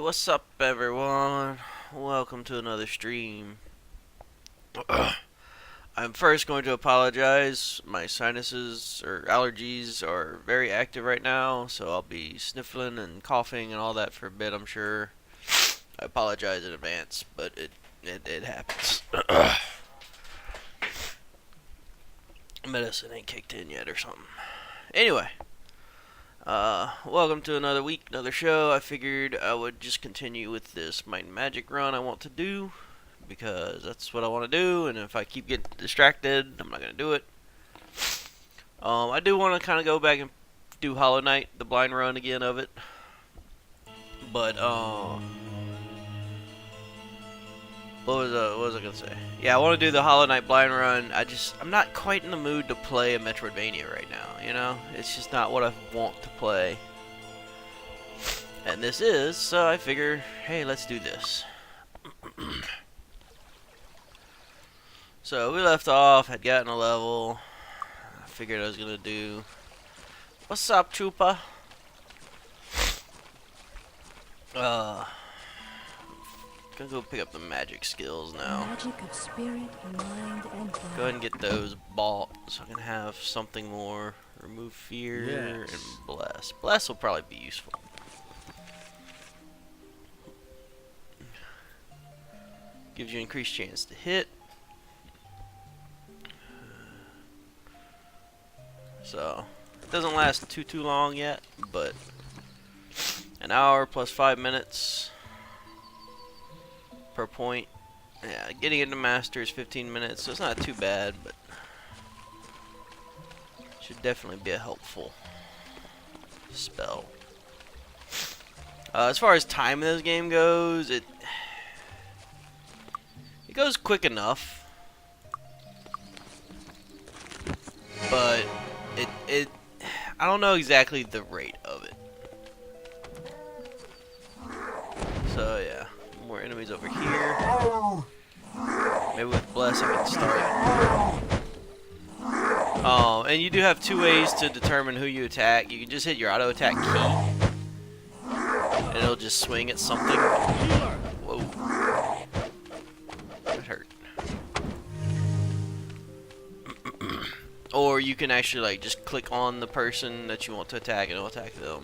What's up, everyone? Welcome to another stream. I'm first going to apologize. My sinuses or allergies are very active right now, so I'll be sniffling and coughing and all that for a bit, I'm sure. I apologize in advance, but it happens. Medicine ain't kicked in yet or something. Anyway. Welcome to another week, another show. I figured I would just continue with this Might and Magic run I want to do, because that's what I want to do, and if I keep getting distracted, I'm not going to do it. I do want to kind of go back and do Hollow Knight, the blind run again of it, but, what was I going to say? Yeah, I want to do the Hollow Knight blind run. I'm not quite in the mood to play a Metroidvania right now, you know? It's just not what I want to play. And this is, so I figure, hey, let's do this. So we left off, had gotten a level. I figured I was going to do... What's up, Chupa? Gonna go pick up the magic skills now. Magic of spirit, mind, and body. Go ahead and get those bought so I can have something more. Remove fear and bless. Bless will probably be useful. Gives you increased chance to hit. So it doesn't last too long yet, but an hour plus 5 minutes per point. Yeah, getting into master is 15 minutes, so it's not too bad, but should definitely be a helpful spell. As far as time in this game goes, it goes quick enough, but I don't know exactly the rate of it. So yeah. More enemies over here. Maybe with Bless I can start. And you do have two ways to determine who you attack. You can just hit your auto attack key, and it'll just swing at something. Whoa. That hurt. Or you can actually like just click on the person that you want to attack and it'll attack them.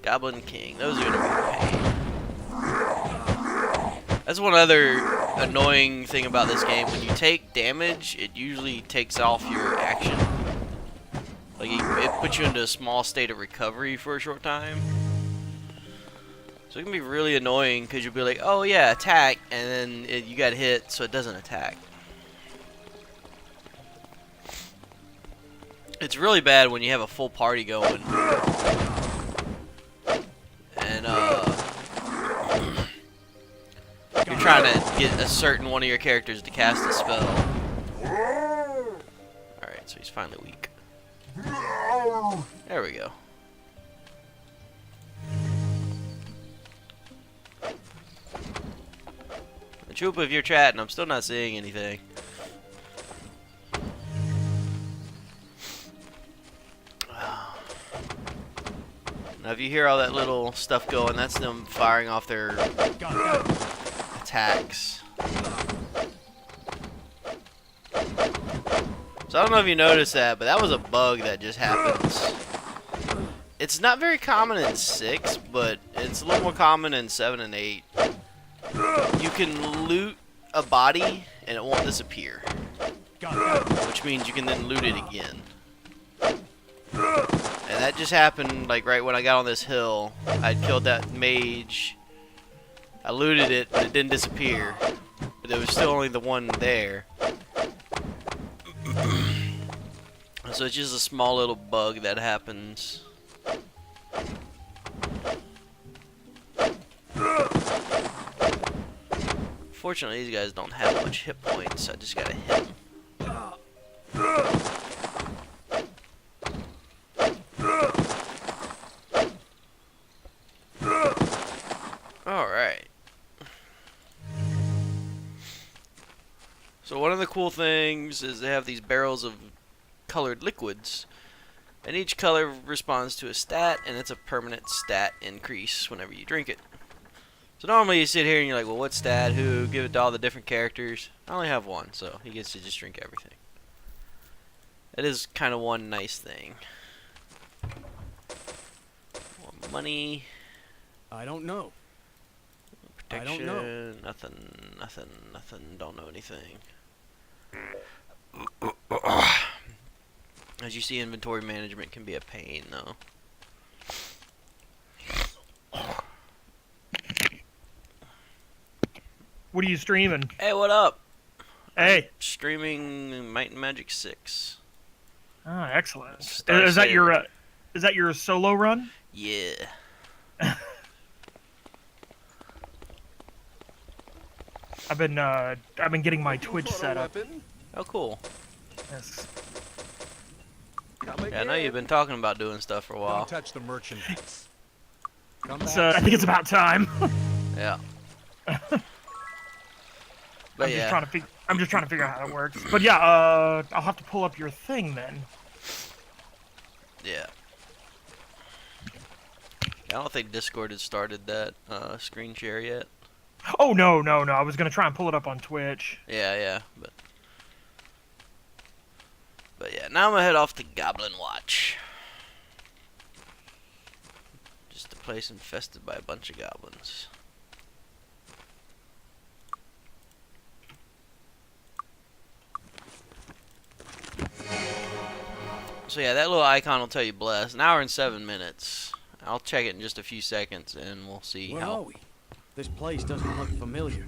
Goblin King. Those are gonna be a pain. That's one other annoying thing about this game. When you take damage, it usually takes off your action. Like, it puts you into a small state of recovery for a short time. So it can be really annoying, because you'll be like, oh yeah, attack, and then you got hit, so it doesn't attack. It's really bad when you have a full party going. And you're trying to get a certain one of your characters to cast a spell. Alright, so he's finally weak. There we go. Chupa, if you're chatting, I'm still not seeing anything. Now, if you hear all that little stuff going, that's them firing off their attacks. So I don't know if you noticed that, but that was a bug that just happens. It's not very common in 6, but it's a little more common in 7 and 8. You can loot a body and it won't disappear, which means you can then loot it again. And that just happened, like, right when I got on this hill. I'd killed that mage. I looted it, but it didn't disappear. But there was still only the one there. So it's just a small little bug that happens. Fortunately, these guys don't have much hit points. I just gotta hit them. Alright. So one of the cool things is they have these barrels of colored liquids, and each color responds to a stat, and it's a permanent stat increase whenever you drink it. So normally you sit here and you're like, well, what stat, who, give it to all the different characters. I only have one, so he gets to just drink everything. It is kind of one nice thing. More money. I don't know. Protection. I don't know. Nothing. Don't know anything. As you see, inventory management can be a pain, though. What are you streaming? Hey, what up? Hey. Streaming Might and Magic 6. Ah, excellent. Star Is that Saver. your solo run? Yeah. I've been getting my Twitch set up. Oh, cool. Yes. Yeah, I know you've been talking about doing stuff for a while. Don't touch the merchandise. Come back. So I think it's about time. Yeah. But I'm yeah. just trying to figure out how it works. But yeah, I'll have to pull up your thing then. Yeah. I don't think Discord has started that screen share yet. Oh no. I was gonna try and pull it up on Twitch. Yeah, but yeah, now I'm gonna head off to Goblin Watch. Just a place infested by a bunch of goblins. So yeah, that little icon will tell you bless. An hour and 7 minutes. I'll check it in just a few seconds and we'll see Where how. are we? This place doesn't look familiar.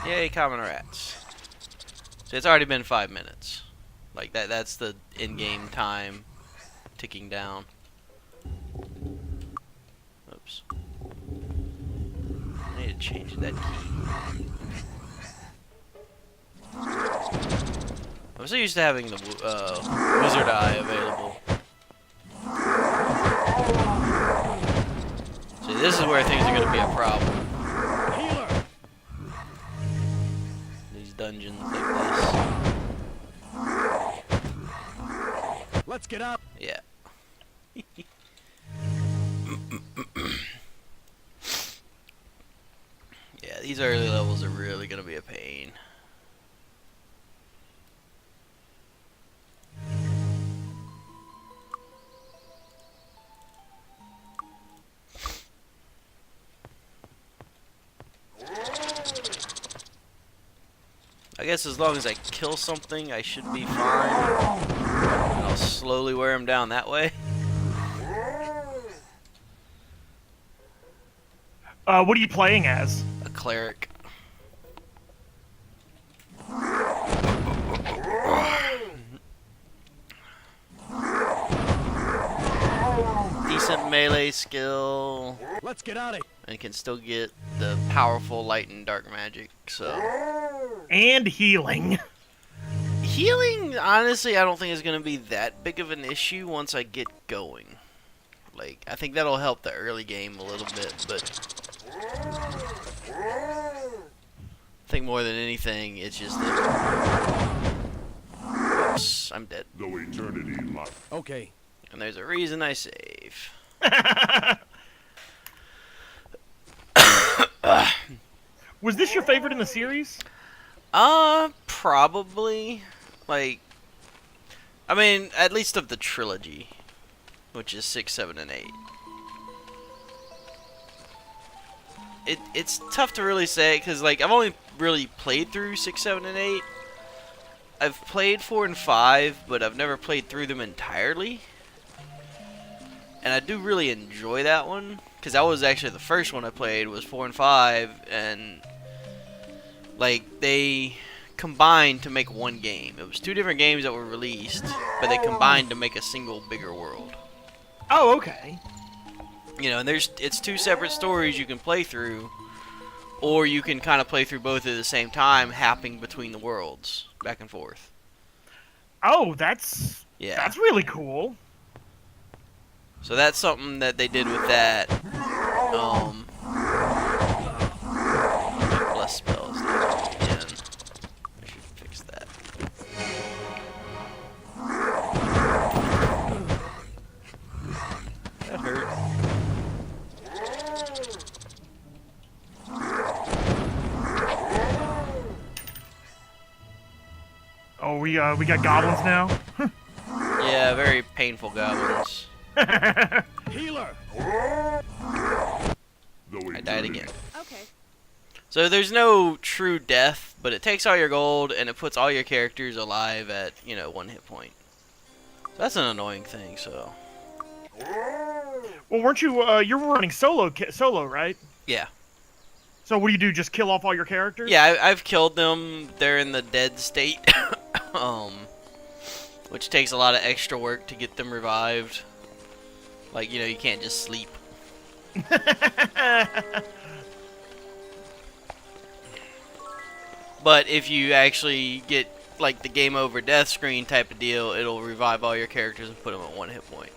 Yay, common rats. So it's already been 5 minutes. Like that's the in-game time ticking down. Oops. I need to change that key. I'm so used to having the wizard eye available. See, this is where things are going to be a problem. Healer! These dungeons like this. Let's get up. Yeah. Yeah, these early levels are really going to be a pain. I guess as long as I kill something, I should be fine. And I'll slowly wear him down that way. What are you playing as? A cleric. Decent melee skill. Let's get out of here. And can still get the powerful light and dark magic, so. And healing. Healing, honestly, I don't think is going to be that big of an issue once I get going. Like, I think that'll help the early game a little bit, but I think more than anything, it's just that. Oops, I'm dead. Though eternity lies. Okay. And there's a reason I save. Was this your favorite in the series? Probably. Like, I mean, at least of the trilogy, which is 6, 7, and 8. It's tough to really say, because, like, I've only really played through 6, 7, and 8. I've played 4 and 5, but I've never played through them entirely. And I do really enjoy that one, because that was actually the first one I played, was 4 and 5, and, like, they combined to make one game. It was 2 different games that were released, but they combined to make a single bigger world. Oh, okay. You know, and it's 2 separate stories you can play through, or you can kind of play through both at the same time, hopping between the worlds, back and forth. Oh, that's Yeah. really cool. So that's something that they did with that. Bless spells. Yeah. we got goblins now. Yeah, very painful goblins. Healer! I died again. Okay. So there's no true death, but it takes all your gold and it puts all your characters alive at, 1 hit point. So that's an annoying thing, so. Well, weren't you, you were running solo, right? Yeah. So what do? Just kill off all your characters? Yeah, I've killed them. They're in the dead state. Which takes a lot of extra work to get them revived. Like, you can't just sleep. But if you actually get, like, the game over death screen type of deal, it'll revive all your characters and put them at 1 hit point.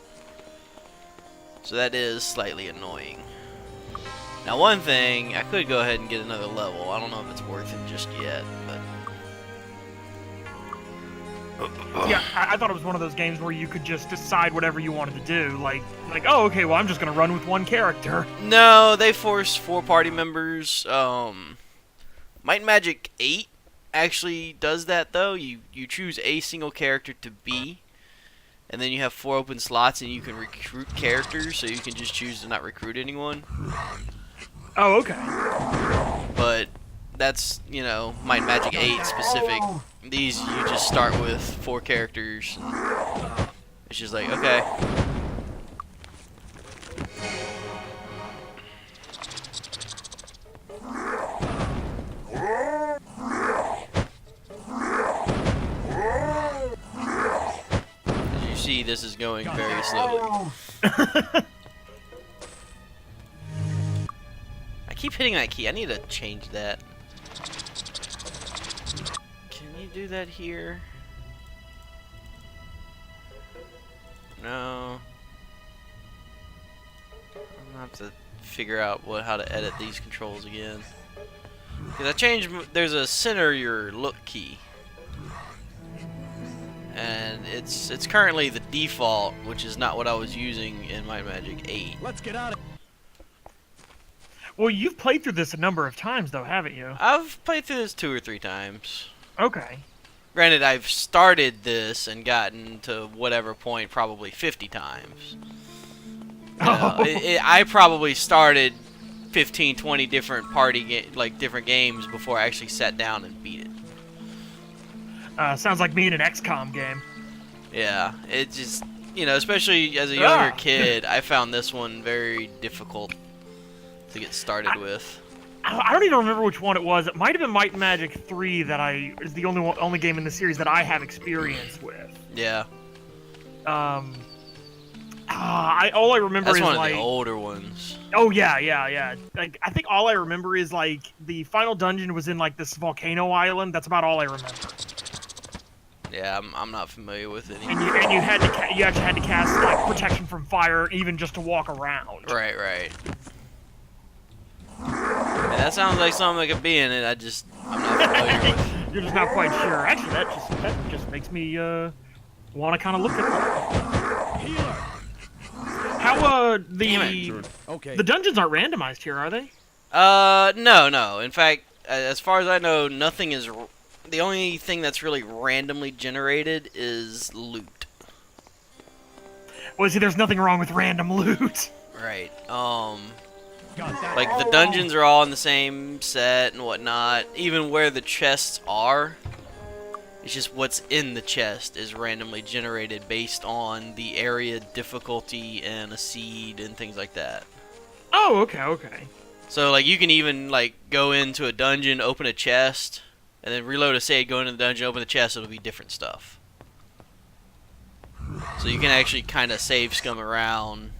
So that is slightly annoying. Now, one thing, I could go ahead and get another level. I don't know if it's worth it just yet, but... Yeah, I thought it was one of those games where you could just decide whatever you wanted to do. Like, oh, okay, well, I'm just going to run with one character. No, they force 4 party members. Might and Magic 8 actually does that, though. You choose a single character to be, and then you have 4 open slots, and you can recruit characters, so you can just choose to not recruit anyone. Oh, okay. But that's, Might and Magic 8 specific. These, you just start with 4 characters. And it's just like, okay. As you see, this is going very slowly. I keep hitting that key. I need to change that. Can you do that here? No. I'm gonna have to figure out how to edit these controls again. Because I changed. There's a center your look key, and it's currently the default, which is not what I was using in my Magic 8. Let's get out of Well, you've played through this a number of times, though, haven't you? I've played through this 2 or 3 times. Okay. Granted, I've started this and gotten to whatever point probably 50 times. I probably started 15, 20 different different games before I actually sat down and beat it. Sounds like me in an XCOM game. Yeah, it just, especially as a younger kid, I found this one very difficult to get started with. I don't even remember which one it was. It might have been Might and Magic 3 that is the only game in the series that I have experience with. Yeah. All I remember That's is one of the older ones. Oh yeah. Like, I think all I remember is like the final dungeon was in like this volcano island. That's about all I remember. Yeah, I'm not familiar with it. And you actually had to cast like protection from fire even just to walk around. Right. Yeah, that sounds like something that could be in it. I'm not familiar with. You're just not quite sure. Actually, that just makes me want to kind of look at that. healer! How Damn Okay. the dungeons aren't randomized here, are they? No. In fact, as far as I know, nothing is. The only thing that's really randomly generated is loot. Well, see, there's nothing wrong with random loot. Right. Got that. Like, the dungeons are all in the same set and whatnot. Even where the chests are, it's just what's in the chest is randomly generated based on the area difficulty and a seed and things like that. Oh, okay. So, like, you can even, like, go into a dungeon, open a chest, and then reload a save, go into the dungeon, open the chest, it'll be different stuff. So you can actually kind of save scum around.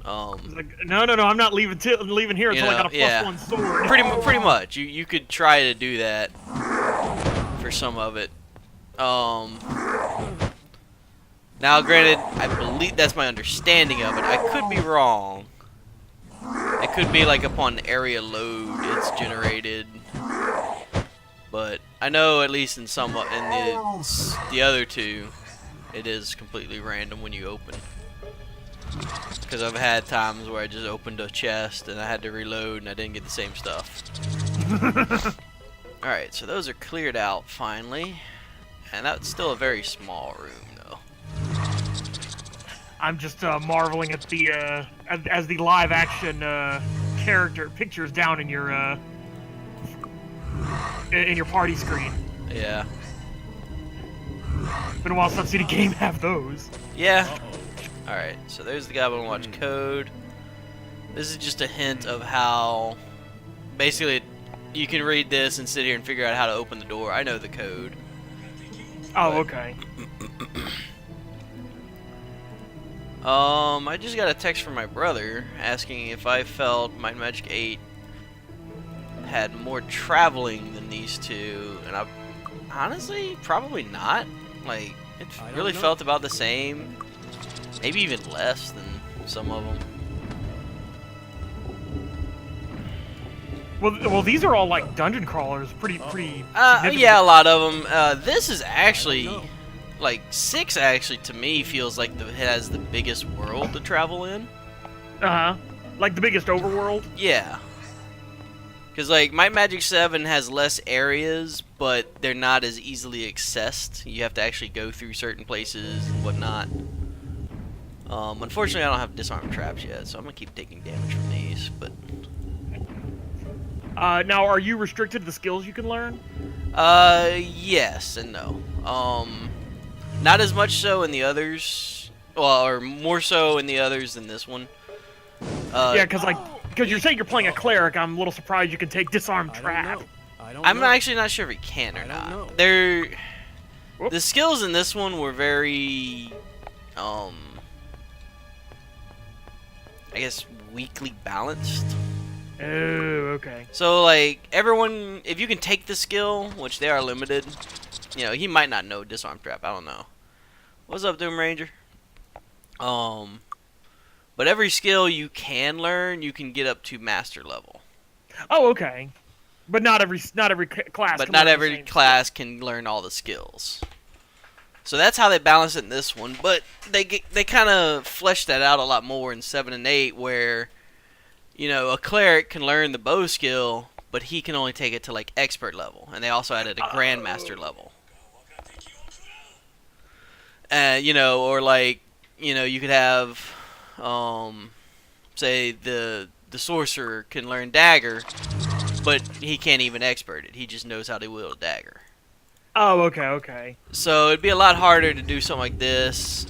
Like, no, I'm not leaving here until I got a +1 sword. Pretty much. You could try to do that for some of it. Now, granted, I believe that's my understanding of it. I could be wrong. It could be like upon area load, it's generated. But I know at least in the other 2, it is completely random when you open. Because I've had times where I just opened a chest and I had to reload and I didn't get the same stuff. Alright, so those are cleared out finally. And that's still a very small room, though. I'm just marveling at the as the live action character pictures down in your party screen. Yeah. Been a while since I've seen a game have those. Yeah. Alright, so there's the Goblin Watch code. This is just a hint of how, basically, you can read this and sit here and figure out how to open the door. I know the code. Oh, okay. I just got a text from my brother asking if I felt Might and Magic 8 had more traveling than these two, and I honestly probably not. Like, it really felt about the same, maybe even less than some of them. Well, these are all like dungeon crawlers, pretty. Yeah, a lot of them. This is actually, like, 6 actually to me feels like it has the biggest world to travel in. Like the biggest overworld. Yeah. Because, like, Might and Magic 7 has less areas, but they're not as easily accessed. You have to actually go through certain places and whatnot. Unfortunately, I don't have disarm traps yet, so I'm going to keep taking damage from these, but... Now, are you restricted to the skills you can learn? Yes and no. Not as much so in the others, well, or more so in the others than this one. Yeah, because you're saying you're playing a cleric, I'm a little surprised you can take disarm trap. I'm actually not sure if he can or not. The skills in this one were very, I guess, weakly balanced. Oh, okay. So, like, everyone, if you can take the skill, which they are limited, you know, he might not know disarm trap. I don't know. What's up, Doom Ranger? But every skill you can learn, you can get up to master level. Oh, okay. But not every class. But not every class can learn all the skills. So that's how they balance it in this one. But they kind of flesh that out a lot more in 7 and 8, where, you know, a cleric can learn the bow skill, but he can only take it to, like, expert level. And they also added a grandmaster level. You know, or, like, you know, you could have, say, the sorcerer can learn dagger, but he can't even expert it. He just knows how to wield a dagger. Oh, okay. So it'd be a lot harder to do something like this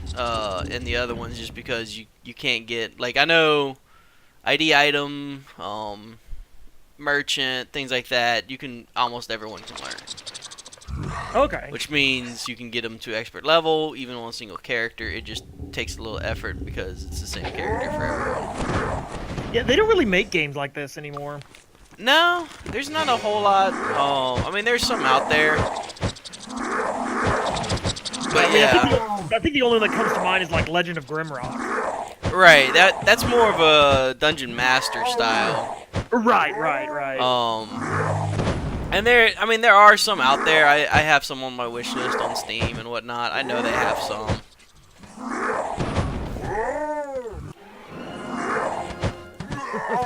in the other ones, just because you can't get, like, I know ID item, merchant, things like that, almost everyone can learn. Okay. Which means you can get them to expert level, even on a single character. It just takes a little effort because it's the same character for everyone. Yeah, they don't really make games like this anymore. No, there's not a whole lot. I mean, there's some out there. But yeah. I think the only one that comes to mind is, like, Legend of Grimrock. Right, that's more of a dungeon master style. Right. And there are some out there. I have some on my wish list on Steam and whatnot. I know they have some.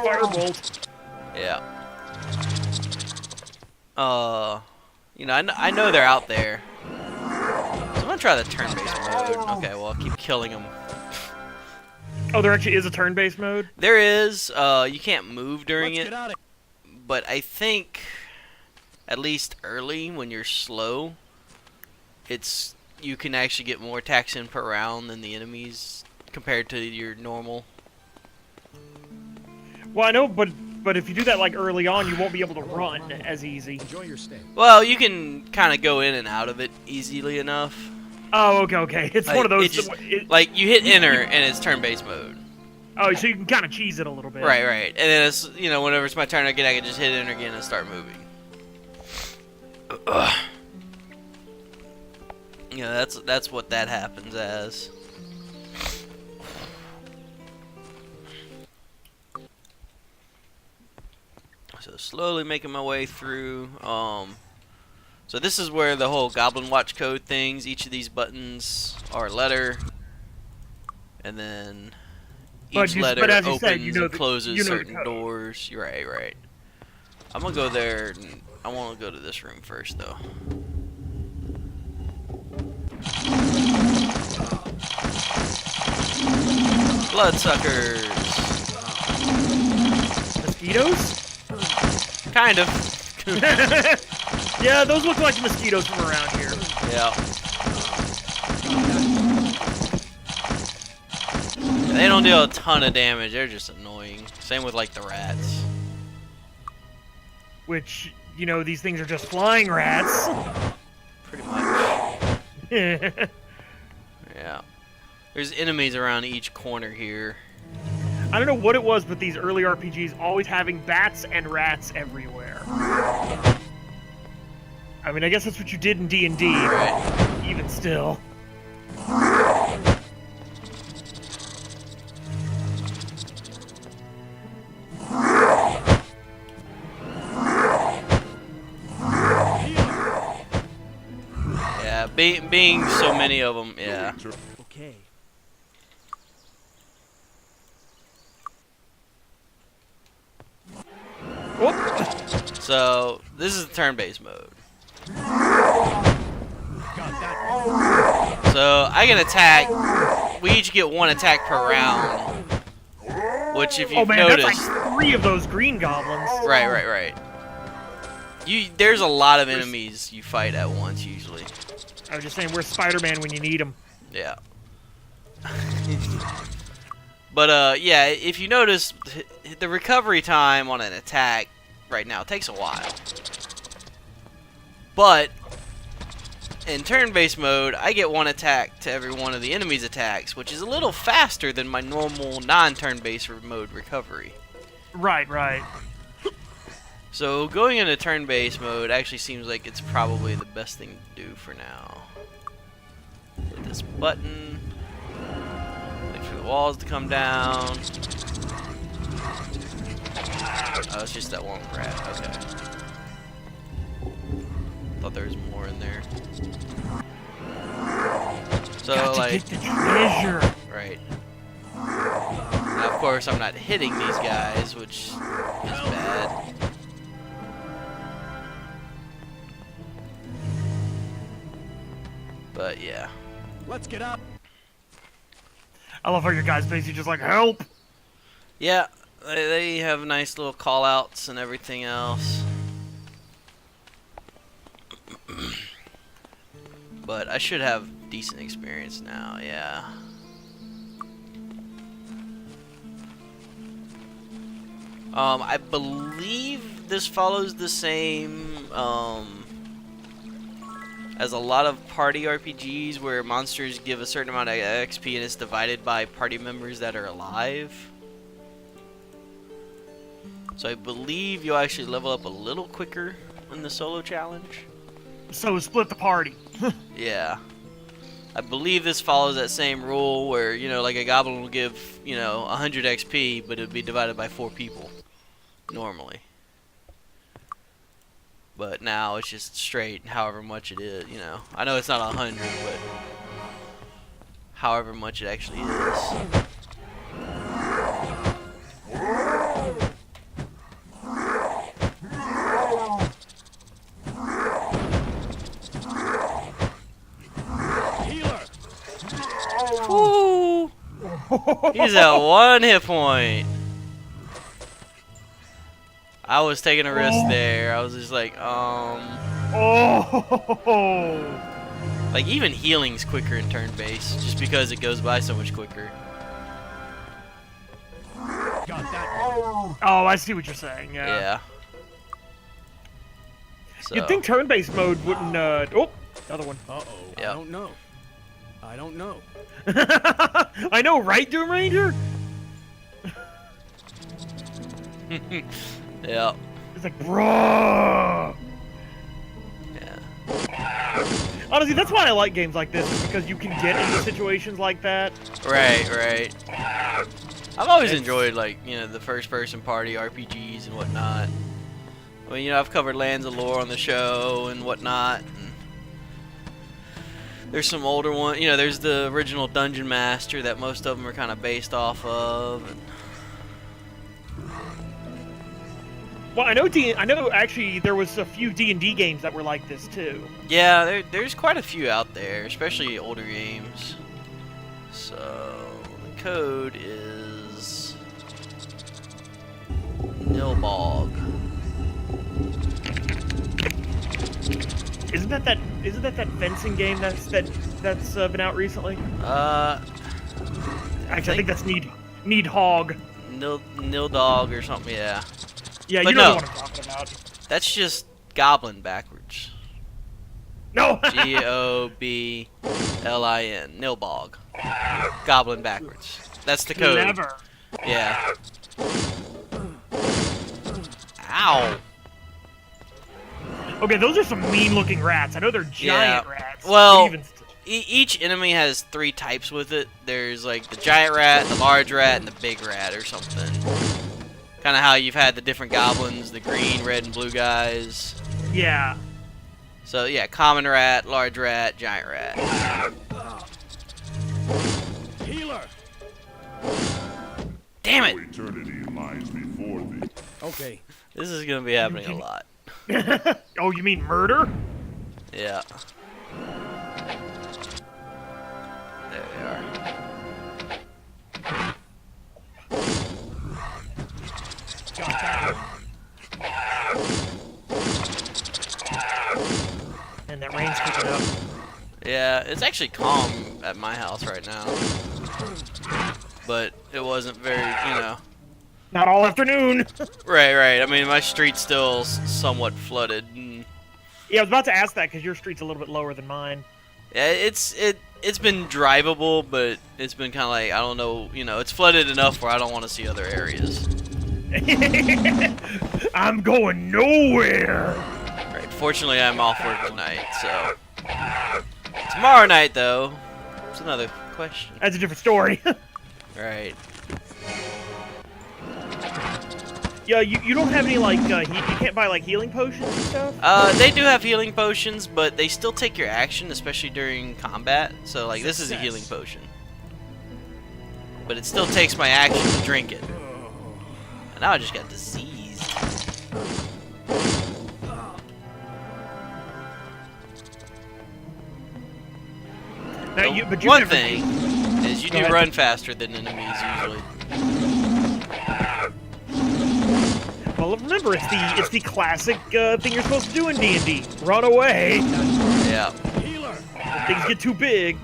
Firebolt. Yeah. You know, I know they're out there. So I'm gonna try the turn-based mode. Okay, well, I'll keep killing them. Oh, there actually is a turn-based mode? There is. You can't move during it. But I think, at least early, when you're slow, you can actually get more attacks in per round than the enemies compared to your normal. Well, I know, but if you do that, like, early on, you won't be able to run as easy. Enjoy your stay. Well, you can kind of go in and out of it easily enough. Oh, okay. It's Like, one of those... like, you hit enter, and it's turn-based mode. Oh, so you can kind of cheese it a little bit. Right. And then, it's, you know, whenever it's my turn again, I can just hit enter again and start moving. Ugh. You know, that's what that happens as. So slowly making my way through. So this is where the whole Goblin Watch code things. Each of these buttons are a letter, and then each letter opens and closes certain doors. You're right. I'm gonna go there. I want to go to this room first, though. Bloodsuckers. Mosquitoes? Kind of. Yeah, those look like mosquitoes from around here. Yeah. They don't deal a ton of damage. They're just annoying. Same with like the rats. Which, you know, these things are just flying rats. Pretty much. Yeah. There's enemies around each corner here. I don't know what it was, but these early RPGs always having bats and rats everywhere. I mean, I guess that's what you did in D&D, Right. but even still. Yeah, being so many of them, yeah. Okay. Whoop! So, this is the turn-based mode. Got that. So, I can attack. We each get one attack per round. Which, if Oh you've man, noticed... that's like 3 of those green goblins. Right. There's a lot of enemies you fight at once, usually. I was just saying, where's Spider-Man when you need him? Yeah. But, yeah, if you notice, the recovery time on an attack right now takes a while. But, in turn-based mode, I get one attack to every one of the enemy's attacks, which is a little faster than my normal non-turn-based mode recovery. Right. So, going into turn-based mode actually seems like it's probably the best thing to do for now. Hit this button. Wait for the walls to come down. Oh, it's just that one rat. Okay. Thought there was more in there. So, Got to like... get the treasure. Right. Now, of course, I'm not hitting these guys, which is bad. But, yeah. Let's get up. I love how your guys basically just like, help! Yeah, they have nice little call-outs and everything else. But I should have decent experience now, yeah. I believe this follows the same, as a lot of party RPGs where monsters give a certain amount of XP and it's divided by party members that are alive. So I believe you'll actually level up a little quicker in the solo challenge. So split the party. Yeah. I believe this follows that same rule where, you know, like a goblin will give, you know, 100 XP, but it would be divided by 4 people, normally. But now it's just straight, however much it is, you know. I know it's not 100, but however much it actually is. Woo! He's at 1 hit point. I was taking a risk there. I was just like, Oh! Like, even healing's quicker in turn-based, just because it goes by so much quicker. Got that. Oh, I see what you're saying, yeah. Yeah. So, You'd think turn-based mode wouldn't, oh! Another one. Uh-oh. Yep. I don't know. I don't know. I know, right, Doom Ranger? yeah. It's like, bruh! Yeah. Honestly, that's why I like games like this, is because you can get into situations like that. Right. I've always enjoyed, like, you know, the first-person party RPGs and whatnot. I mean, you know, I've covered Lands of Lore on the show and whatnot. And there's some older ones. You know, there's the original Dungeon Master that most of them are kind of based off of. And Well, I know actually there was a few D&D games that were like this too. yeah, there's quite a few out there, especially older games. So, code is Nilbog. Isn't that fencing game that's been out recently? Actually, I think that's Need Hog. Nildog or something, yeah. Yeah, But you know no. what I'm talking about. That's just Goblin backwards. No. Goblin. Nilbog. Goblin backwards. That's the code. Never. Yeah. Ow. Okay, those are some mean-looking rats. I know they're giant rats. Well, but even each enemy has 3 types with it. There's like the giant rat, the large rat, and the big rat or something. Kind of how you've had the different goblins, the green, red, and blue guys. yeah. So yeah, common rat, large rat, giant rat. Healer. Damn it! Eternity lies before thee. Okay. This is gonna be happening a lot. Oh, you mean murder? Yeah. There they are. Got that. And that rain's picking up. Yeah, it's actually calm at my house right now. But it wasn't very, you know. Not all afternoon. Right. I mean, my street's still somewhat flooded. And Yeah, I was about to ask that because your street's a little bit lower than mine. yeah, it's been drivable, but it's been kind of like, I don't know, you know, it's flooded enough where I don't want to see other areas. I'm going nowhere. Right. Fortunately, I'm off work tonight, so tomorrow night though, it's another question. That's a different story. Right. Yeah, you don't have any like you can't buy like healing potions and stuff. They do have healing potions, but they still take your action, especially during combat. So like, this is a healing potion, but it still takes my action to drink it. And now I just got diseased. Now, but you One never thing is you Go do ahead. run faster than enemies usually. Well, remember it's the classic thing you're supposed to do in D&D. Run away. Yeah. Healer. When things get too big.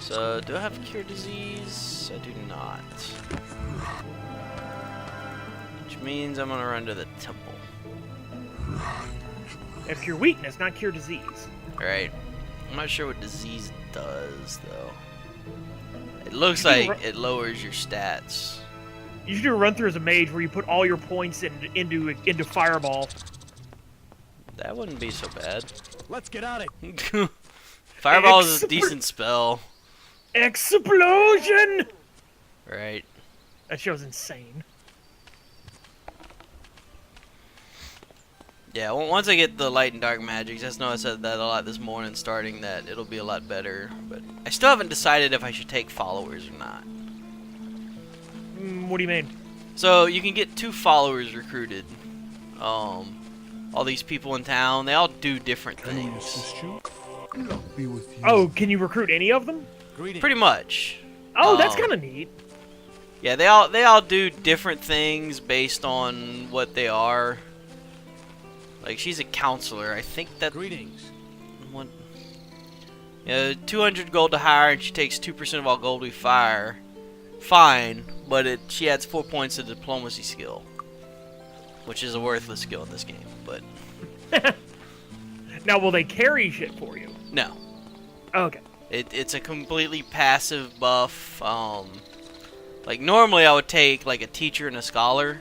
So, do I have cure disease? I do not. Which means I'm gonna run to the temple. If cure weakness, not cure disease. Alright. I'm not sure what disease does, though. It looks You can like it lowers your stats. You should do a run through as a mage where you put all your points into fireball. That wouldn't be so bad. Let's get at it. Fireball is a decent spell. Explosion! Right. That show's insane. Yeah, once I get the light and dark magics, I know I said that a lot this morning starting, that it'll be a lot better. But I still haven't decided if I should take followers or not. What do you mean? So you can get 2 followers recruited. All these people in town, they all do different things. Oh, can you recruit any of them? Greetings. Pretty much. Oh, that's kind of neat. Yeah, they all do different things based on what they are. Like, she's a counselor. I think that Greetings. one. Yeah, 200 gold to hire, and she takes 2% of all gold we fire. Fine, but she adds 4 points to diplomacy skill, which is a worthless skill in this game. But Now, will they carry shit for you? no, Okay. it's a completely passive buff. Like normally I would take like a teacher and a scholar.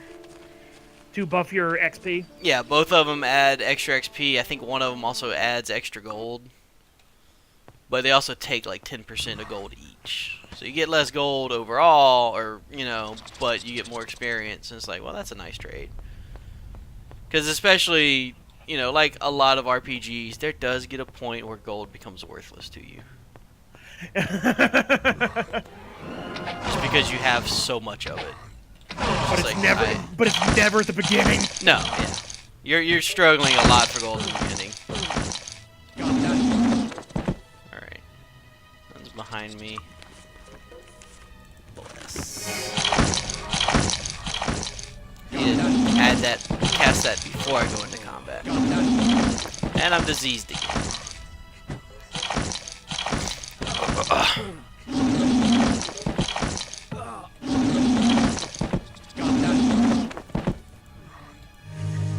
To buff your XP? Yeah, both of them add extra XP. I think one of them also adds extra gold. But they also take like 10% of gold each. So you get less gold overall, or, you know, but you get more experience. And it's like, well, that's a nice trade. Because especially, you know, like a lot of RPGs, there does get a point where gold becomes worthless to you. Just because you have so much of it. But it's like, but it's never at the beginning. No, yeah. You're struggling a lot for gold in the beginning. Got that. Alright. One's behind me. need to cast that before I go into combat. And I'm diseased again.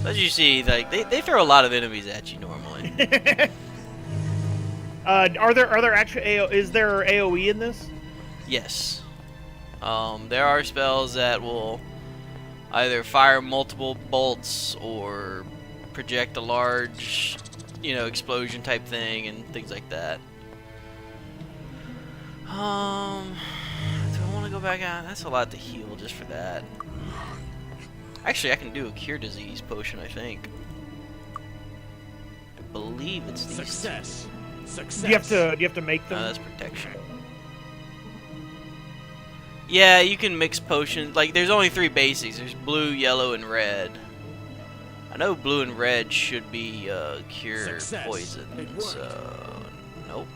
So as you see, like they throw a lot of enemies at you normally. Are there actually is there AOE in this? Yes. There are spells that will either fire multiple bolts or project a large, explosion type thing and things like that. Do I want to go back out? That's a lot to heal just for that. Actually, I can do a cure disease potion, I think. I believe it's these Success. Success. Do you have to make two. them? No, that's protection. Yeah, you can mix potions. Like, there's only 3 basics. There's blue, yellow, and red. I know blue and red should be cure Success. poison, so nope.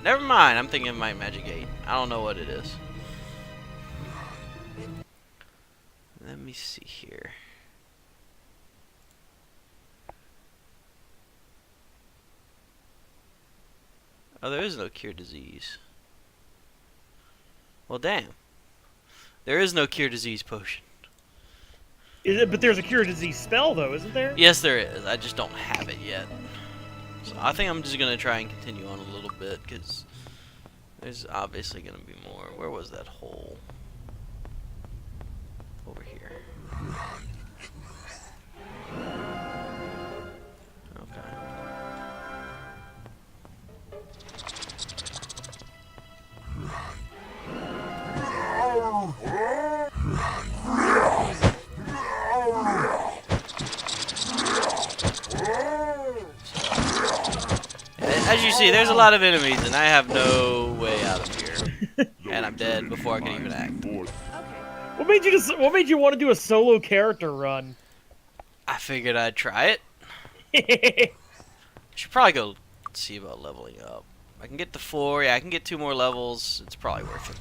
Never mind. I'm thinking of my magic 8. I don't know what it is. Let me see here. Oh, there is no cure disease. Well, damn. There is no cure disease potion. But there's a cure disease spell though, isn't there? Yes, there is. I just don't have it yet. So I think I'm just gonna try and continue on a little bit because there's obviously gonna be more. Where was that hole? Over here. Okay. As you see, there's a lot of enemies, and I have no way out of here. And I'm dead before I can even act. What made you want to do a solo character run? I figured I'd try it. Should probably go see about leveling up. I can get to 4. Yeah, I can get 2 more levels. It's probably worth it.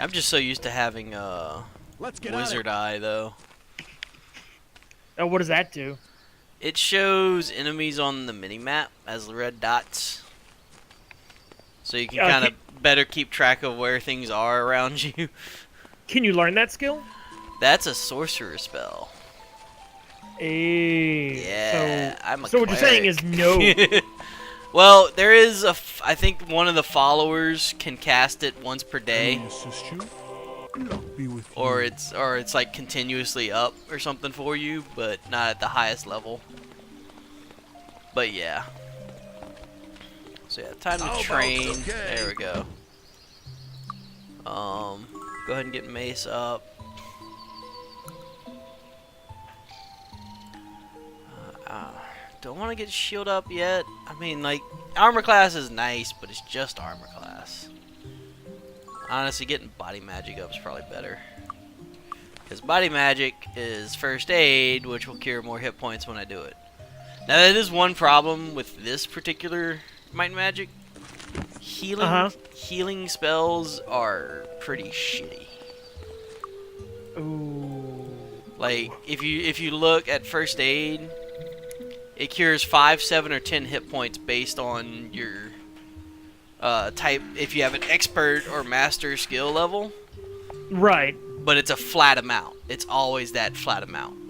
I'm just so used to having Let's get Wizard Eye, though. Oh, what does that do? It shows enemies on the mini-map as red dots. So you can kind of better keep track of where things are around you. Can you learn that skill? That's a sorcerer spell. Hey. Yeah, I'm a So what you're saying cleric. is no. Well, there is I think one of the followers can cast it once per day. Or it's like continuously up or something for you, but not at the highest level. But yeah. So yeah, time to train. There we go. Go ahead and get Mace up. Don't want to get shield up yet. I mean, like, armor class is nice, but it's just armor class. Honestly, getting body magic up is probably better. Because body magic is first aid, which will cure more hit points when I do it. Now, that is one problem with this particular might and magic. Healing spells are pretty shitty. Ooh. Like, if you look at first aid, it cures 5, 7, or 10 hit points based on your type. If you have an expert or master skill level, Right. but it's a flat amount. It's always that flat amount.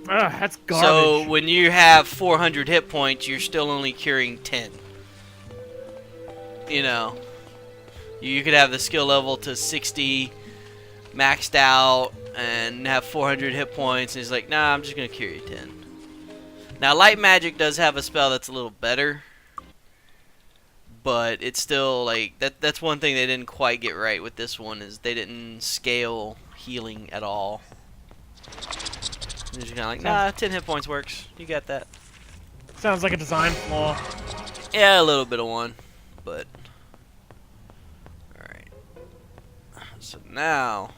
That's garbage. So when you have 400 hit points, you're still only curing 10. You know, you could have the skill level to 60, maxed out, and have 400 hit points, and he's like, nah, I'm just gonna cure you 10. Now, light magic does have a spell that's a little better, but it's still like that's one thing they didn't quite get right with this one, is they didn't scale healing at all. They're just kind of like, nah, 10 hit points works. You got that. Sounds like a design flaw. Yeah, a little bit of one, but all right. So now,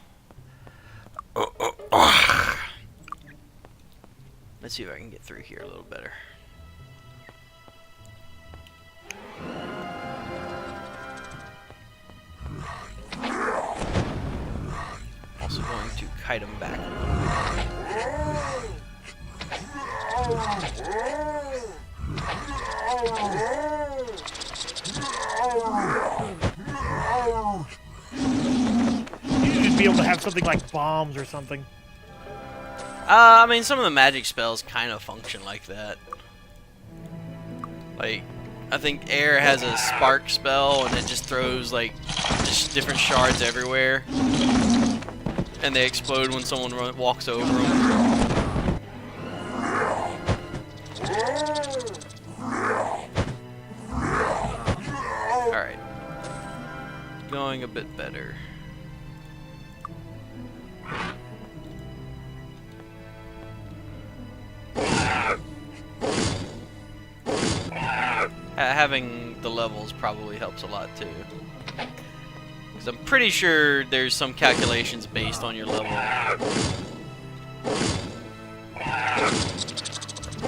let's see if I can get through here a little better. You should be able to have something like bombs or something. I mean, some of the magic spells kind of function like that. Like, I think air has a spark spell, and it just throws, like, just different shards everywhere. And they explode when someone walks over them. Alright. Going a bit better. Having the levels probably helps a lot too. Because I'm pretty sure there's some calculations based on your level.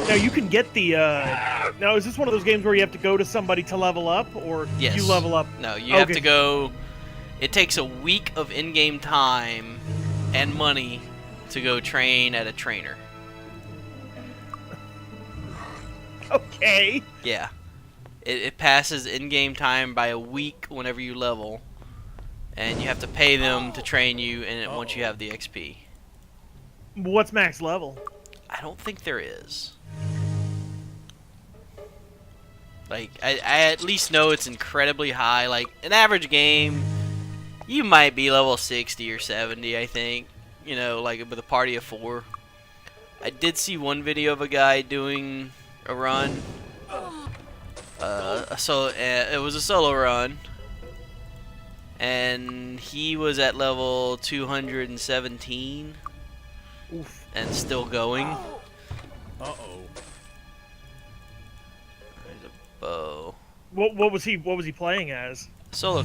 Now you can get the. Now is this one of those games where you have to go to somebody to level up, or Yes. you level up? No, you have to go. It takes a week of in-game time and money to go train at a trainer. Okay. Yeah. It passes in-game time by a week whenever you level, and you have to pay them to train you, and once you have the XP. What's max level? I don't think there is. Like, I at least know it's incredibly high. Like, an average game, you might be level 60 or 70, I think. You know, like with a party of 4. I did see one video of a guy doing a run. It was a solo run, and he was at level 217. Oof. And still going. Uh-oh. There's a bow. What was he playing as? Solo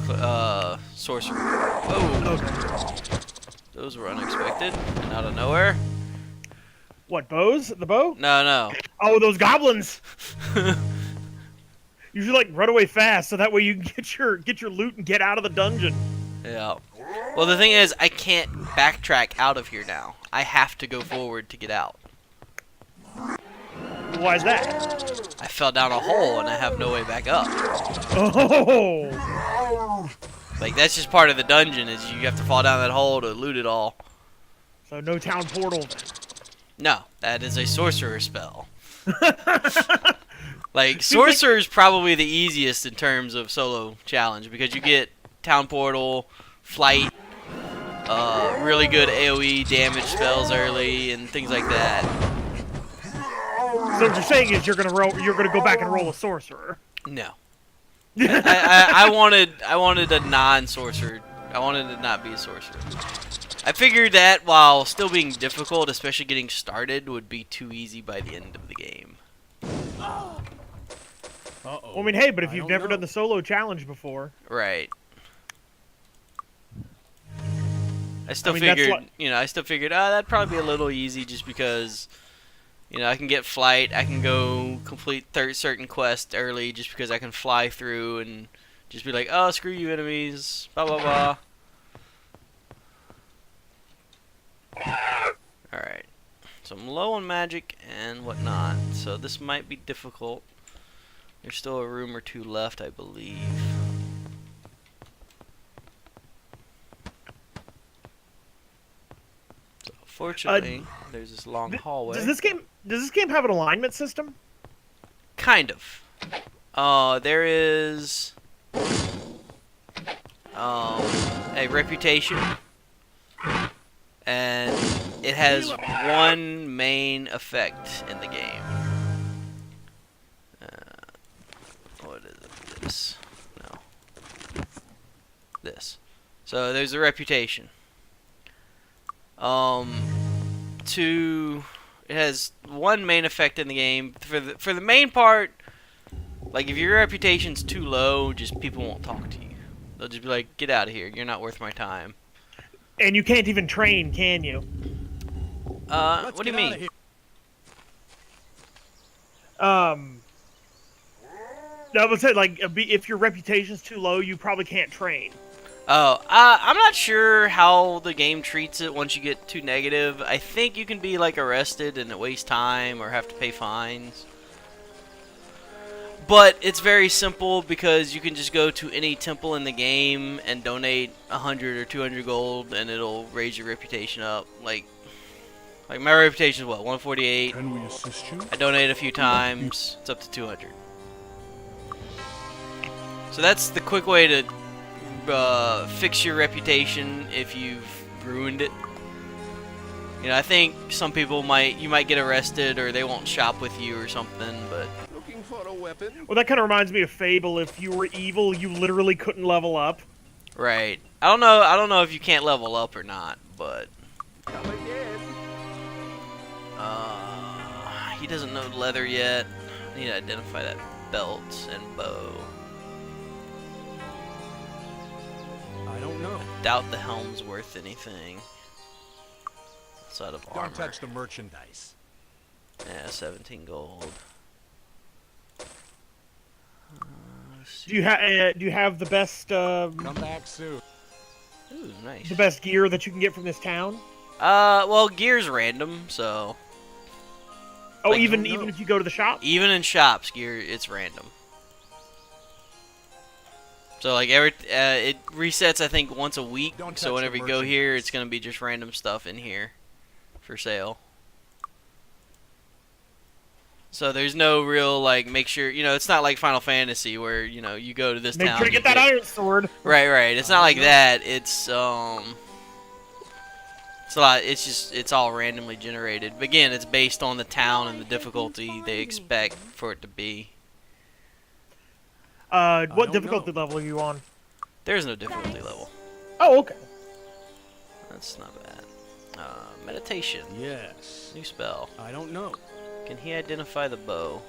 sorcerer. Oh, Okay. those were unexpected and out of nowhere. What, bows? The bow? No. Oh, those goblins! You should like run away fast so that way you can get your loot and get out of the dungeon. Yeah. Well, the thing is, I can't backtrack out of here now. I have to go forward to get out. Why is that? I fell down a hole and I have no way back up. Oh! Like, that's just part of the dungeon, is you have to fall down that hole to loot it all. So no town portal. No, that is a sorcerer spell. Like, sorcerer is probably the easiest in terms of solo challenge, because you get town portal, flight, really good AoE damage spells early, and things like that. So what you're saying is you're gonna go back and roll a sorcerer. No. I wanted a non-sorcerer. I wanted to not be a sorcerer. I figured that while still being difficult, especially getting started, would be too easy by the end of the game. Uh-oh. Well, I mean, hey, but if you've don't never know. done the solo challenge before, Right. I still I mean, that's figured, that'd probably be a little easy just because, I can get flight, I can go complete certain quests early just because I can fly through and just be like, oh, screw you enemies, blah, blah, blah. Alright. So I'm low on magic and whatnot, so this might be difficult. There's still a room or two left, I believe. So fortunately, there's this long hallway. does this game have an alignment system? Kind of. There is a reputation, and it has one main effect in the game. What is it? This? No. This. So there's a reputation. It has one main effect in the game. For the main part, like if your reputation's too low, just people won't talk to you. They'll just be like, "Get out of here. You're not worth my time." And you can't even train, can you? What do you mean? I would say, like, if your reputation's too low, you probably can't train. Oh, I'm not sure how the game treats it once you get too negative. I think you can be like arrested and waste time or have to pay fines. But it's very simple because you can just go to any temple in the game and donate 100 or 200 gold and it'll raise your reputation up. Like my reputation is what, 148? Can we assist you? I donated a few times. It's up to 200. So that's the quick way to fix your reputation if you've ruined it. You know, I think some people you might get arrested or they won't shop with you or something, but Looking for a weapon? Well, that kind of reminds me of Fable. If you were evil, you literally couldn't level up. right. I don't know if you can't level up or not, but Come again. he doesn't know leather yet. I need to identify that belt and bow. I don't know. Doubt the helm's worth anything outside of armor. Don't touch the merchandise. Yeah, 17 gold. Let's Do you have the best Come back soon. Ooh, nice. the best gear that you can get from this town? Well, gear's random, so Oh, Like- even I don't know. if you go to the shop. even in shops, gear it's random. So like it resets I think once a week. Don't So touch whenever the you go here, merchandise. it's gonna be just random stuff in here for sale. So there's no real like make sure it's not like Final Fantasy where you go to this Make town. sure to you get that iron sword. Right. It's not like that. It's a lot. It's all randomly generated. But again, it's based on the town and the difficulty they expect for it to be. What don't difficulty know. level are you on? There's no difficulty level. Oh, okay. That's not bad. Meditation. Yes. New spell. I don't know. Can he identify the bow?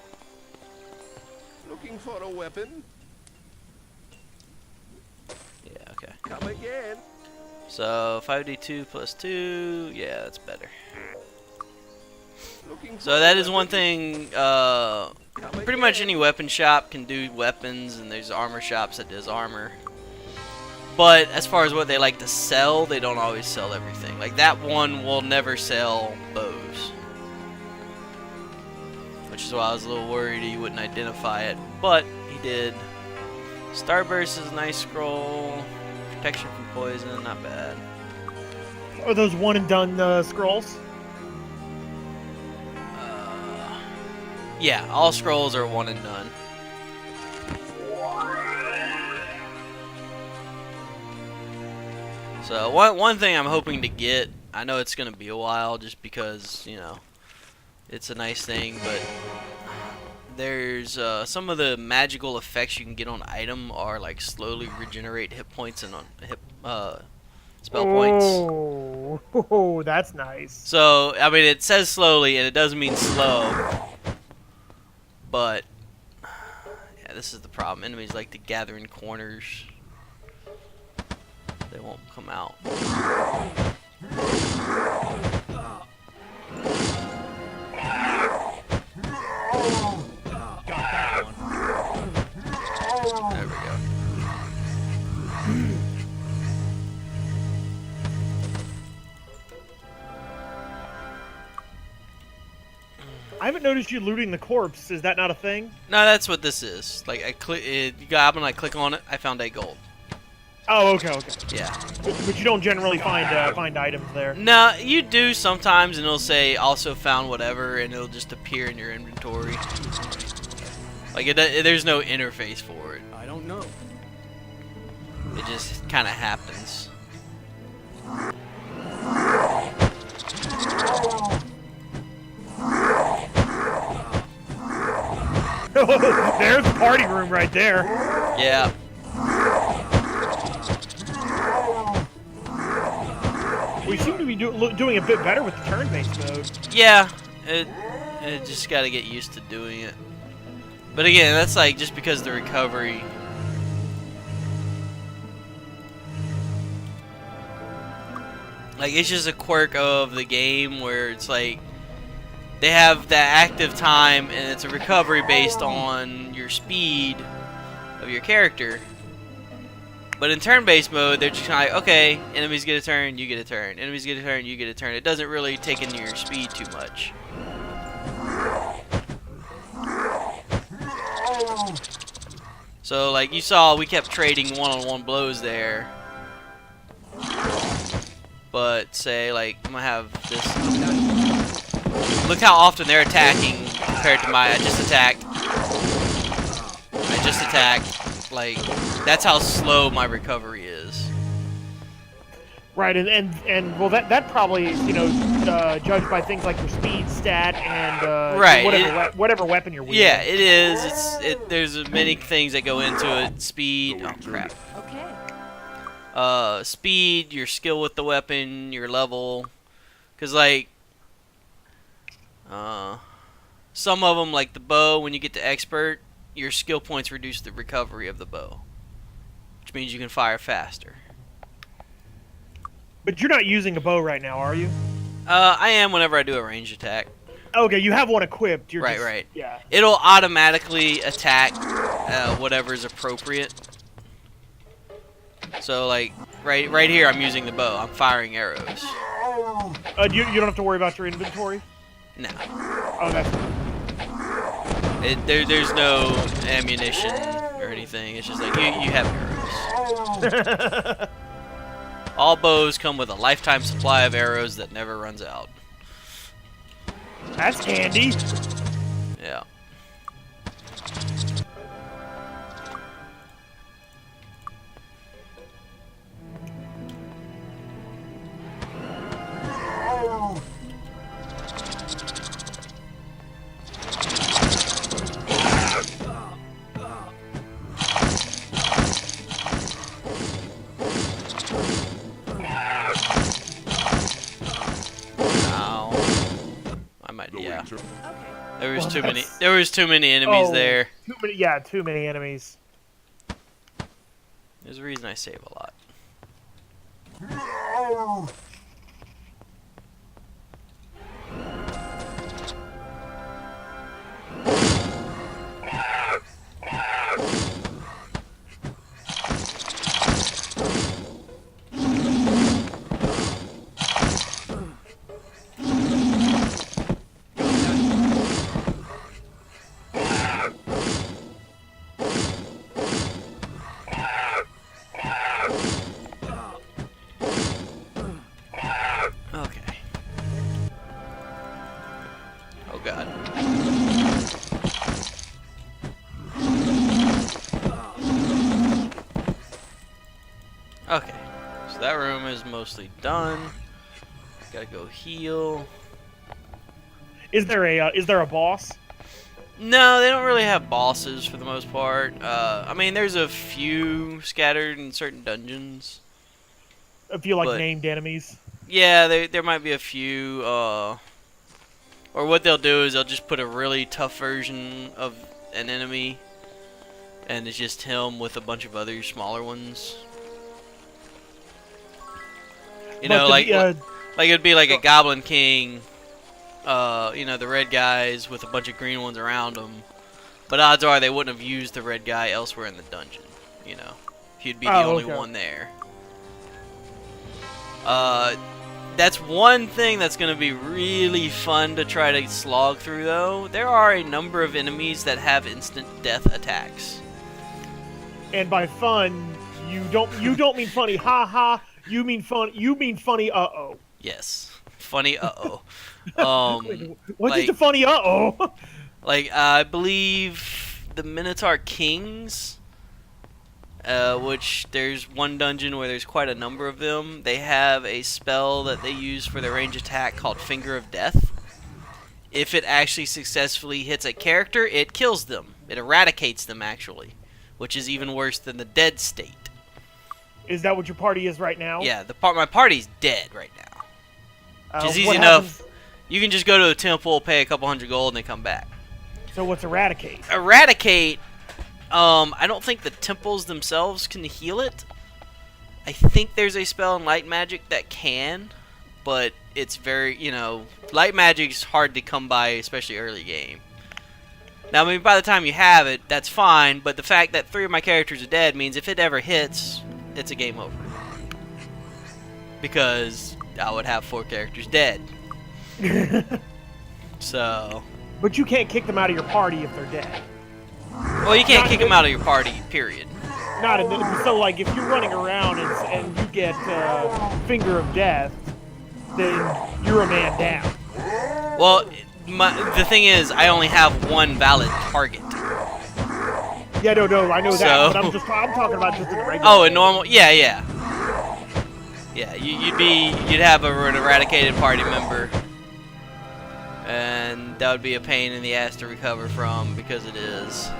Looking for a weapon? Yeah, okay. Come again. So 5d2 plus 2. Yeah, that's better. Looking for So a that is one weapon? thing. Come Pretty much again. any weapon shop can do weapons, and there's armor shops that does armor. But as far as what they like to sell, they don't always sell everything. Like that one will never sell bows. Which is why I was a little worried he wouldn't identify it. But he did. Starburst is a nice scroll. Protection from poison, not bad. Are those one and done scrolls? Yeah, all scrolls are one and done. So one thing I'm hoping to get, I know it's gonna be a while just because, it's a nice thing, but there's some of the magical effects you can get on item are like slowly regenerate hit points and on spell points. Oh, that's nice. So, I mean, it says slowly, and it doesn't mean slow. But, yeah, this is the problem. Enemies like to gather in corners. They won't come out. There we go. I haven't noticed you looting the corpse. Is that not a thing? No, that's what this is. Like, I click, when I click on it, I found 8 gold. Oh, okay. Yeah. But you don't generally find items there. No, you do sometimes, and it'll say also found whatever, and it'll just appear in your inventory. Like, there's no interface for it. I don't know. It just kind of happens. There's the party room right there. Yeah. We seem to be doing a bit better with the turn-based mode. Yeah. It just got to get used to doing it. But again, that's like just because the recovery. Like, it's just a quirk of the game where it's like they have that active time and it's a recovery based on your speed of your character. But in turn-based mode, they're just kind of like, okay, enemies get a turn, you get a turn. Enemies get a turn, you get a turn. It doesn't really take into your speed too much. So, like you saw, we kept trading one-on-one blows there. But say, like, I'm gonna have this. Look how often they're attacking compared to my. I just attacked. I just attacked. Like, that's how slow my recovery is. Right, and well, that probably is, you know, judged by things like your speed stat and Right, whatever weapon you're wielding. Yeah, it is. There's many things that go into it. Speed. Oh crap. Okay. Speed, your skill with the weapon, your level. Cause like, some of them, like the bow, when you get to expert, your skill points reduce the recovery of the bow, which means you can fire faster. But you're not using a bow right now, are you? I am whenever I do a ranged attack. Okay, you have one equipped. You're Right, just, right. Yeah. It'll automatically attack whatever's appropriate. So like right here, I'm using the bow. I'm firing arrows. You don't have to worry about your inventory. No, Oh, that's. there's no ammunition or anything. It's just like you have arrows. All bows come with a lifetime supply of arrows that never runs out. That's handy. Yeah. Yeah. Okay. There was Well, too many. that's- There was too many enemies there. Too many enemies. There's a reason I save a lot. Okay. Oh god. Okay. So that room is mostly done. Gotta go heal. Is there a boss? No, they don't really have bosses for the most part. I mean, there's a few scattered in certain dungeons. If you like But- named enemies. Yeah, there might be a few. Or what they'll do is they'll just put a really tough version of an enemy, and it's just him with a bunch of other smaller ones. You know, like it'd be like a Goblin King. You know, the red guys with a bunch of green ones around them. But odds are they wouldn't have used the red guy elsewhere in the dungeon. You know, he'd be the only one there. That's one thing that's going to be really fun to try to slog through, though. There are a number of enemies that have instant death attacks. And by fun, you don't mean funny, ha ha. You mean funny, uh-oh. Yes, funny uh-oh. What is the funny uh-oh? Like, I believe the Minotaur Kings, which there's one dungeon where there's quite a number of them. They have a spell that they use for their range attack called Finger of Death. If it actually successfully hits a character, it kills them. It eradicates them, actually, which is even worse than the dead state. Is that what your party is right now? Yeah, my party's dead right now. Which is easy what enough. happens- You can just go to a temple, pay a couple $100 gold, and then come back. So what's eradicate? Eradicate, I don't think the temples themselves can heal it. I think there's a spell in light magic that can, but it's very, you know, light magic's hard to come by, especially early game. Now, I mean, by the time you have it, that's fine, but the fact that 3 of my characters are dead means if it ever hits, it's a game over. Because I would have 4 characters dead. So... But you can't kick them out of your party if they're dead. Well, you can't kick them out of your party, period. Not in the, so like if you're running around and you get finger of death, then you're a man down. Well, the thing is, I only have one valid target. Yeah, no, I know So- that, but I'm talking about just in the regular. Oh, a game. normal, yeah. Yeah, you'd have an eradicated party member, and that would be a pain in the ass to recover from because it is.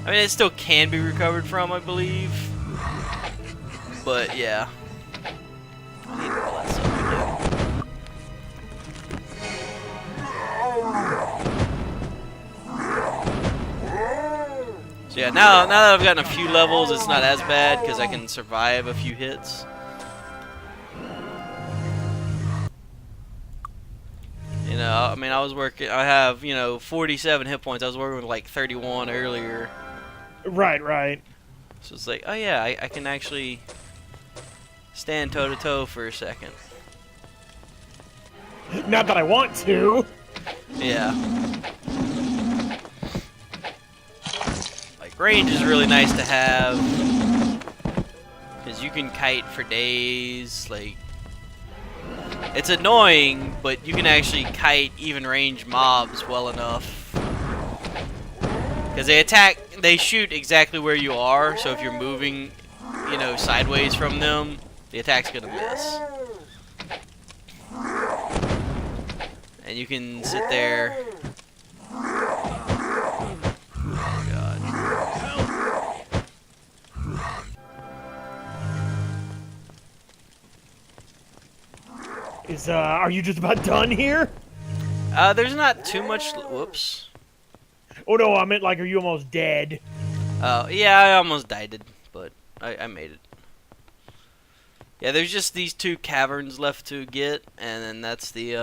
I mean, it still can be recovered from, I believe. But yeah, I need to bless up again. So yeah, now that I've gotten a few levels, it's not as bad because I can survive a few hits. You know, I mean, I have, 47 hit points. I was working with like 31 earlier. Right. So it's like, oh yeah, I can actually stand toe-to-toe for a second. Not that I want to. Yeah. Like, range is really nice to have. Because you can kite for days, like... It's annoying, but you can actually kite even range mobs well enough. Because they shoot exactly where you are, so if you're moving, sideways from them, the attack's gonna miss. And you can sit there. Oh god. Are you just about done here? There's not too much. Whoops. Oh no, I meant like, are you almost dead? Yeah, I almost died, but I made it. Yeah, there's just these 2 caverns left to get, and then that's the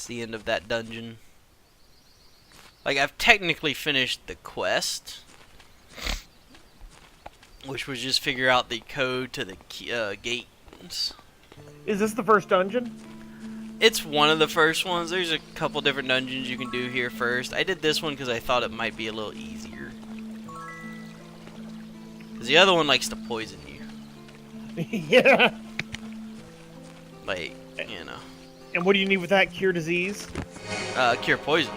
end of that dungeon. Like, I've technically finished the quest, which was just figure out the code to the gates. Is this the first dungeon? It's one of the first ones. There's a couple different dungeons you can do here first. I did this one because I thought it might be a little easier. Because the other one likes to poison you. Yeah. Like, And what do you need with that? Cure disease? Cure poison.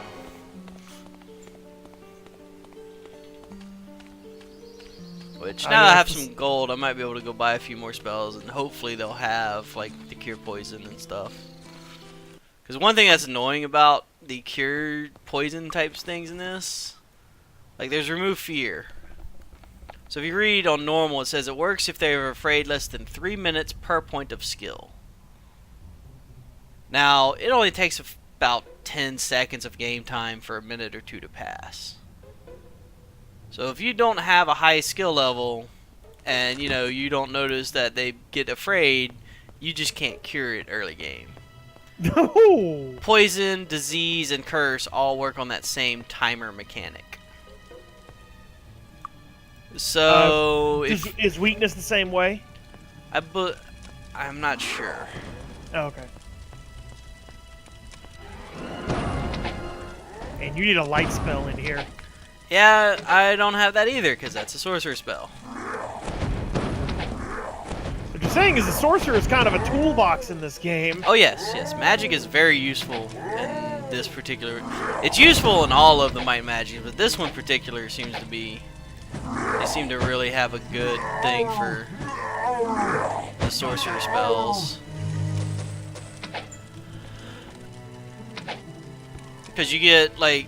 Which, now that I have some gold, I might be able to go buy a few more spells, and hopefully they'll have, like, the cure poison and stuff. Because one thing that's annoying about the cure poison types things in this, like, there's remove fear. So if you read on normal, it says it works if they are afraid less than 3 minutes per point of skill. Now, it only takes about 10 seconds of game time for a minute or 2 to pass. So if you don't have a high skill level, and, you don't notice that they get afraid, you just can't cure it early game. No. Poison, disease, and curse all work on that same timer mechanic. So, Is weakness the same way? I'm not sure. Oh, okay. And you need a light spell in here. Yeah, I don't have that either, because that's a sorcerer spell. What you're saying is the sorcerer is kind of a toolbox in this game. Oh yes, magic is very useful in this particular... It's useful in all of the Might and Magic, but this one in particular seems to be... They seem to really have a good thing for the sorcerer spells. Because you get, like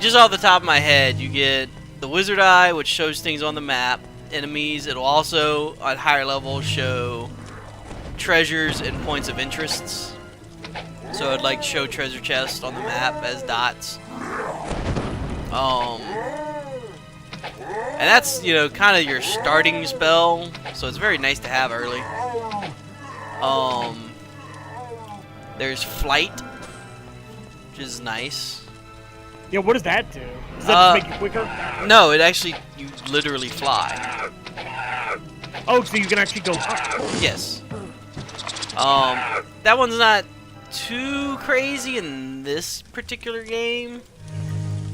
just off the top of my head, you get the Wizard Eye, which shows things on the map, enemies. It'll also, at higher levels, show treasures and points of interests. So it'd, like, show treasure chests on the map as dots. And that's, kind of your starting spell, so it's very nice to have early. There's Flight, which is nice. Yeah, what does that do? Does that just make you quicker? No, it actually, you literally fly. Oh, so you can actually go up. Yes. That one's not too crazy in this particular game.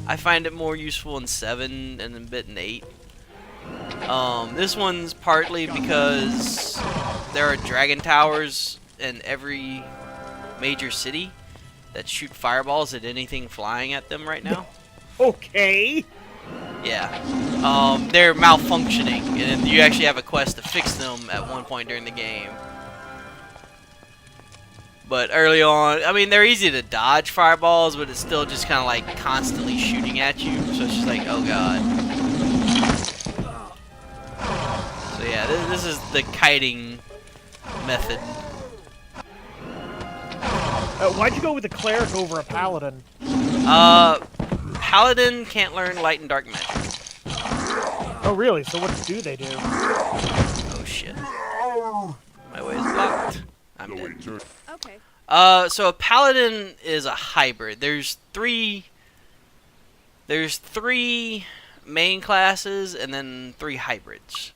I find it more useful in 7 and a bit in 8. This one's partly because there are dragon towers in every major city that shoot fireballs at anything flying at them right now. Okay. Yeah. They're malfunctioning, and you actually have a quest to fix them at one point during the game. But early on, I mean, they're easy to dodge fireballs, but it's still just kind of like constantly shooting at you. So it's just like, oh god. So yeah, this is the kiting method. Why'd you go with a cleric over a paladin? Paladin can't learn light and dark magic. Oh, really? So what do they do? Oh shit. My way is blocked. I'm So dead. we turn. Okay. So a paladin is a hybrid. There's three main classes and then 3 hybrids.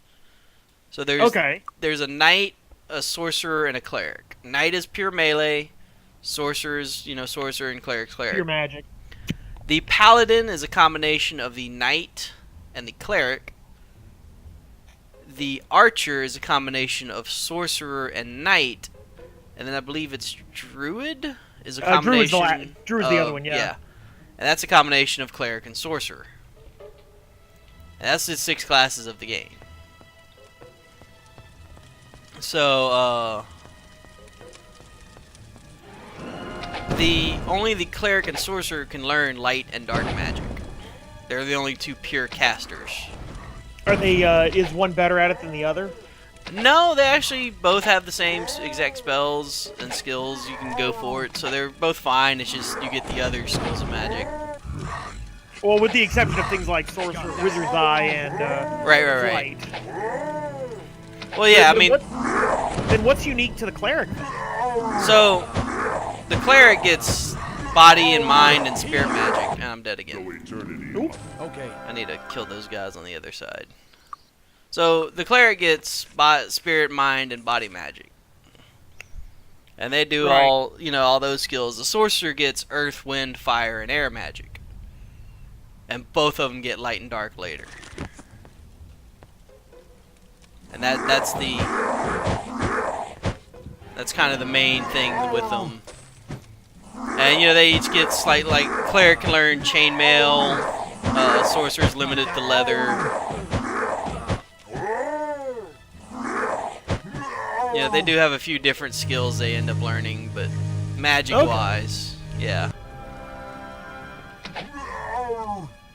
So there's a knight, a sorcerer, and a cleric. Knight is pure melee. Sorcerers, sorcerer, and cleric. Pure magic. The paladin is a combination of the knight and the cleric. The archer is a combination of sorcerer and knight. And then I believe it's druid is a combination. Druid's the other one, yeah. And that's a combination of cleric and sorcerer. And that's the 6 classes of the game. So, only the cleric and sorcerer can learn light and dark magic. They're the only 2 pure casters. Are they, is one better at it than the other? No, they actually both have the same exact spells and skills. You can go for it, so they're both fine. It's just you get the other skills of magic. Well, with the exception of things like Sorcerer, Wizard's Eye, and, Right. Flight. Well, yeah, I mean, Then what's unique to the cleric, then? so the cleric gets body and mind and spirit magic, and I'm dead So again. eternity. Oop. Okay. I need to kill those guys on the other side. So the cleric gets spirit, mind, and body magic, and they do Right. all those skills. The sorcerer gets earth, wind, fire, and air magic, and both of them get light and dark later. And that's kind of the main thing with them. And they each get like cleric can learn chainmail, sorcerer's limited to leather. They do have a few different skills they end up learning, but magic-wise, yeah.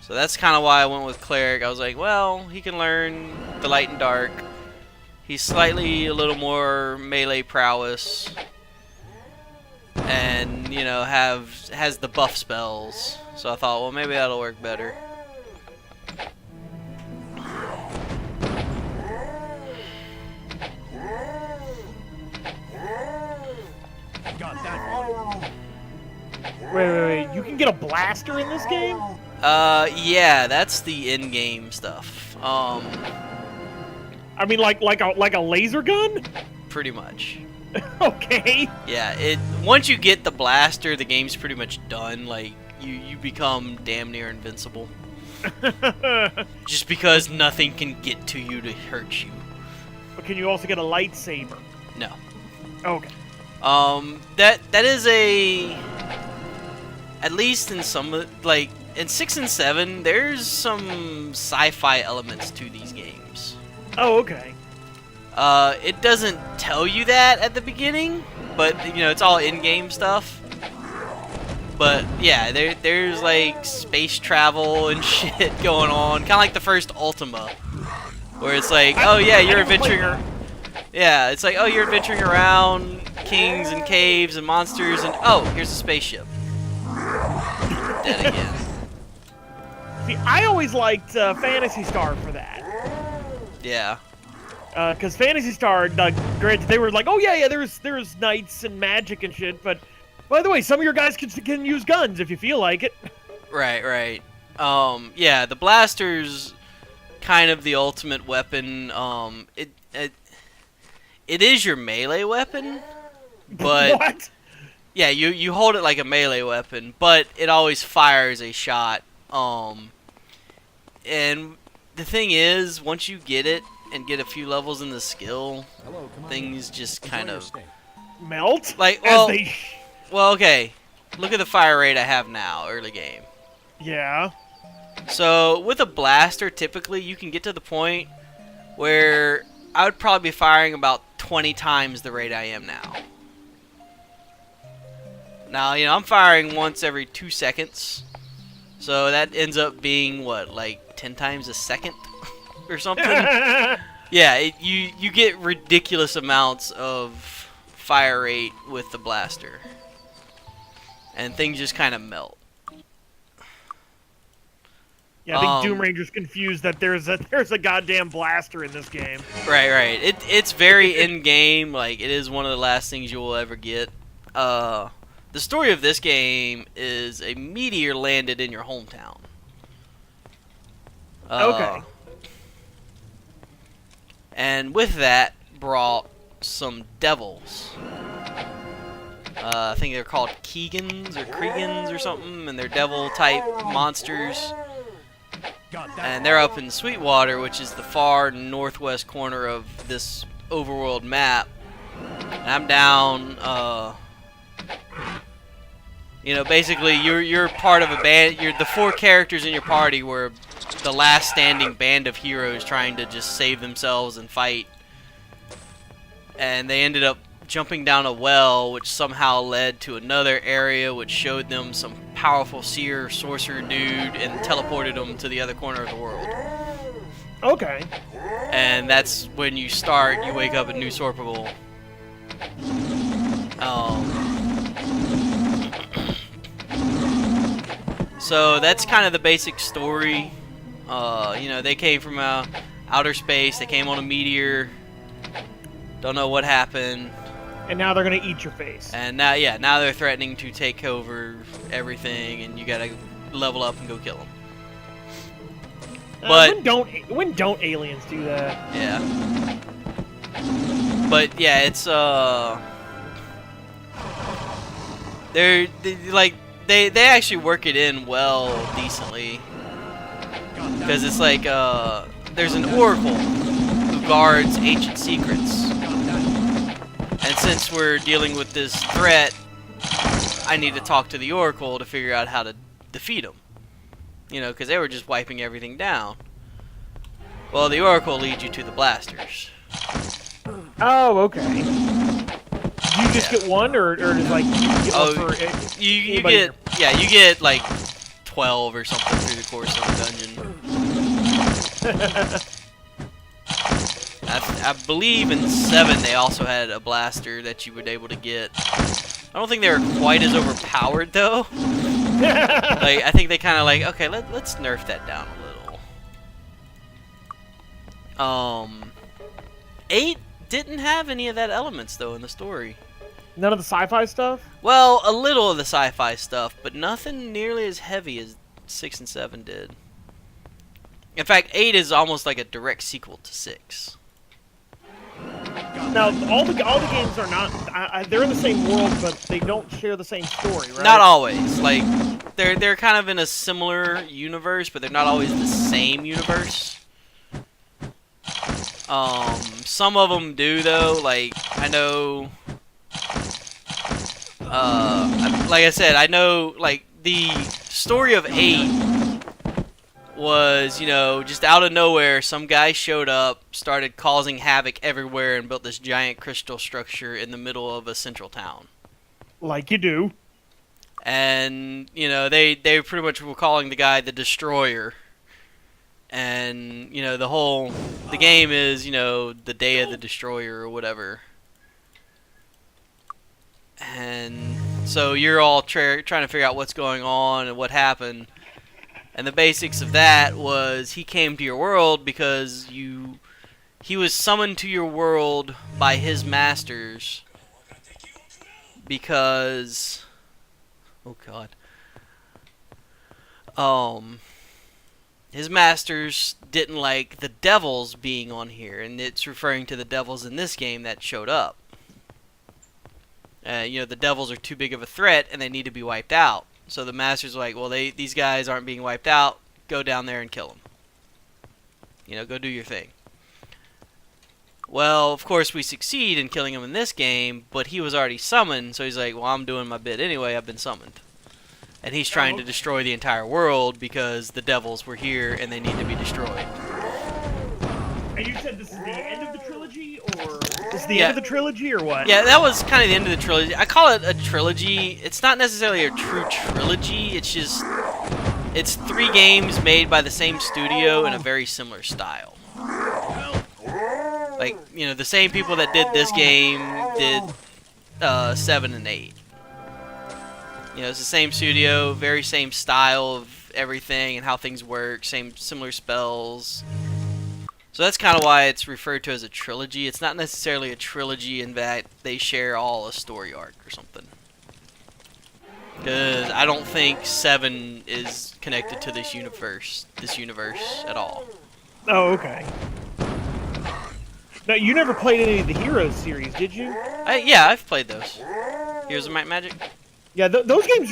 So that's kind of why I went with cleric. I was like, well, he can learn the light and dark. He's slightly a little more melee prowess, and has the buff spells. So I thought, well, maybe that'll work better. Got that one. Wait. You can get a blaster in this game? Yeah, that's the in-game stuff. I mean, like a laser gun? Pretty much. Okay. Yeah, once you get the blaster, the game's pretty much done. Like, you become damn near invincible. Just because nothing can get to you to hurt you. But can you also get a lightsaber? No. Okay. That is at least in some, like, in 6 and 7, there's some sci-fi elements to these games. Oh, okay. It doesn't tell you that at the beginning, but, it's all in-game stuff. But, yeah, there's, like, space travel and shit going on. Kind of like the first Ultima, where it's like, oh, yeah, you're adventuring... Yeah, it's like, oh, you're adventuring around kings and caves and monsters, and, oh, here's a spaceship. Dead again. See, I always liked Phantasy Star for that. Yeah. Because Phantasy Star, granted, they were like, oh yeah, there's knights and magic and shit, but by the way, some of your guys can use guns if you feel like it. Right. Yeah, the blaster's kind of the ultimate weapon. It is your melee weapon, but What? yeah, you hold it like a melee weapon, but it always fires a shot. And the thing is, once you get it and get a few levels in the skill, things just kind of Melt? like well, okay. Look at the fire rate I have now, early game. Yeah. So with a blaster, typically you can get to the point where I would probably be firing about 20 times the rate I am now. Now, I'm firing once every 2 seconds. So that ends up being, what, like 10 times a second? Or something? Yeah, you get ridiculous amounts of fire rate with the blaster. And things just kind of melt. Yeah, I think Doom Ranger's confused that there's a goddamn blaster in this game. Right. It's very in-game. Like, it is one of the last things you will ever get. The story of this game is a meteor landed in your hometown. Okay. And with that brought some devils. I think they're called Keegans or Kriegans or something, and they're devil-type monsters. And they're up in Sweetwater, which is the far northwest corner of this overworld map. And I'm down, basically you're part of a band. The 4 characters in your party were the last standing band of heroes trying to just save themselves and fight. And they ended up jumping down a well, which somehow led to another area, which showed them some powerful seer sorcerer dude and teleported them to the other corner of the world. Okay. And that's when you start. You wake up in New Sorpable. So that's kind of the basic story. They came from outer space. They came on a meteor. Don't know what happened. And now they're gonna eat your face. And now they're threatening to take over everything, and you gotta level up and go kill them. But when don't aliens do that? yeah. But yeah, it's they actually work it in well, decently, because it's like there's an oracle who guards ancient secrets. And since we're dealing with this threat, I need to talk to the Oracle to figure out how to defeat them. Because they were just wiping everything down. Well, the Oracle leads you to the blasters. Oh, okay. Do you just get one, or does like you get one for you get like 12 or something through the course of the dungeon. I believe in 7 they also had a blaster that you were able to get. I don't think they were quite as overpowered though. I think they kind of okay, let's nerf that down a little. 8 didn't have any of that elements though in the story. None of the sci-fi stuff? Well, a little of the sci-fi stuff, but nothing nearly as heavy as 6 and 7 did. In fact, 8 is almost like a direct sequel to 6. Now, all the games are not. They're in the same world, but they don't share the same story, right? Not always. They're kind of in a similar universe, but they're not always the same universe. Some of them do though. I know. Like I said, I know. The story of 8 was, just out of nowhere, some guy showed up, started causing havoc everywhere, and built this giant crystal structure in the middle of a central town. Like you do. And, they pretty much were calling the guy the Destroyer. And, the game is, the Day of the Destroyer or whatever. And so you're all trying to figure out what's going on and what happened. And the basics of that was he came to your world because he was summoned to your world by his masters because, oh god, his masters didn't like the devils being on here, and it's referring to the devils in this game that showed up. The devils are too big of a threat, and they need to be wiped out. So the masters are like, well, these guys aren't being wiped out. Go down there and kill them. Go do your thing. Well, of course, we succeed in killing him in this game, but he was already summoned, so he's like, well, I'm doing my bit anyway. I've been summoned. And he's trying to destroy the entire world because the devils were here and they need to be destroyed. And you said this is the end of the trilogy, or this is the end of the trilogy, or what? Yeah, that was kind of the end of the trilogy. I call it a trilogy. It's not necessarily a true trilogy. It's 3 games made by the same studio in a very similar style. Like, the same people that did this game did 7 and 8. It's the same studio, very same style of everything and how things work, similar spells. So that's kind of why it's referred to as a trilogy. It's not necessarily a trilogy in that they share all a story arc or something. Because I don't think 7 is connected to this universe at all. Oh, okay. Now, you never played any of the Heroes series, did you? Yeah, I've played those. Heroes of Might and Magic? Yeah, those games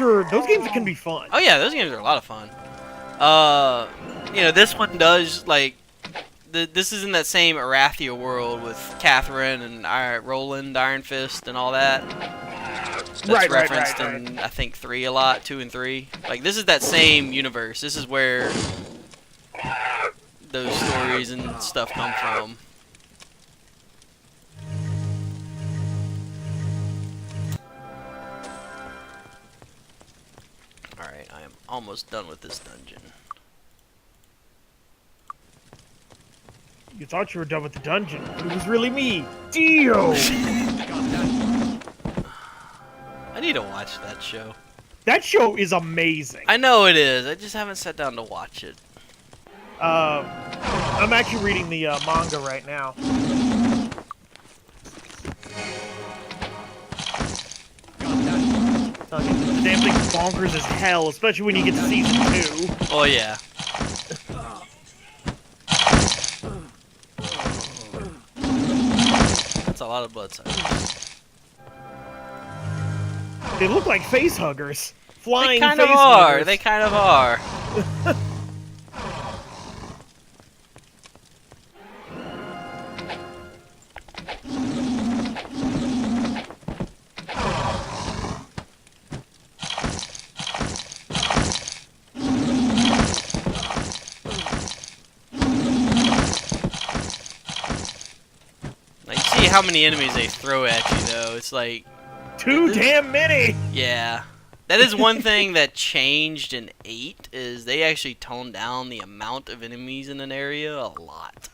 can be fun. Oh yeah, those games are a lot of fun. This one does, like, this is in that same Arathia world with Catherine and Roland, Iron Fist, and all that. That's referenced in, I think, 3 a lot, 2 and 3. Like, this is that same universe. This is where those stories and stuff come from. Alright, I am almost done with this dungeon. You thought you were done with the dungeon, but it was really me, Dio! I need to watch that show. That show is amazing. I know it is. I just haven't sat down to watch it. I'm actually reading the manga right now. The damn thing's bonkers as hell, especially when you get to season 2. Oh yeah. That's a lot of blood suckers. They look like face huggers. Flying They kind face of are. huggers. They kind of are. Like, you see how many enemies they throw at you, though. It's like... Too damn many! Yeah. That is one thing that changed in 8, is they actually toned down the amount of enemies in an area a lot.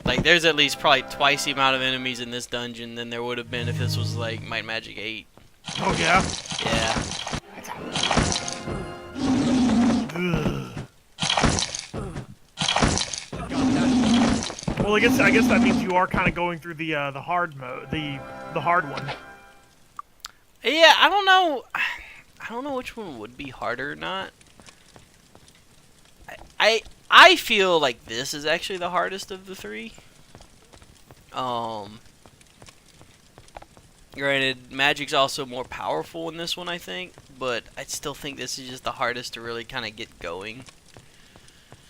Like, there's at least probably twice the amount of enemies in this dungeon than there would have been if this was like Might and Magic 8. Oh yeah? Yeah. Well, I guess that means you are kind of going through the hard mode, the hard one. Yeah, I don't know. I don't know which one would be harder or not. I feel like this is actually the hardest of the 3. Granted, magic's also more powerful in this one, I think, but I still think this is just the hardest to really kind of get going.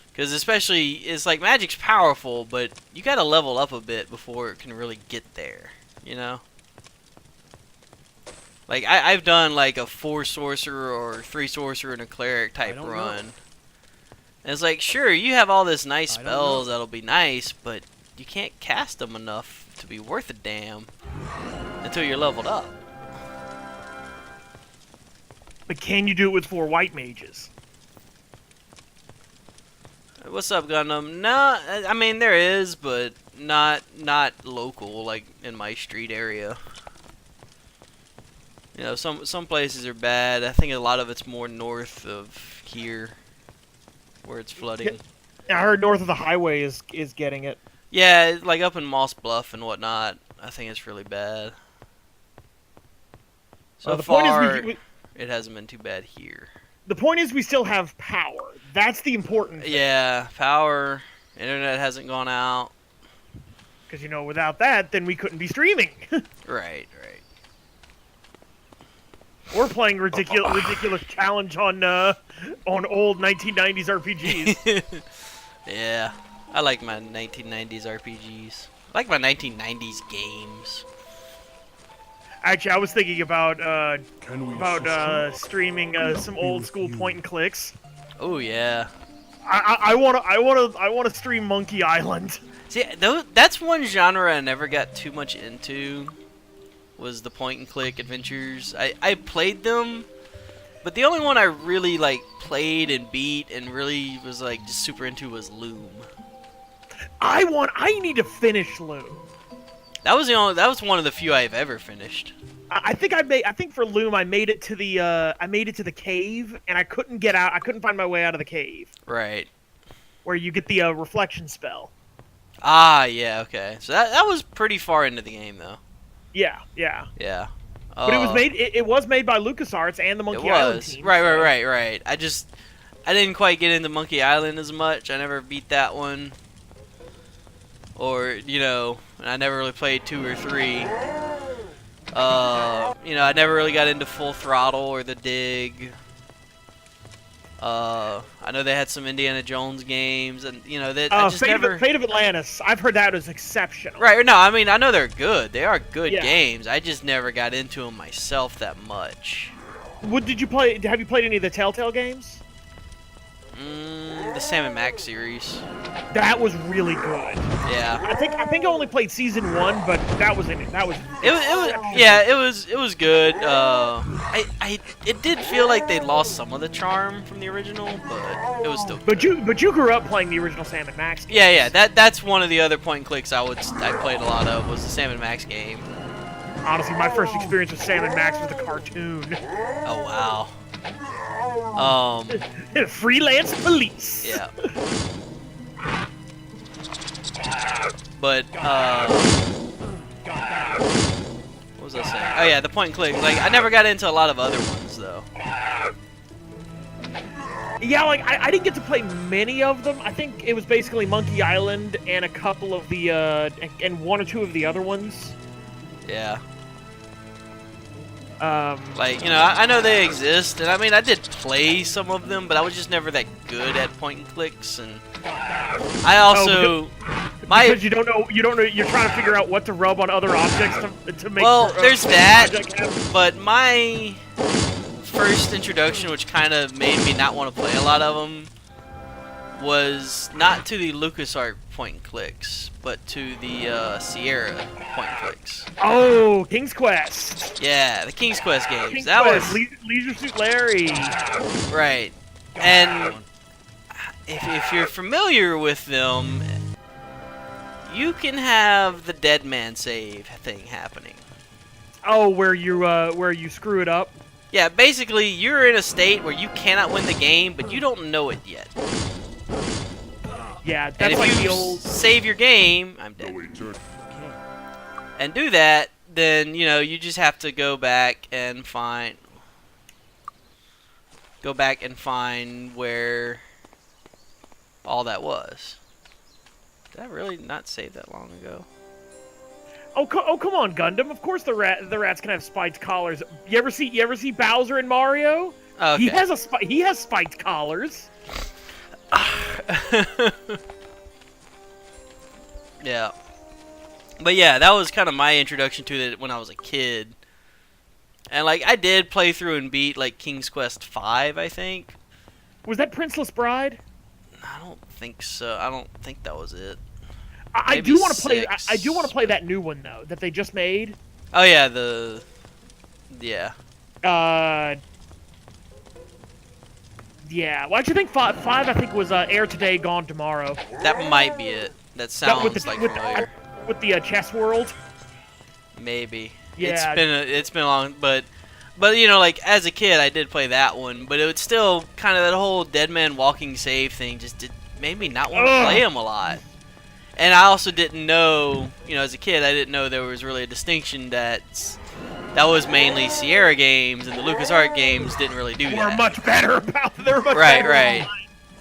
Because especially, it's like magic's powerful, but you gotta level up a bit before it can really get there, you know? Like, I've done like a 4 sorcerer or 3 sorcerer and a cleric type run. And it's like, sure, you have all this nice spells that'll be nice, but you can't cast them enough to be worth a damn until you're leveled up. But can you do it with 4 white mages? What's up, Gundam? No, I mean there is, but not local, like in my street area. You know, some places are bad. I think a lot of it's more north of here, where it's flooding. I heard North of the Highway is getting it. Yeah, like up in Moss Bluff and whatnot. I think it's really bad. So the far, point is it hasn't been too bad here. the point is we still have power. That's the important thing. Yeah, power, internet hasn't gone out. Because, without that, then we couldn't be streaming. Right. Or playing ridiculous challenge on old 1990s RPGs. Yeah, I like my 1990s RPGs. I like my 1990s games. Actually, I was thinking about Can we streaming some old school point and clicks. Oh yeah. I wanna stream Monkey Island. See, that's one genre I never got too much into. Was the point and click adventures. I played them, but the only one I really played and beat and really was just super into was Loom. I need to finish Loom. That was one of the few I've ever finished. I think for Loom I made it to the cave and I couldn't get out. I couldn't find my way out of the cave. Right. Where you get the reflection spell. Ah, yeah, okay. So that was pretty far into the game though. Yeah. Yeah. But it was made by LucasArts and the Monkey Island team. Right. I didn't quite get into Monkey Island as much. I never beat that one. Or, I never really played 2 or 3. I never really got into Full Throttle or The Dig. I know they had some Indiana Jones games, and I just never. Fate of Atlantis. I've heard that was exceptional. Right? No, I mean I know they're good. They are good Yeah. games. I just never got into them myself that much. Did you play? Have you played any of the Telltale games? The Sam and Max series. That was really good. Yeah. I think I only played season 1, but that was in it. That was. It was good. It did feel like they lost some of the charm from the original, but it was still good. But you grew up playing the original Sam and Max games. Yeah. That's one of the other point and clicks I played a lot of was the Sam and Max game. Honestly, my first experience with Sam and Max was the cartoon. Oh wow. Freelance police. Yeah. But what was I saying? Oh yeah, the point and click. I never got into a lot of other ones though. Yeah, I didn't get to play many of them. I think it was basically Monkey Island and a couple of the and 1 or 2 of the other ones. Yeah. I know they exist, and I mean, I did play some of them, but I was just never that good at point and clicks, and I also because you don't know, you're trying to figure out what to rub on other objects to make. Well, there's that, project happen. but my first introduction, which kind of made me not want to play a lot of them, was not to the LucasArts point and clicks, but to the Sierra point and clicks. Oh, King's Quest. Yeah, the King's Quest games. King's That Quest, was Leisure Suit Larry. right. And if you're familiar with them, you can have the dead man save thing happening. Oh, where you screw it up. Yeah, basically you're in a state where you cannot win the game, but you don't know it yet. Yeah, And that's if like you the old. save your game, I'm dead. And do that, then you just have to go back and find where all that was. Did I really not save that long ago? Oh, come on, Gundam. Of course the rats can have spiked collars. You ever see Bowser in Mario? Oh, okay. He has spiked collars. Yeah. But yeah, that was kind of my introduction to it when I was a kid. And I did play through and beat King's Quest 5, I think. Was that Princeless Bride? I don't think so. I don't think that was it. I do want to play. I do want to play that new one though that they just made. Oh yeah, Yeah. Well, actually, I think five. I think was air today, gone tomorrow. That might be it. That sounds familiar. With the chess world. Maybe. Yeah. It's been long, but as a kid, I did play that one, but it was still kind of that whole dead man walking save thing. Just made me not want to play them a lot. And I also didn't know, you know, as a kid, I didn't know there was really a distinction that was mainly Sierra games, and the LucasArts games didn't really do that. We're much better about it. They're much Right, better right.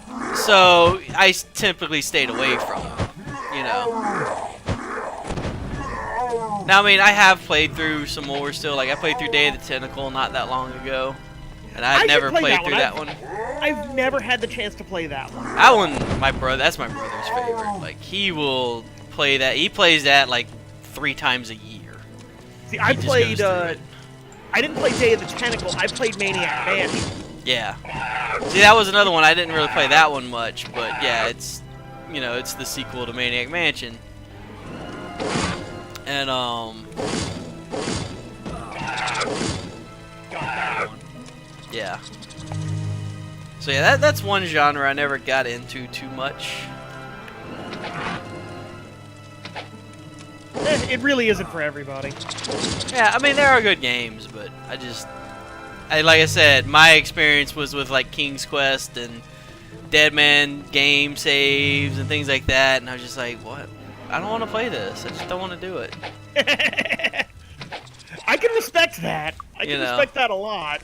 online. So I typically stayed away from them, you know. Now, I mean, I have played through some more still. Like, I played through Day of the Tentacle not that long ago. And I had never played through that one. I've never had the chance to play that one. That one, that's my brother's favorite. Like, he will play that. He plays that, like, 3 times a year. See, I played, I didn't play Day of the Tentacle. I played Maniac Mansion. Yeah. See, that was another one. I didn't really play that one much. But, yeah, it's, you know, it's the sequel to Maniac Mansion. And, yeah. So yeah, that's one genre I never got into too much. It really isn't for everybody. Yeah, I mean there are good games, but like I said, my experience was with like King's Quest and Deadman game saves and things like that, and I was just like, what? I don't want to play this. I just don't want to do it. I can respect that. I can respect that a lot.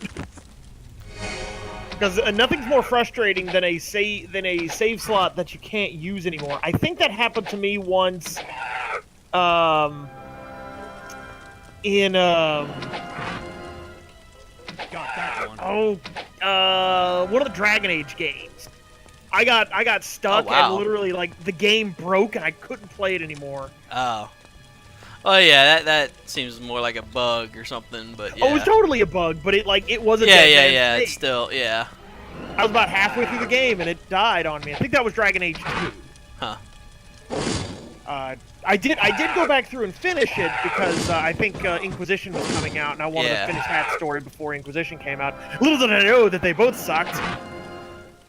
Because nothing's more frustrating than a save slot that you can't use anymore. I think that happened to me once. In Got that one. one of the Dragon Age games. I got stuck wow. and literally like the game broke and I couldn't play it anymore. Oh. Oh yeah, that seems more like a bug or something, but yeah. Oh, it was totally a bug, but it wasn't. Yeah. It's still, yeah. I was about halfway through the game and it died on me. I think that was Dragon Age 2. Huh. I did go back through and finish it because I think Inquisition was coming out and I wanted to finish that story before Inquisition came out. Little did I know that they both sucked.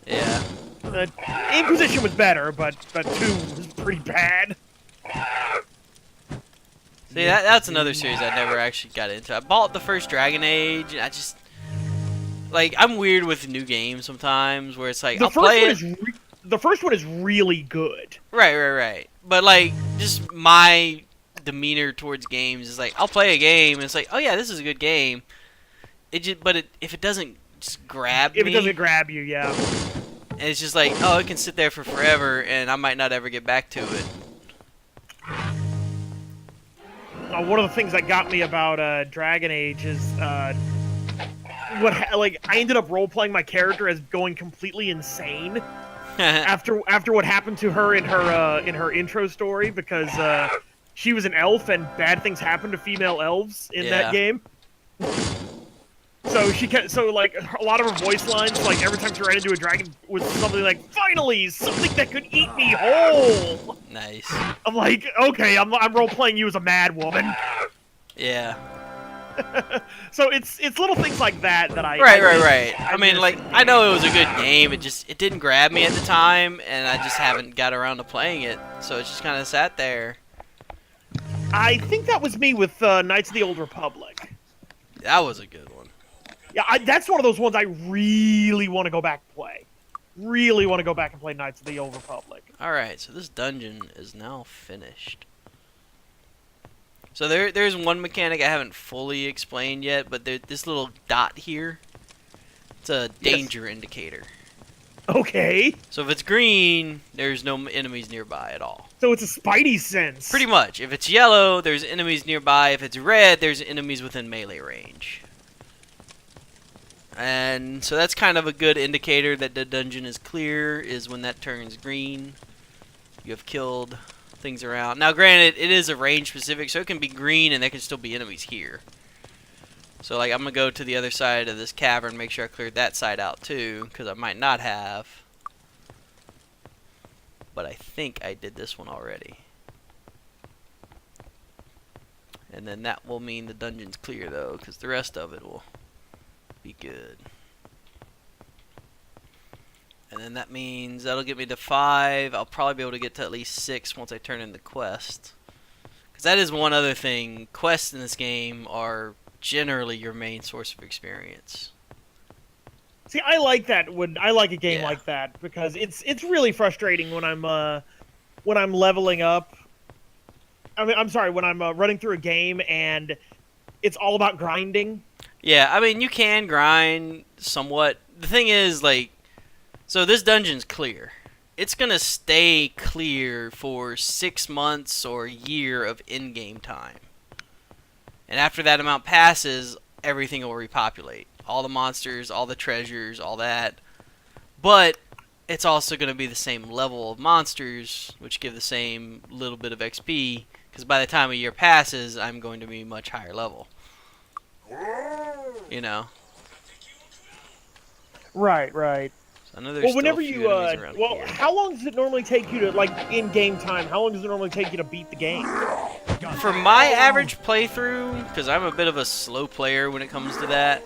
Yeah. Inquisition was better, but 2 was pretty bad. See, that's another series I never actually got into. I bought the first Dragon Age, and I just... Like, I'm weird with new games sometimes, where it's like, I'll play it... The first one is really good. Right. But, like, just my demeanor towards games is like, I'll play a game, and it's like, oh yeah, this is a good game. If it doesn't just grab me... If it doesn't grab you, yeah. And it's just like, oh, it can sit there for forever, and I might not ever get back to it. One of the things that got me about Dragon Age is I ended up role-playing my character as going completely insane after what happened to her in her intro story, because she was an elf and bad things happened to female elves in that game. So like a lot of her voice lines, like every time she ran into a dragon, was something like, "Finally, something that could eat me whole." Nice. I'm like, okay, I'm role playing you as a mad woman. Yeah. So it's little things like that I Right. I mean, like, I know it was a good game. It didn't grab me at the time, and I just haven't got around to playing it. So it's just kind of sat there. I think that was me with Knights of the Old Republic. That was a good one. Yeah, that's one of those ones I really want to go back and play. Really want to go back and play Knights of the Old Republic. Alright, so this dungeon is now finished. So there's one mechanic I haven't fully explained yet, but this little dot here, it's a danger indicator. Okay. So if it's green, there's no enemies nearby at all. So it's a spidey sense. Pretty much. If it's yellow, there's enemies nearby. If it's red, there's enemies within melee range. And so that's kind of a good indicator that the dungeon is clear, is when that turns green. You have killed things around. Now granted, it is a range specific, so it can be green and there can still be enemies here. So like I'm going to go to the other side of this cavern, make sure I cleared that side out too, because I might not have. But I think I did this one already. And then that will mean the dungeon's clear though, because the rest of it will be good. And then that means that'll get me to 5. I'll probably be able to get to at least 6 once I turn in the quest. Because that is one other thing. Quests in this game are generally your main source of experience. See, I like that. I like a game Yeah. like that because it's really frustrating when I'm leveling up. I mean, I'm sorry, when I'm running through a game and it's all about grinding. Yeah, I mean, you can grind somewhat. The thing is, like, so this dungeon's clear. It's gonna stay clear for 6 months or a year of in-game time. And after that amount passes, everything will repopulate. All the monsters, all the treasures, all that. But it's also going to be the same level of monsters, which give the same little bit of XP. Because by the time a year passes, I'm going to be much higher level. You know? Right, right. So I know there's Whenever still a few you enemies around here. how long does it normally take you to, like, in game time? How long does it normally take you to beat the game? For my average playthrough, because I'm a bit of a slow player when it comes to that,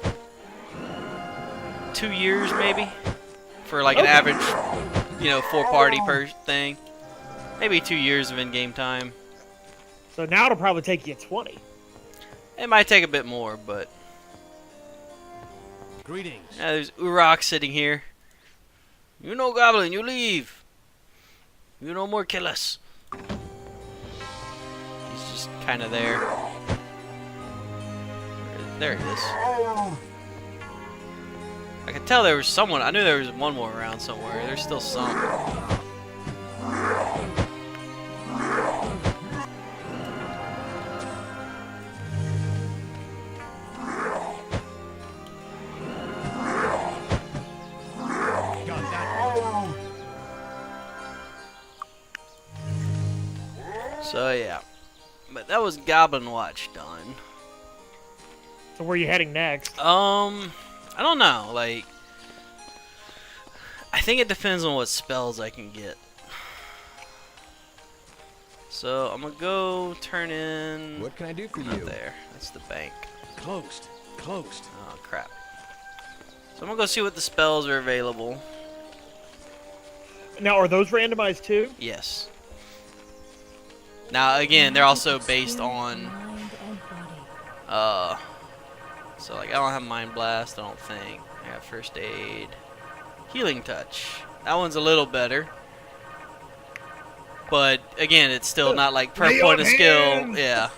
2 years maybe, for like an average, 4-party per thing. Maybe 2 years of in-game time. So now it'll probably take you 20. It might take a bit more, but Greetings. yeah, there's Urok sitting here. You know, Goblin, you leave. You no more kill us. He's just kind of there. There he is. I could tell there was someone. I knew there was one more around somewhere. There's still some. Got that. So yeah, but that was Goblin Watch done. So where are you heading next? I don't know. Like, I think it depends on what spells I can get. So I'm gonna go turn in. What can I do for Not you? there. That's the bank. Closed. Closed. Oh crap. So I'm gonna go see what the spells are available. Now, are those randomized too? Yes. Now again, they're also based Spirit, on mind, and body. so like I don't have Mind Blast, I don't think. I got First Aid. Healing Touch. That one's a little better. But again, it's still not like per Lay point on of skill. hands! Yeah.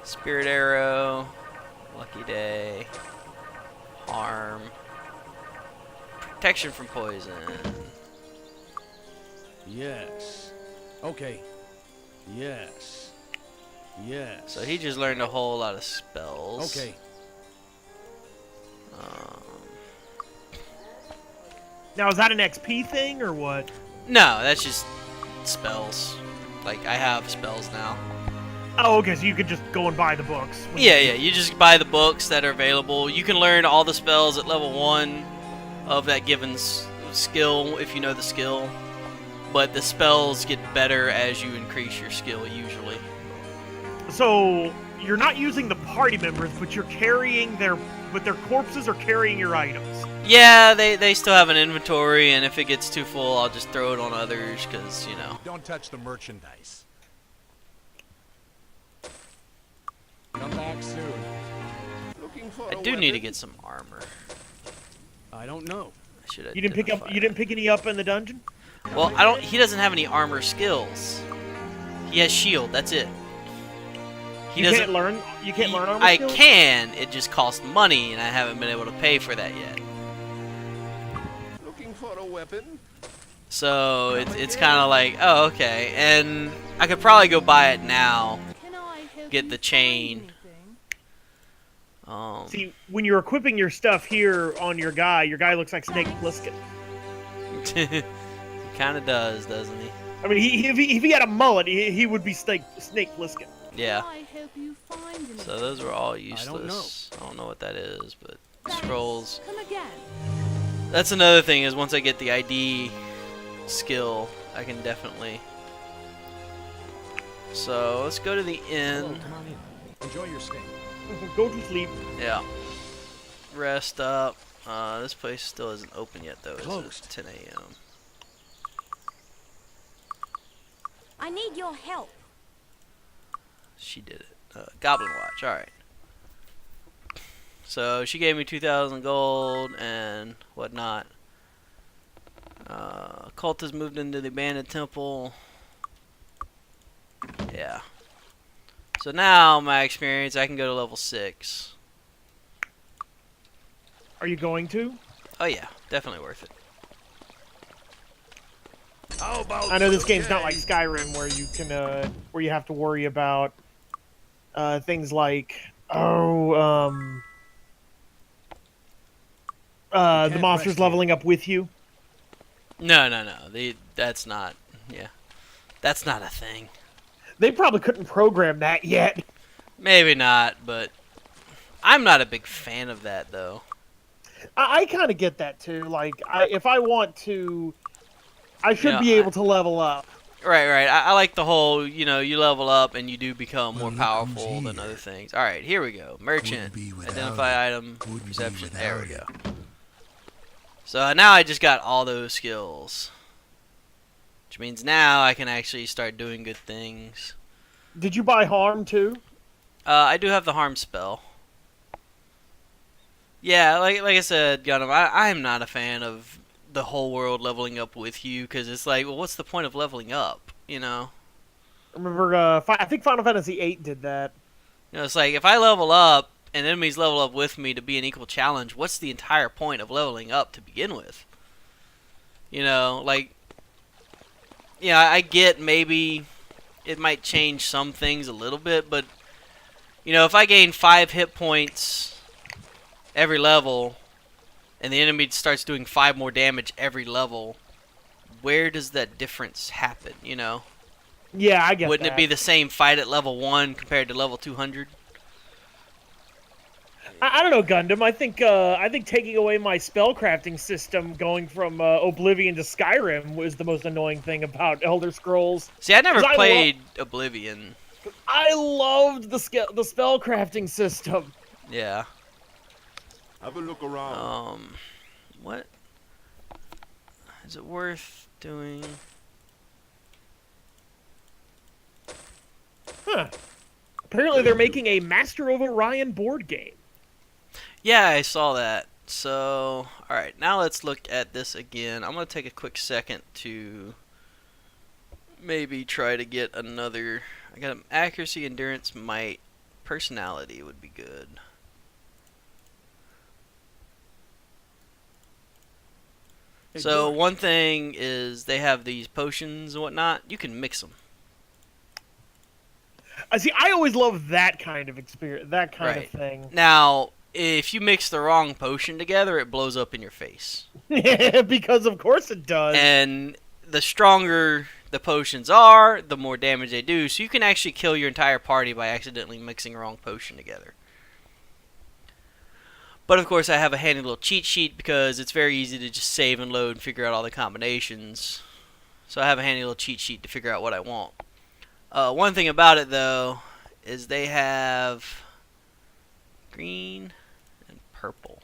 Spirit Arrow. Lucky Day. Harm. Protection from poison. Yes. Okay. Yes. Yes. So he just learned a whole lot of spells. Okay. Now, is that an XP thing or what? No, that's just spells. Like, I have spells now. Oh, okay, so you could just go and buy the books. when Yeah, you- yeah, you just buy the books that are available. You can learn all the spells at level 1 of that given skill, if you know the skill. But the spells get better as you increase your skill, usually. So, you're not using the party members, but you're carrying their corpses are carrying your items. Yeah, they still have an inventory, and if it gets too full, I'll just throw it on others, because, you know. Don't touch the merchandise. Come back soon. Looking for I a do need to weapon? get some armor. I don't know. I should You didn't pick any up in the dungeon? Well, he doesn't have any armor skills. He has shield, that's it. He You doesn't can't learn. You can't learn armor I skills? can, it just costs money, and I haven't been able to pay for that yet. Looking for a weapon? So it's kind of like, oh, okay. And I could probably go buy it now. Can I help Get you the find chain. anything? See, when you're equipping your stuff here on your guy looks like Snake Plissken. He kind of does, doesn't he? I mean, if he had a mullet, he would be Snake Plissken. Yeah. Can I help you find anything? So those were all don't know. useless. I don't know what that is, but scrolls. Come again. That's another thing is once I get the ID skill, I can definitely. So let's go to the inn. Come on in. Enjoy your stay. Go to sleep. Yeah. Rest up. This place still isn't open yet though. Closed. It's 10 a.m. I need your help. She did it. Goblin Watch. All right. So she gave me 2,000 gold and whatnot. Cult has moved into the abandoned temple. Yeah. So now my experience, I can go to level 6. Are you going to? Oh yeah, definitely worth it. How about I know this game's not okay? like Skyrim where you can where you have to worry about things like the can't monsters rest leveling up with you. No. That's not. Yeah. That's not a thing. They probably couldn't program that yet. Maybe not, but I'm not a big fan of that though. I kind of get that too. Like, if I want to, I should Yeah, be able to level up. Right. I like the whole, you level up and you do become more Well, look powerful who's than here. other things. Alright, here we go. Merchant. Wouldn't be without Identify it. item. Wouldn't be Perception. There we without go. So now I just got all those skills. Which means now I can actually start doing good things. Did you buy harm too? I do have the harm spell. Yeah, like I said, Gundam, I'm not a fan of the whole world leveling up with you, because it's like, well, what's the point of leveling up, Remember, I think Final Fantasy VIII did that. It's like, if I level up, and enemies level up with me to be an equal challenge, what's the entire point of leveling up to begin with? I get maybe it might change some things a little bit, but, if I gain 5 hit points every level, and the enemy starts doing 5 more damage every level, where does that difference happen, Yeah, I get Wouldn't that. it be the same fight at level 1 compared to level 200? I don't know, Gundam. I think taking away my spellcrafting system, going from Oblivion to Skyrim, was the most annoying thing about Elder Scrolls. See, I never 'Cause played Oblivion. I loved the spellcrafting system. Yeah. Have a look around. What? Is it worth doing? Huh. Apparently, they're making a Master of Orion board game. Yeah, I saw that. So, alright, now let's look at this again. I'm going to take a quick second to maybe try to get another. I got accuracy, endurance, might, personality would be good. So, one thing is they have these potions and whatnot. You can mix them. See, I always love that kind of experience, that kind Right. of thing. Now, if you mix the wrong potion together, it blows up in your face. Because of course it does. And the stronger the potions are, the more damage they do. So you can actually kill your entire party by accidentally mixing a wrong potion together. But of course, I have a handy little cheat sheet because it's very easy to just save and load and figure out all the combinations. So I have a handy little cheat sheet to figure out what I want. One thing about it, though, is they have green and purple.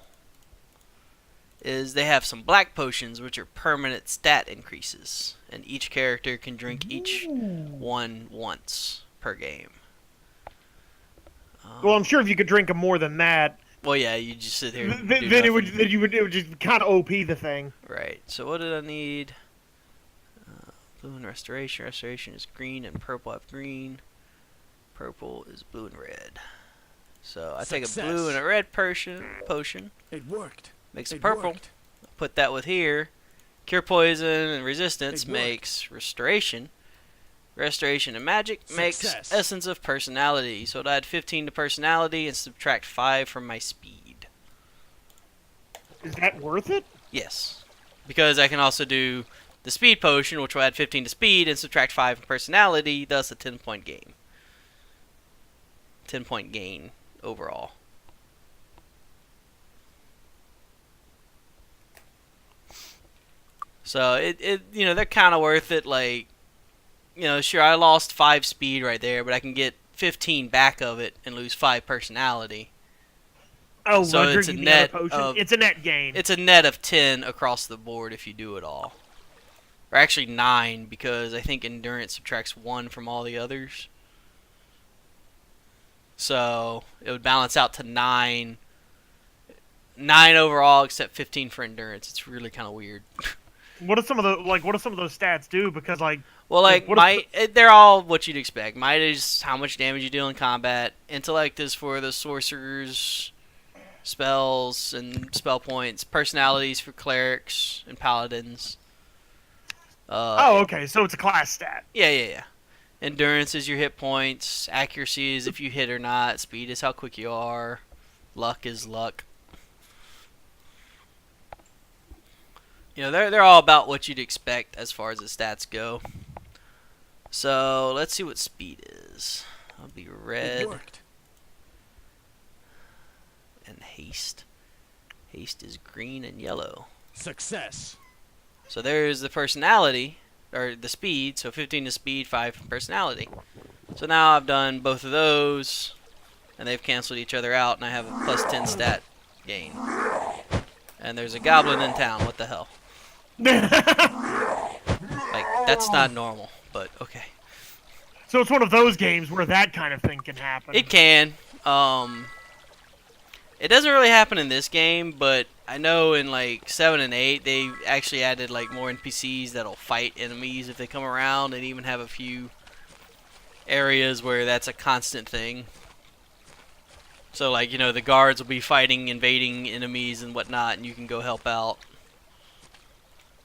They have some black potions, which are permanent stat increases. And each character can drink each one once per game. Well, I'm sure if you could drink them more than that, Well, yeah, you just sit there. And do then it nothing. would just kind of OP the thing. Right. So what did I need? Blue and restoration. Restoration is green and purple. I have green. Purple is blue and red. So I take a blue Success. and a red potion. It worked. Makes it It purple. worked. Put that with here. Cure poison and resistance It worked. makes restoration. Restoration and magic makes Success. essence of personality. So I'd add 15 to personality and subtract 5 from my speed. Is that worth it? Yes. Because I can also do the speed potion, which will add 15 to speed and subtract 5 from personality, thus a 10-point gain. 10-point gain overall. So they're kind of worth it. Like, sure, I lost 5 speed right there, but I can get 15 back of it and lose 5 personality. Oh, So it's a drinking the net other potion. of- It's a net gain. It's a net of 10 across the board if you do it all. Or actually 9, because I think endurance subtracts 1 from all the others. So it would balance out to 9 9 overall, except 15 for endurance. It's really kind of weird. What do some of those stats do? Because like, Well, like what might, they're all what you'd expect. Might is how much damage you deal in combat. Intellect is for the sorcerers, spells and spell points. Personalities for clerics and paladins. oh, okay, so it's a class stat. Yeah. Endurance is your hit points. Accuracy is if you hit or not. Speed is how quick you are. Luck is luck. You know, they're all about what you'd expect as far as the stats go. So let's see what speed is. I'll be red. It worked. And haste. Haste is green and yellow. Success. So there's the personality, or the speed. So 15 is speed, 5 from personality. So now I've done both of those, and they've canceled each other out, and I have a plus 10 stat gain. And there's a goblin in town. What the hell? Like, that's not normal, but okay. So it's one of those games where that kind of thing can happen. It can. It doesn't really happen in this game, but I know in like 7 and 8 they actually added like more NPCs that'll fight enemies if they come around, and even have a few areas where that's a constant thing. So like, you know, the guards will be fighting, invading enemies and whatnot, and you can go help out.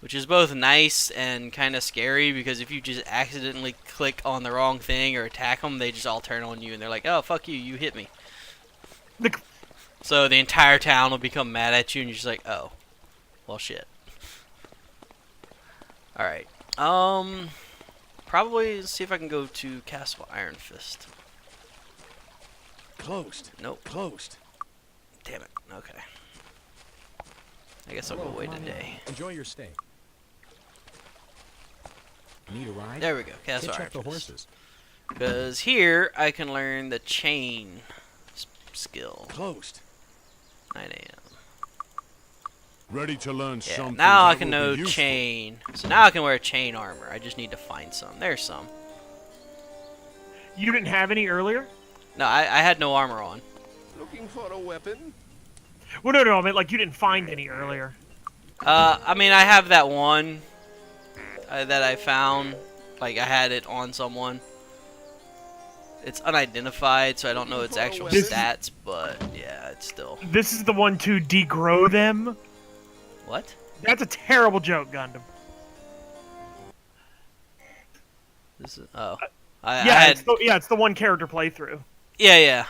Which is both nice and kind of scary, because if you just accidentally click on the wrong thing or attack them, they just all turn on you and they're like, oh, fuck you, you hit me. So the entire town will become mad at you, and you're just like, oh, well, shit. Alright. Probably see if I can go to Castle Iron Fist. Closed. Nope. Closed. Damn it. Okay. I guess I'll go away today. Enjoy your stay. Need a ride? There we go. Castle Hitch Iron up the Fist. horses. Because here I can learn the chain skill. Closed. 9 a.m. Ready to learn Yeah, something. now I that can will know be useful. chain. So now I can wear chain armor. I just need to find some. There's some. You didn't have any earlier? No, I had no armor on. Looking for a weapon? Well, no, I meant like you didn't find any earlier. I mean, I have that one that I found. Like, I had it on someone. It's unidentified, so I don't know its actual stats, but yeah, it's still... This is the one to degrow them. What? That's a terrible joke, Gundam. This is... Oh. Yeah, I had... it's the one character playthrough. Yeah.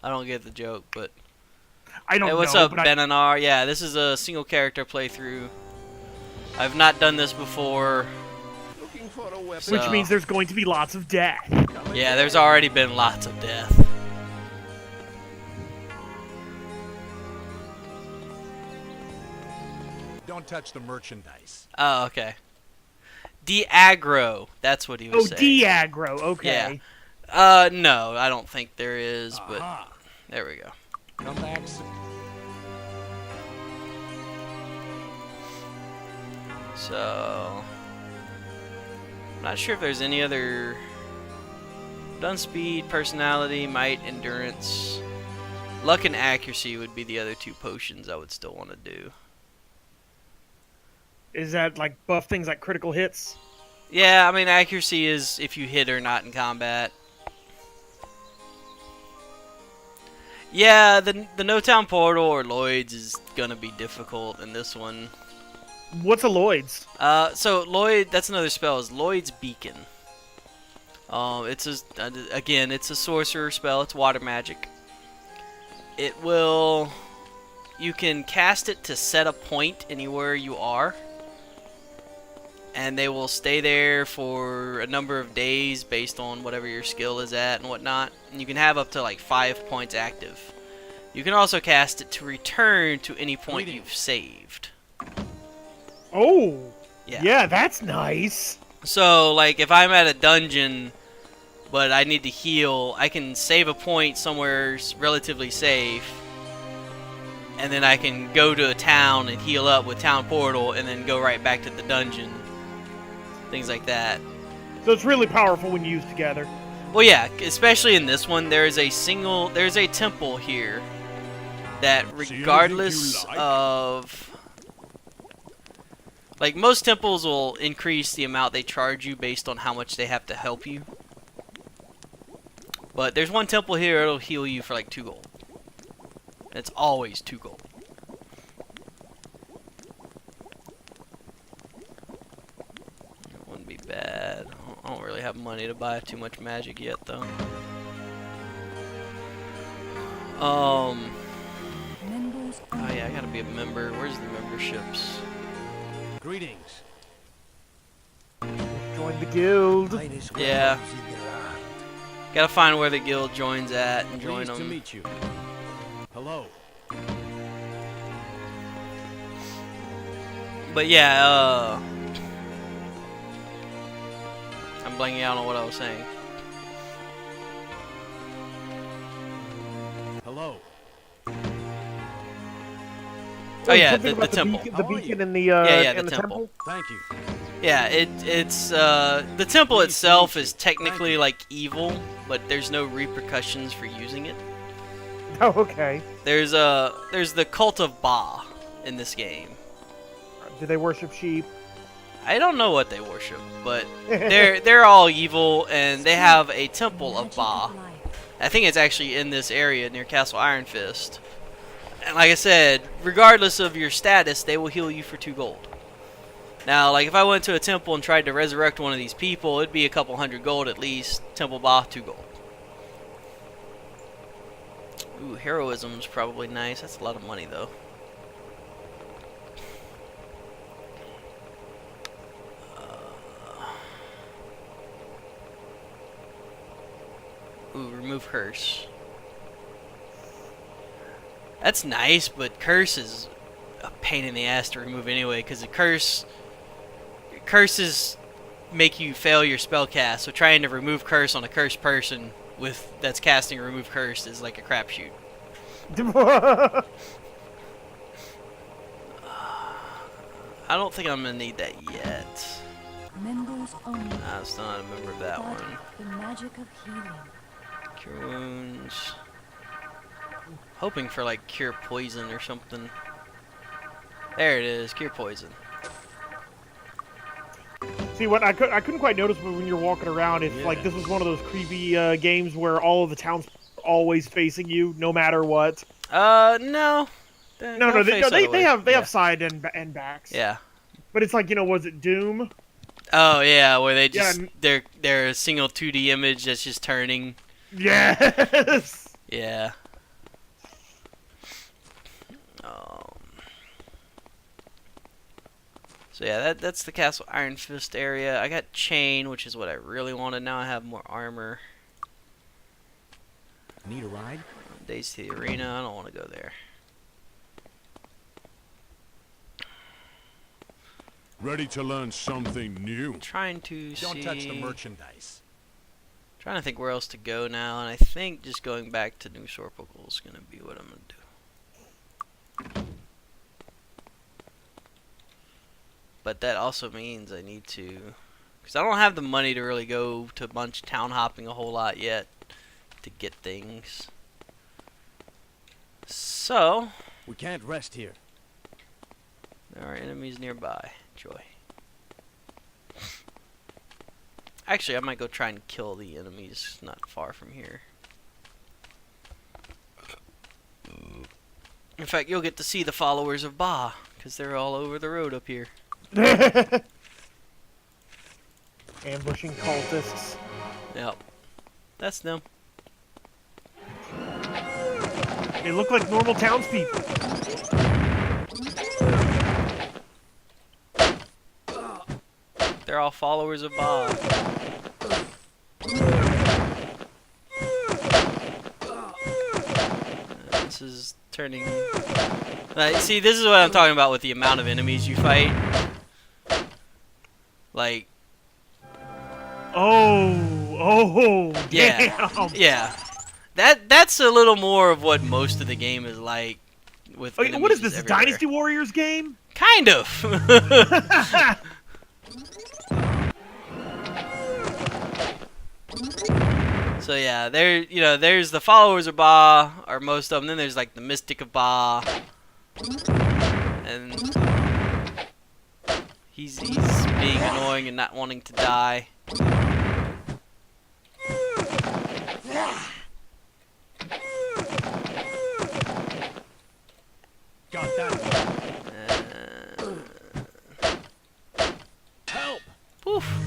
I don't get the joke, but... I don't know. Hey, what's up, but Benanar? Yeah, this is a single character playthrough. I've not done this before. Looking for a weapon? Which means there's going to be lots of death. Yeah, there's already been lots of death. Don't touch the merchandise. Oh, okay. De-aggro. That's what he was saying. De-aggro. Okay. Yeah. No, I don't think there is, but Aha. there we go. Come back soon. So, I'm not sure if there's any other... Done speed, personality, might, endurance. Luck and accuracy would be the other two potions I would still want to do. Is that like buff things like critical hits? Yeah, I mean, accuracy is if you hit or not in combat. Yeah, the No Town Portal or Lloyd's is gonna be difficult in this one. What's a Lloyd's? So Lloyd, that's another spell, is Lloyd's Beacon. It's again, it's a sorcerer spell. It's water magic. It will, you can cast it to set a point anywhere you are, and they will stay there for a number of days based on whatever your skill is at and whatnot. And you can have up to like 5 points active. You can also cast it to return to any point you've saved. Oh. Yeah. Yeah, that's nice. So, like, if I'm at a dungeon, but I need to heal, I can save a point somewhere relatively safe, and then I can go to a town and heal up with Town Portal, and then go right back to the dungeon. Things like that. So it's really powerful when used together. Well, yeah, especially in this one, there's a temple here that regardless like? of... Like, most temples will increase the amount they charge you based on how much they have to help you. But there's one temple here, it'll heal you for like 2 gold. It's always 2 gold. That wouldn't be bad. I don't really have money to buy too much magic yet, though. Members Oh yeah, I gotta be a member. Where's the memberships? Greetings. Join the guild. Yeah. Gotta find where the guild joins at and join Pleased to them. meet you. Hello. But yeah, I'm blanking out on what I was saying. Hello. Oh yeah, Something the about temple. The How are beacon you? in the Yeah, in the the temple. temple. Thank you. Yeah, it's the temple Pleased to itself meet is you. technically Thank you. like evil, but there's no repercussions for using it. Oh, okay. There's the cult of Ba in this game. Do they worship sheep? I don't know what they worship, but they're all evil, and they have a temple of Ba. I think it's actually in this area near Castle Iron Fist. And like I said, regardless of your status, they will heal you for 2 gold. Now, like if I went to a temple and tried to resurrect one of these people, it'd be a couple 100 gold at least. Temple Ba, 2 gold. Ooh, heroism's probably nice. That's a lot of money though. Ooh, remove curse. That's nice, but curse is a pain in the ass to remove anyway, because the curses make you fail your spell cast. So trying to remove curse on a cursed person that's casting remove curse is like a crapshoot. I don't think I'm gonna need that yet. Members only. I'm still not a member of that But one. the magic of healing. Cure wounds. Hoping for like cure poison or something. There it is, cure poison. See, what I couldn't quite notice when you're walking around if like this was one of those creepy games where all of the towns are always facing you, no matter what. No. No, they have side and backs. Yeah. But it's like, was it Doom? Oh yeah, where they just Yeah. they're a single 2D image that's just turning. Yes. Yeah. So yeah, that's the Castle Iron Fist area. I got chain, which is what I really wanted. Now I have more armor. Need a ride? Days to the arena. I don't want to go there. Ready to learn something new? Trying to Don't see. touch the merchandise. Trying to think where else to go now, and I think just going back to New Sorpogle is gonna be what I'm gonna do. But that also means I need to, because I don't have the money to really go to a bunch town hopping a whole lot yet to get things. So We can't rest here. there are enemies nearby. Joy. Actually, I might go try and kill the enemies not far from here. In fact, you'll get to see the followers of Ba, because they're all over the road up here. Ambushing cultists. Yep. That's them. They look like normal townspeople. They're all followers of Ba. This is turning... see, this is what I'm talking about with the amount of enemies you fight. Like... Oh, Yeah. damn. Yeah. That's a little more of what most of the game is like. With Okay, what enemies is this, a everywhere. Dynasty Warriors game? Kind of. So yeah, there's the followers of Ba, or most of them. Then there's like the mystic of Ba, and he's being annoying and not wanting to die. Got that. Help! Poof.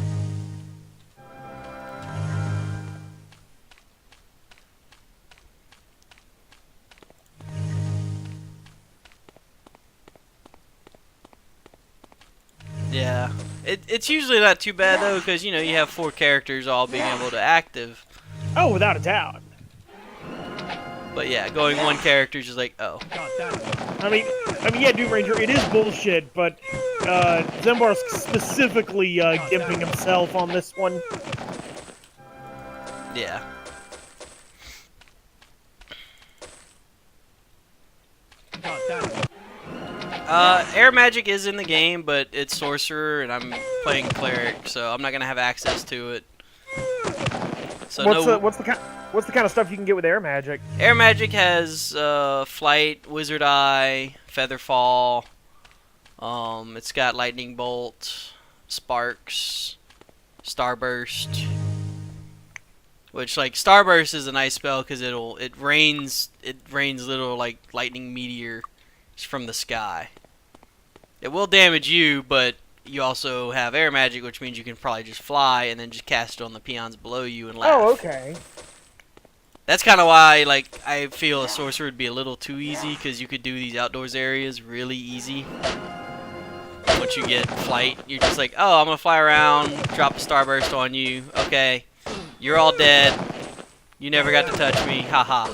Yeah, it's usually not too bad though, because you have 4 characters all being able to active. Oh, without a doubt. But yeah, going 1 character is just like, oh. Got that. I mean, yeah, Doom Ranger, it is bullshit, but Zembar's specifically gimping himself on this one. Yeah. Got that. Air magic is in the game, but it's sorcerer, and I'm playing cleric, so I'm not gonna have access to it. So What's the kind of stuff you can get with air magic? Air magic has flight, wizard eye, feather fall. It's got lightning bolt, sparks, starburst. Which, like, starburst is a nice spell because it rains little like lightning meteor from the sky. It will damage you, but you also have air magic, which means you can probably just fly and then just cast it on the peons below you and laugh. Oh, okay. That's kind of why, like, I feel a sorcerer would be a little too easy, because you could do these outdoors areas really easy. Once you get flight, you're just like, oh, I'm gonna fly around, drop a starburst on you. Okay, you're all dead. You never got to touch me. Haha.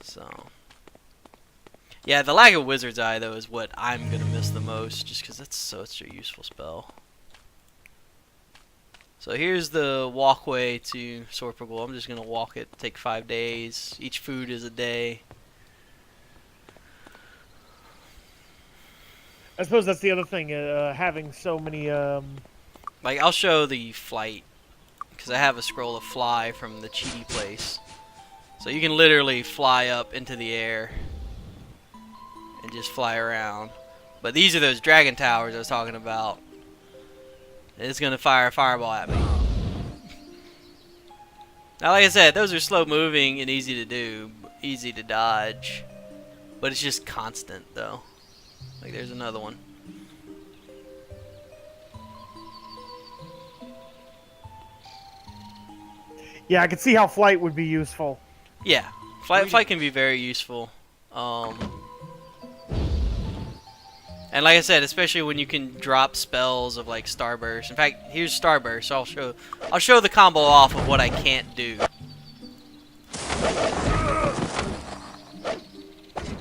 So, yeah, the lack of Wizard's Eye, though, is what I'm going to miss the most, just because that's such a useful spell. So here's the walkway to Sorpagul. I'm just going to walk it, take 5 days. Each food is a day. I suppose that's the other thing, having so many, Like, I'll show the flight, because I have a scroll of fly from the cheaty place. So you can literally fly up into the air and just fly around. But these are those dragon towers I was talking about. And it's going to fire a fireball at me. Now, like I said, those are slow moving and easy to do, easy to dodge. But it's just constant, though. Like, there's another one. yeah, I could see how flight would be useful. Yeah, flight can be very useful. And like I said, especially when you can drop spells of like Starburst. In fact, here's Starburst. So I'll show the combo off of what I can't do.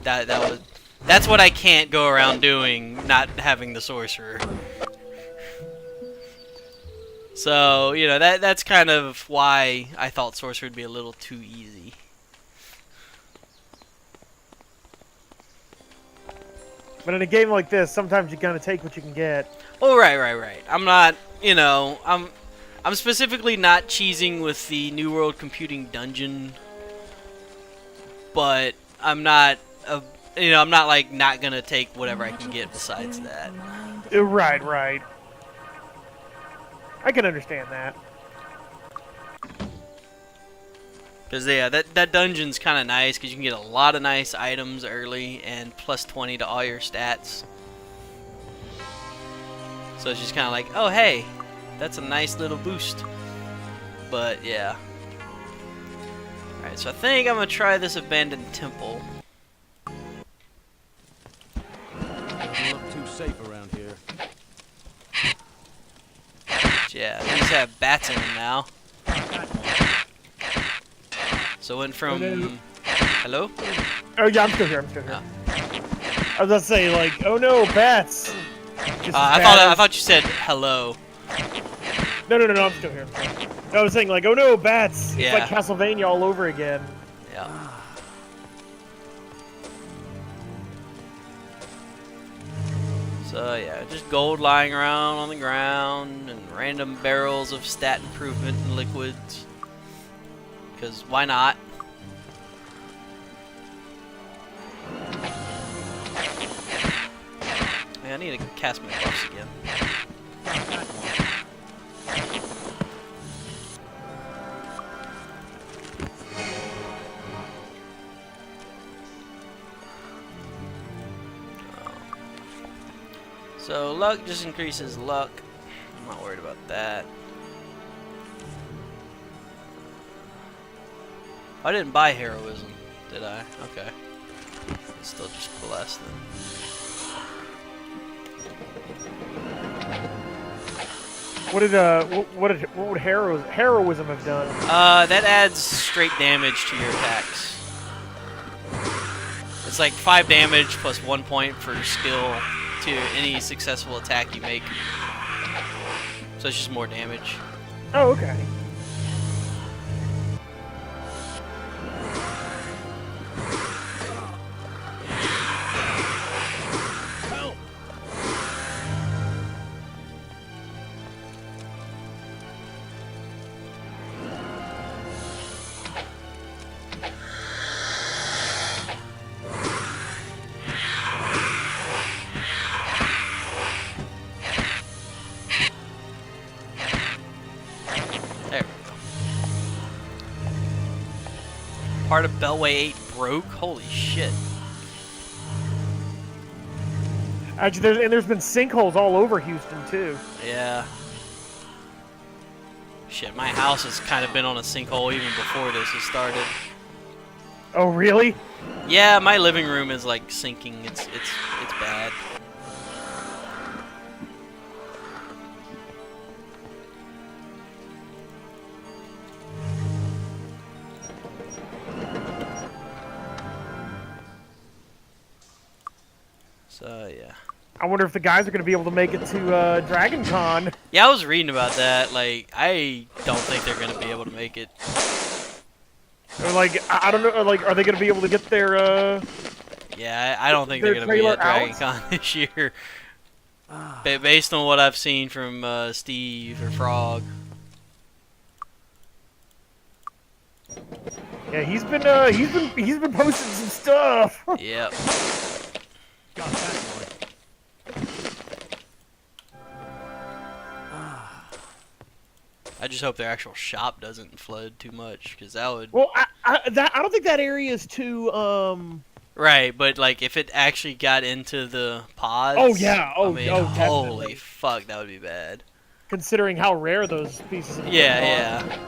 That's what I can't go around doing, not having the sorcerer. So, you know, that's kind of why I thought sorcerer would be a little too easy. But in a game like this, sometimes you gotta take what you can get. Oh, right. I'm not, you know, I'm specifically not cheesing with the New World Computing Dungeon, but I'm not, I'm not like not gonna take whatever I can get besides that. Right. I can understand that. Because, yeah, that dungeon's kind of nice because you can get a lot of nice items early and plus 20 to all your stats. So it's just kind of like, oh, hey, that's a nice little boost. But, yeah. Alright, so I think I'm going to try this abandoned temple. Doesn't look too safe around here. Yeah, these have bats in them now. So went from... Hello? Oh yeah, I'm still here. Oh. I was about to say, like, oh no, bats! I thought you said hello. No, I'm still here. I was saying, like, oh no, bats! Yeah. It's like Castlevania all over again. Yeah. So yeah, just gold lying around on the ground and random barrels of stat improvement and liquids. Because why not? Man, I need to cast my buffs again. So luck just increases luck. I'm not worried about that. I didn't buy heroism, did I? Okay. It's still just blessed then. What would heroism have done? That adds straight damage to your attacks. It's like 5 damage plus 1 point for skill to any successful attack you make. So it's just more damage. Oh, okay. Part of Beltway 8 broke? Holy shit. Actually, there's been sinkholes all over Houston, too. Yeah. Shit, my house has kind of been on a sinkhole even before this has started. Oh, really? Yeah, my living room is like sinking. It's bad. So yeah. I wonder if the guys are going to be able to make it to Dragon Con. Yeah, I was reading about that. Like, I don't think they're gonna be able to make it. Or like, I don't know. Like, are they going to be able to get their? Yeah, I don't think their they're gonna be trailer at Dragon out? Con this year. Based on what I've seen from Steve or Frog. Yeah, he's been posting some stuff. Yep. Got that one. I just hope their actual shop doesn't flood too much, because that would. Well, I don't think that area is too Right, but like if it actually got into the pods. Oh, yeah. Oh, I mean, oh, holy definitely. fuck, that would be bad. Considering how rare those pieces of Yeah, equipment yeah.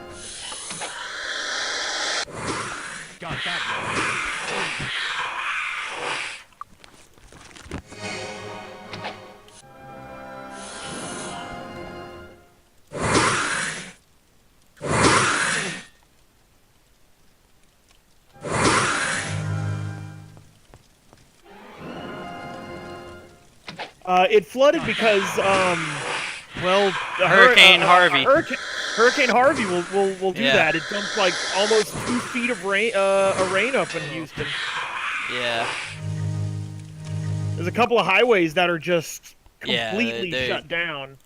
Got that one. It flooded because, well, the Hurricane Harvey. Hurricane Harvey will do Yeah. that. It dumped like almost 2 feet of rain up in Houston. Yeah. There's a couple of highways that are just Yeah, completely they- shut down.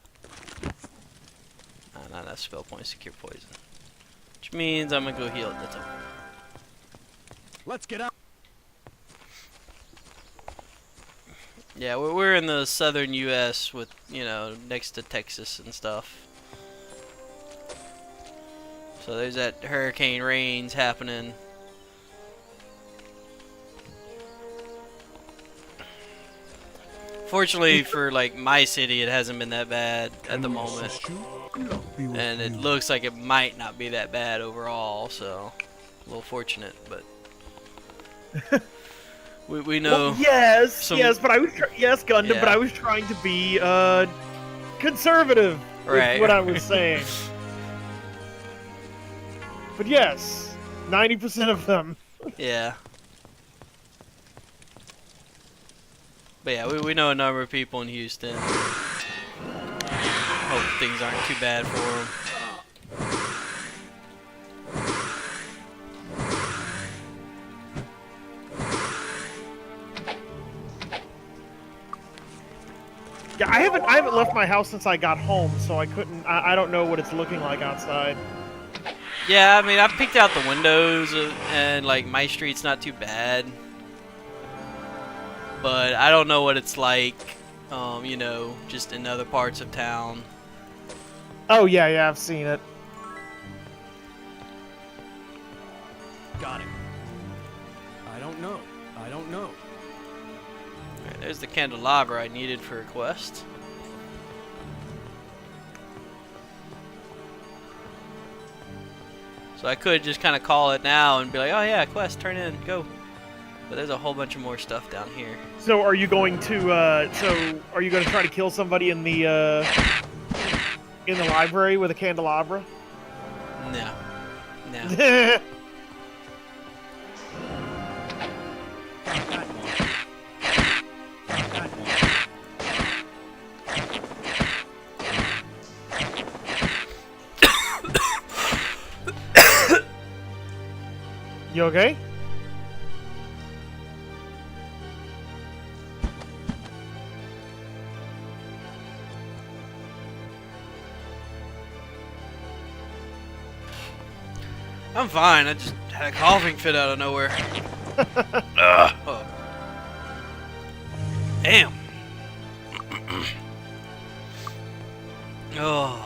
Not enough spell points to cure poison. Which means I'm gonna go heal at the top. Let's get out. Yeah, we're in the southern U.S. with, you know, next to Texas and stuff. So there's that hurricane rains happening. Fortunately for like my city, it hasn't been that bad at the moment, and it looks like it might not be that bad overall. So a little fortunate, but we know. Well, yes, some- yes, but I was yes, Gundam, Yeah. but I was trying to be conservative Right. with what I was saying. But yes, 90% of them. Yeah. But yeah, we know a number of people in Houston. Hope things aren't too bad for them. Yeah, I haven't left my house since I got home, so I couldn't. I don't know what it's looking like outside. Yeah, I mean, I've peeked out the windows, and like my street's not too bad, but I don't know what it's like, you know, just in other parts of town. Oh yeah, I've seen it. Got it. I don't know. Alright, there's the candelabra I needed for a quest. So I could just kind of call it now and be like, oh yeah, quest, turn in, go. But there's a whole bunch of more stuff down here. So are you going to try to kill somebody in the library with a candelabra? No. No. You okay? I'm fine, I just had a coughing fit out of nowhere. Oh. Damn. Oh.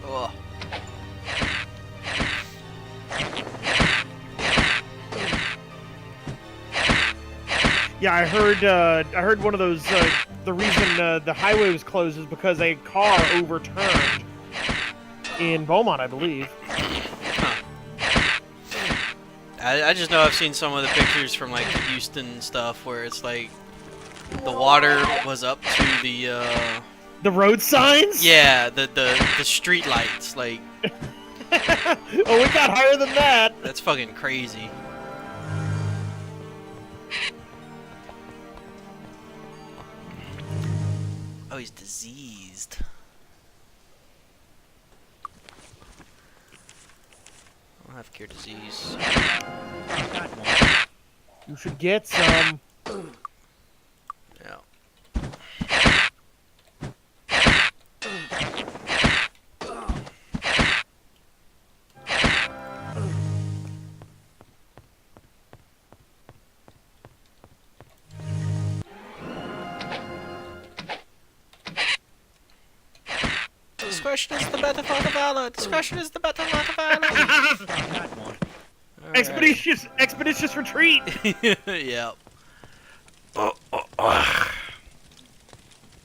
Oh. Yeah, I heard one of those. The reason the highway was closed is because a car overturned in Beaumont, I believe. I just know I've seen some of the pictures from like the Houston stuff where it's like the water was up to The road signs? yeah, the street lights, like Oh, it got higher than that. that's fucking crazy. Oh, he's diseased. I don't have cure disease. You should get some. Yeah. Discretion is the better part of valor. Discretion is the better part of valor. Expeditious retreat. Yep.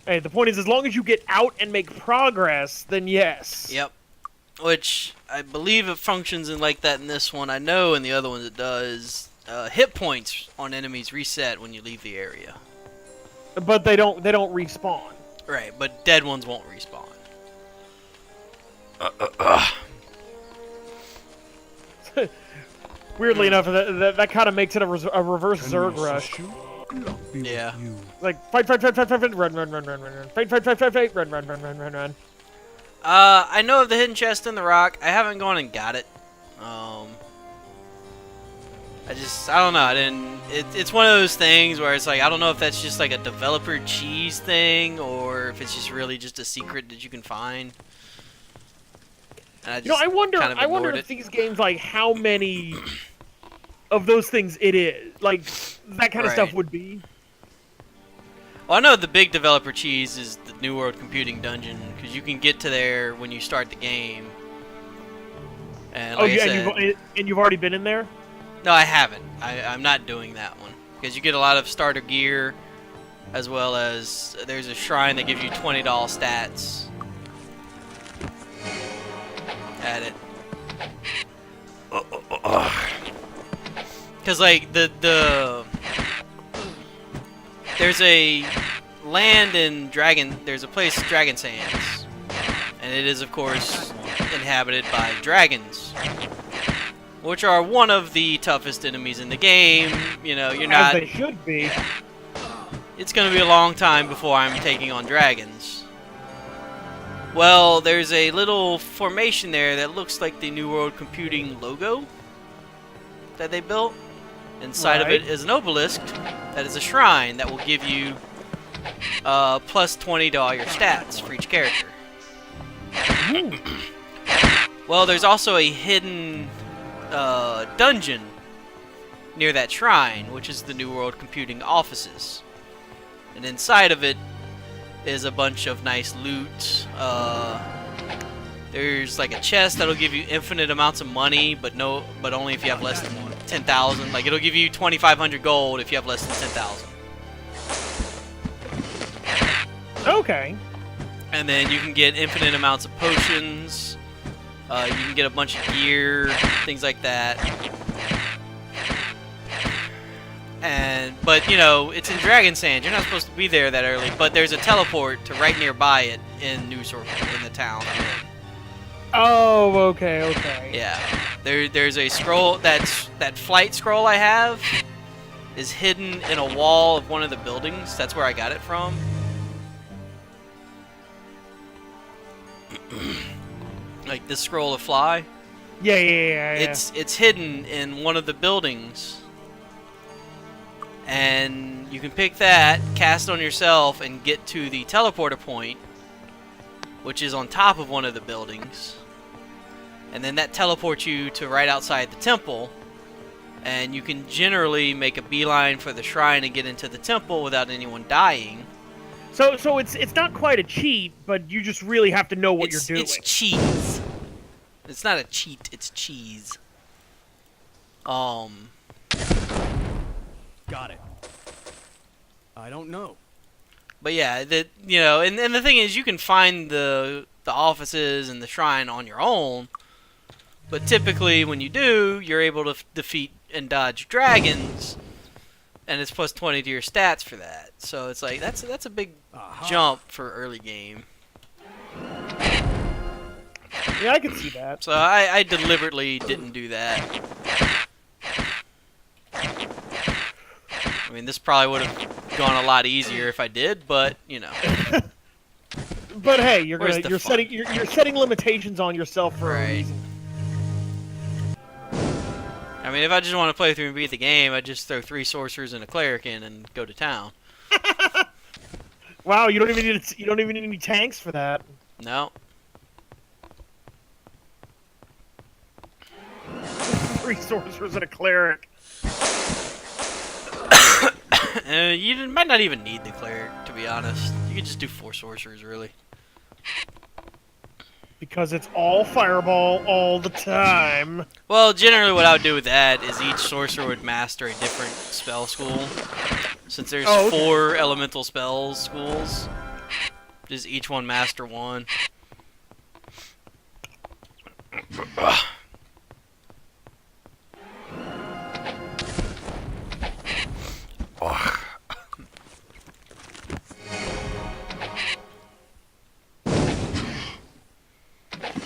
Hey, the point is, as long as you get out and make progress, then yes. Yep. Which I believe it functions in like that in this one. I know in the other ones it does. Hit points on enemies reset when you leave the area. But they don't respawn. Right, but dead ones won't respawn. Weirdly enough, that kind of makes it a reverse Zerg rush. Yeah. Like fight, run, fight, run. I know of the hidden chest in the rock. I haven't gone and got it. I don't know. I didn't. It's one of those things where it's like I don't know if that's just like a developer cheese thing or if it's just really just a secret that you can find. And I wonder. kind of I wonder ignored if these games, like, how many of those things it is, like that kind of stuff Right. would be. Well, I know the big developer cheese is the New World Computing Dungeon because you can get to there when you start the game. And like I said, and you've already been in there. no, I haven't. I'm not doing that one because you get a lot of starter gear, as well as there's a shrine that gives you $20 stats. At it. Because like there's a land in there's a place, Dragon Sands, and it is of course inhabited by dragons, which are one of the toughest enemies in the game. You know, you're not. As they should be. It's gonna be a long time before I'm taking on dragons. Well, there's a little formation there that looks like the New World Computing logo. that they built. Inside of it is an obelisk that is a shrine that will give you plus 20 to all your stats for each character. Well, there's also a hidden dungeon near that shrine, which is the New World Computing offices. And inside of it is a bunch of nice loot. There's like a chest that'll give you infinite amounts of money, but only if you have less than 10,000. Like it'll give you 2,500 gold if you have less than 10,000. Okay. And then you can get infinite amounts of potions. You can get a bunch of gear, things like that. But you know, it's in Dragon Sand. You're not supposed to be there that early. But there's a teleport to right nearby it in New Sorcerer, in the town. Oh, okay. Yeah. There's a scroll. That flight scroll I have is hidden in a wall of one of the buildings. That's where I got it from. Like this scroll of fly. Yeah. It's hidden in one of the buildings. And you can pick that, cast on yourself, and get to the teleporter point, which is on top of one of the buildings. And then that teleports you to right outside the temple. And you can generally make a beeline for the shrine and get into the temple without anyone dying. So it's not quite a cheat, but you just really have to know what you're doing. It's cheese. It's not a cheat, it's cheese. Got it. I don't know. But yeah, and the thing is, you can find the offices and the shrine on your own. But typically, when you do, you're able to defeat and dodge dragons, and it's plus 20 to your stats for that. So it's like that's a big jump for early game. Yeah, I can see that. So I deliberately didn't do that. I mean, this probably would have gone a lot easier if I did, but you know. But hey, you're setting limitations on yourself for a reason. I mean, if I just want to play through and beat the game, I'd just throw 3 sorcerers and a cleric in and go to town. Wow, you don't even need any tanks for that. No. 3 sorcerers and a cleric. You might not even need the cleric, to be honest. You could just do 4 sorcerers, really. Because it's all fireball all the time. Well, generally what I would do with that is each sorcerer would master a different spell school. Since there's 4 elemental spells schools, just each one master 1.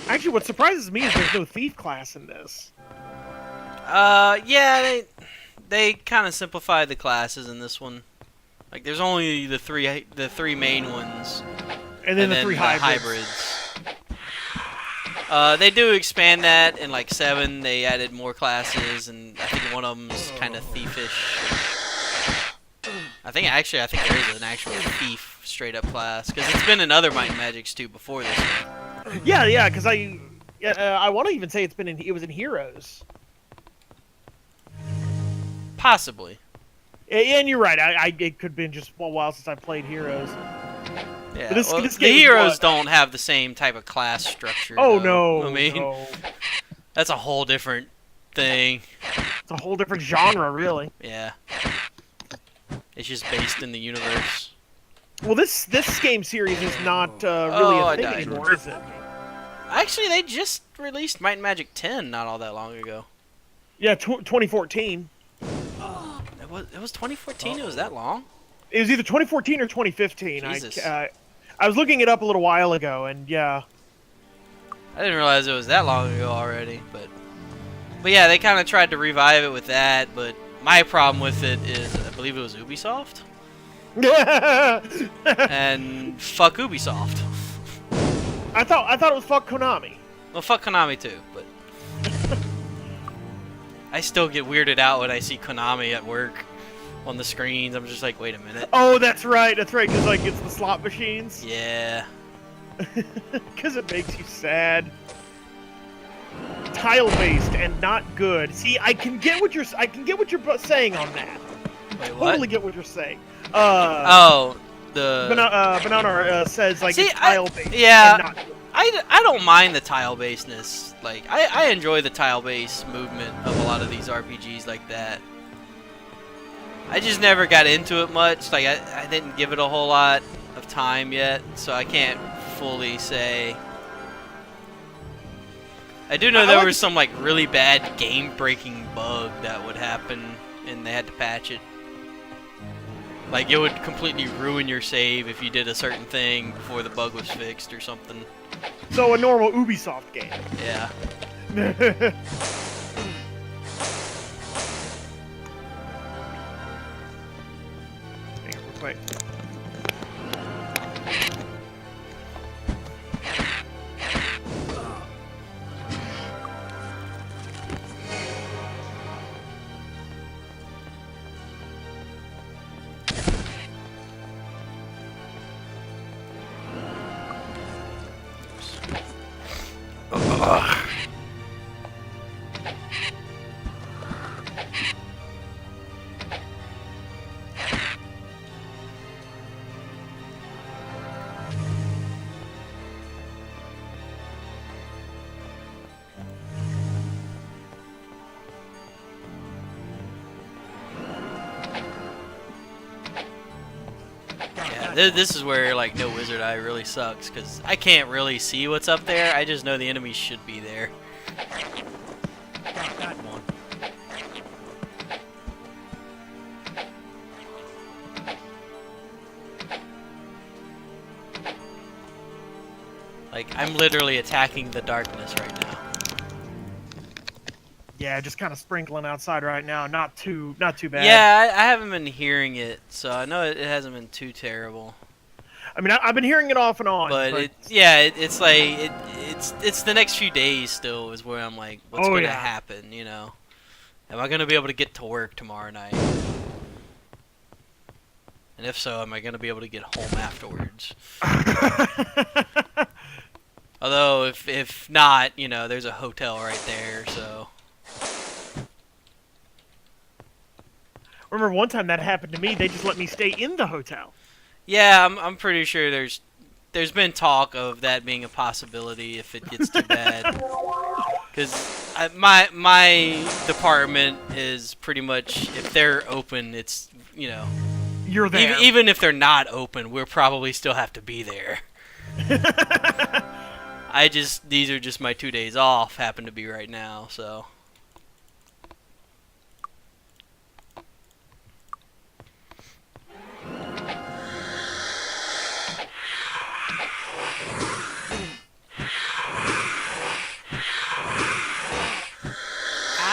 Actually, what surprises me is there's no thief class in this. Yeah, they kind of simplified the classes in this one. Like, there's only the three main ones, and then the 3 hybrids. They do expand that in like 7. They added more classes, and I think one of them's kind of thiefish. I think there is an actual thief straight up class, because it's been in other Might and Magics too before this one. Yeah, because I want to even say it was in Heroes. Possibly. And you're right. It could have been just a while since I played Heroes. Yeah, the Heroes don't have the same type of class structure. Oh, though. no. I mean, that's a whole different thing. It's a whole different genre, really. Yeah. It's just based in the universe. Well, this game series is not really a thing anymore, is it? Actually, they just released Might and Magic 10 not all that long ago. Yeah, 2014. It was 2014? It was that long? It was either 2014 or 2015. Jesus. I was looking it up a little while ago, and yeah. I didn't realize it was that long ago already, but yeah, they kind of tried to revive it with that, but my problem with it is, I believe it was Ubisoft? And fuck Ubisoft. I thought it was fuck Konami. Well, fuck Konami too, but I still get weirded out when I see Konami at work on the screens. I'm just like, wait a minute. Oh, that's right, because like it's the slot machines. Yeah. Because it makes you sad. Tile-based and not good. See, I can get what you're saying on that. Wait, what? Totally get what you're saying. Oh, the... Banana says like See, it's tile-based. yeah. And not good. I don't mind the tile-basedness. Like, I enjoy the tile-based movement of a lot of these RPGs like that. I just never got into it much. Like, I didn't give it a whole lot of time yet, so I can't fully say. I do know there was some, like, really bad game-breaking bug that would happen, and they had to patch it. Like, it would completely ruin your save if you did a certain thing before the bug was fixed or something. So a normal Ubisoft game. Yeah. Wait. This is where, like, no wizard eye really sucks, because I can't really see what's up there. I just know the enemies should be there. Got that one. Like, I'm literally attacking the darkness right now. Yeah, just kind of sprinkling outside right now. Not too bad. Yeah, I haven't been hearing it, so I know it hasn't been too terrible. I mean, I've been hearing it off and on. But it's like it's the next few days still is where I'm like, what's going to happen? You know, am I going to be able to get to work tomorrow night? And if so, am I going to be able to get home afterwards? Although if not, you know, there's a hotel right there, so. Remember one time that happened to me, they just let me stay in the hotel. Yeah, I'm pretty sure there's been talk of that being a possibility if it gets too bad. Because my department is pretty much, if they're open, it's, you know. You're there. Even if they're not open, we'll probably still have to be there. These are just my 2 days off, happen to be right now, so.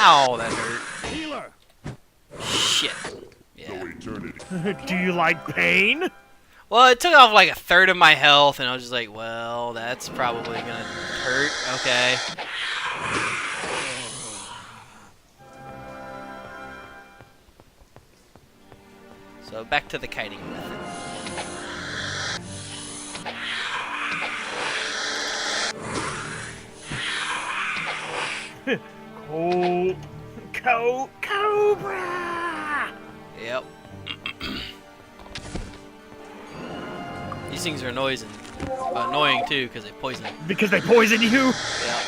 Ow, that hurt. Healer! Shit. Yeah. Do you like pain? Well, it took off like a third of my health, and I was just like, well, that's probably gonna hurt. Okay. So back to the kiting method. Cobra! Yep. These things are annoying too, because they poison. Because they poison you? Yeah.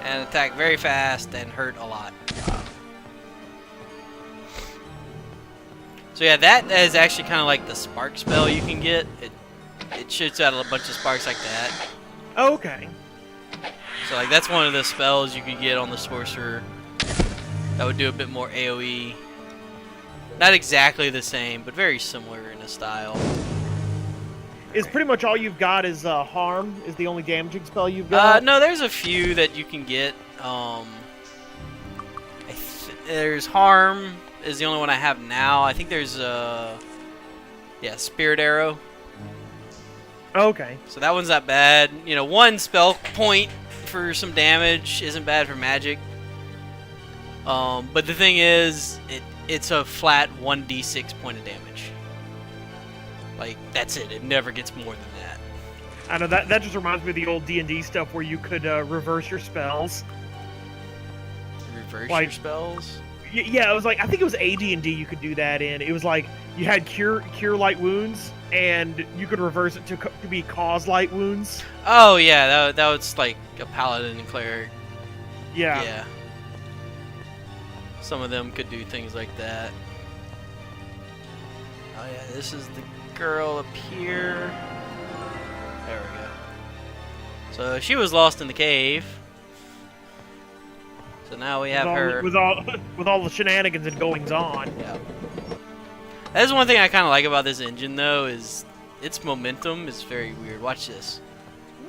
And attack very fast and hurt a lot. So yeah, that is actually kind of like the spark spell you can get. It shoots out a bunch of sparks like that. Okay. So like that's one of the spells you could get on the sorcerer that would do a bit more AoE. Not exactly the same, but very similar in a style. Is pretty much all you've got is harm? Is the only damaging spell you've got? No, there's a few that you can get. There's harm is the only one I have now. I think there's yeah, spirit arrow Okay. So that one's not bad. You know, 1 spell point for some damage isn't bad for magic. But the thing is, it's a flat 1d6 point of damage. Like, that's it. It never gets more than that. I know that just reminds me of the old D&D stuff where you could reverse your spells. Reverse Like- your spells? Yeah, it was like I think it was AD&D you could do that in. It was like you had cure light wounds, and you could reverse it to be cause light wounds. Oh, yeah. That was like a paladin and cleric. Yeah. Yeah. Some of them could do things like that. Oh yeah, this is the girl up here. There we go. So she was lost in the cave. So now we have her. With all the shenanigans and goings on. Yeah. That is one thing I kind of like about this engine, though, is its momentum is very weird. Watch this.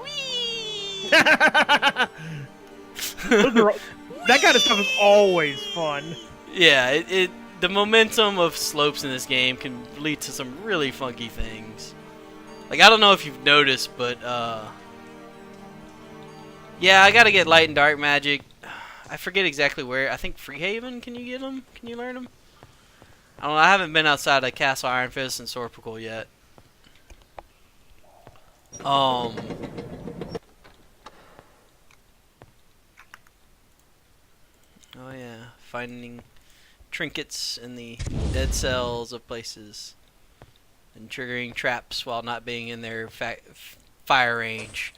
Whee! That kind of stuff is always fun. Yeah, the momentum of slopes in this game can lead to some really funky things. Like, I don't know if you've noticed, but, yeah, I gotta get light and dark magic. I forget exactly where. I think Freehaven, can you get them? Can you learn them? I don't know, I haven't been outside of Castle Iron Fist and Sorpical yet. Oh yeah, finding trinkets in the dead cells of places and triggering traps while not being in their fire range.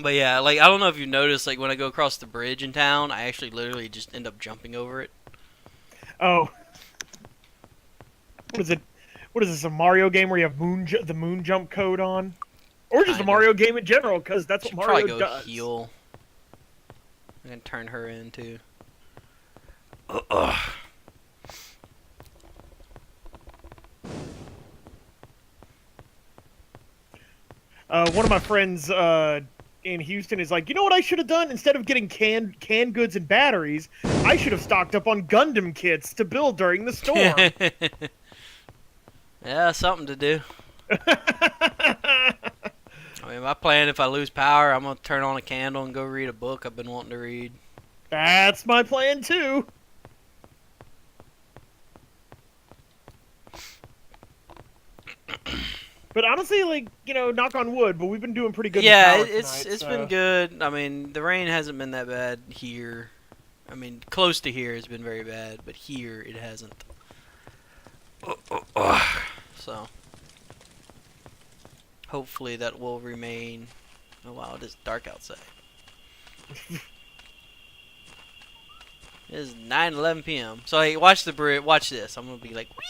But yeah, like, I don't know if you've noticed, like, when I go across the bridge in town, I actually literally just end up jumping over it. Oh. What is it? What is this, a Mario game where you have the moon jump code on? Or just a Kinda. Mario game in general, because that's what Should Mario probably go does. heal. I'm gonna turn her in, too. One of my friends in Houston is like, you know what I should have done? Instead of getting canned goods and batteries, I should have stocked up on Gundam kits to build during the storm. Yeah, something to do. I mean, my plan, if I lose power, I'm gonna turn on a candle and go read a book I've been wanting to read. That's my plan too. But honestly, like, you know, knock on wood, but we've been doing pretty good. Yeah, with power it's tonight, so. been good. I mean, the rain hasn't been that bad here. I mean, close to here has been very bad, but here it hasn't. So, hopefully that will remain. Oh wow, it is dark outside. It is 9:11 p.m. So hey, watch the bridge. Watch this. I'm gonna be like, whee!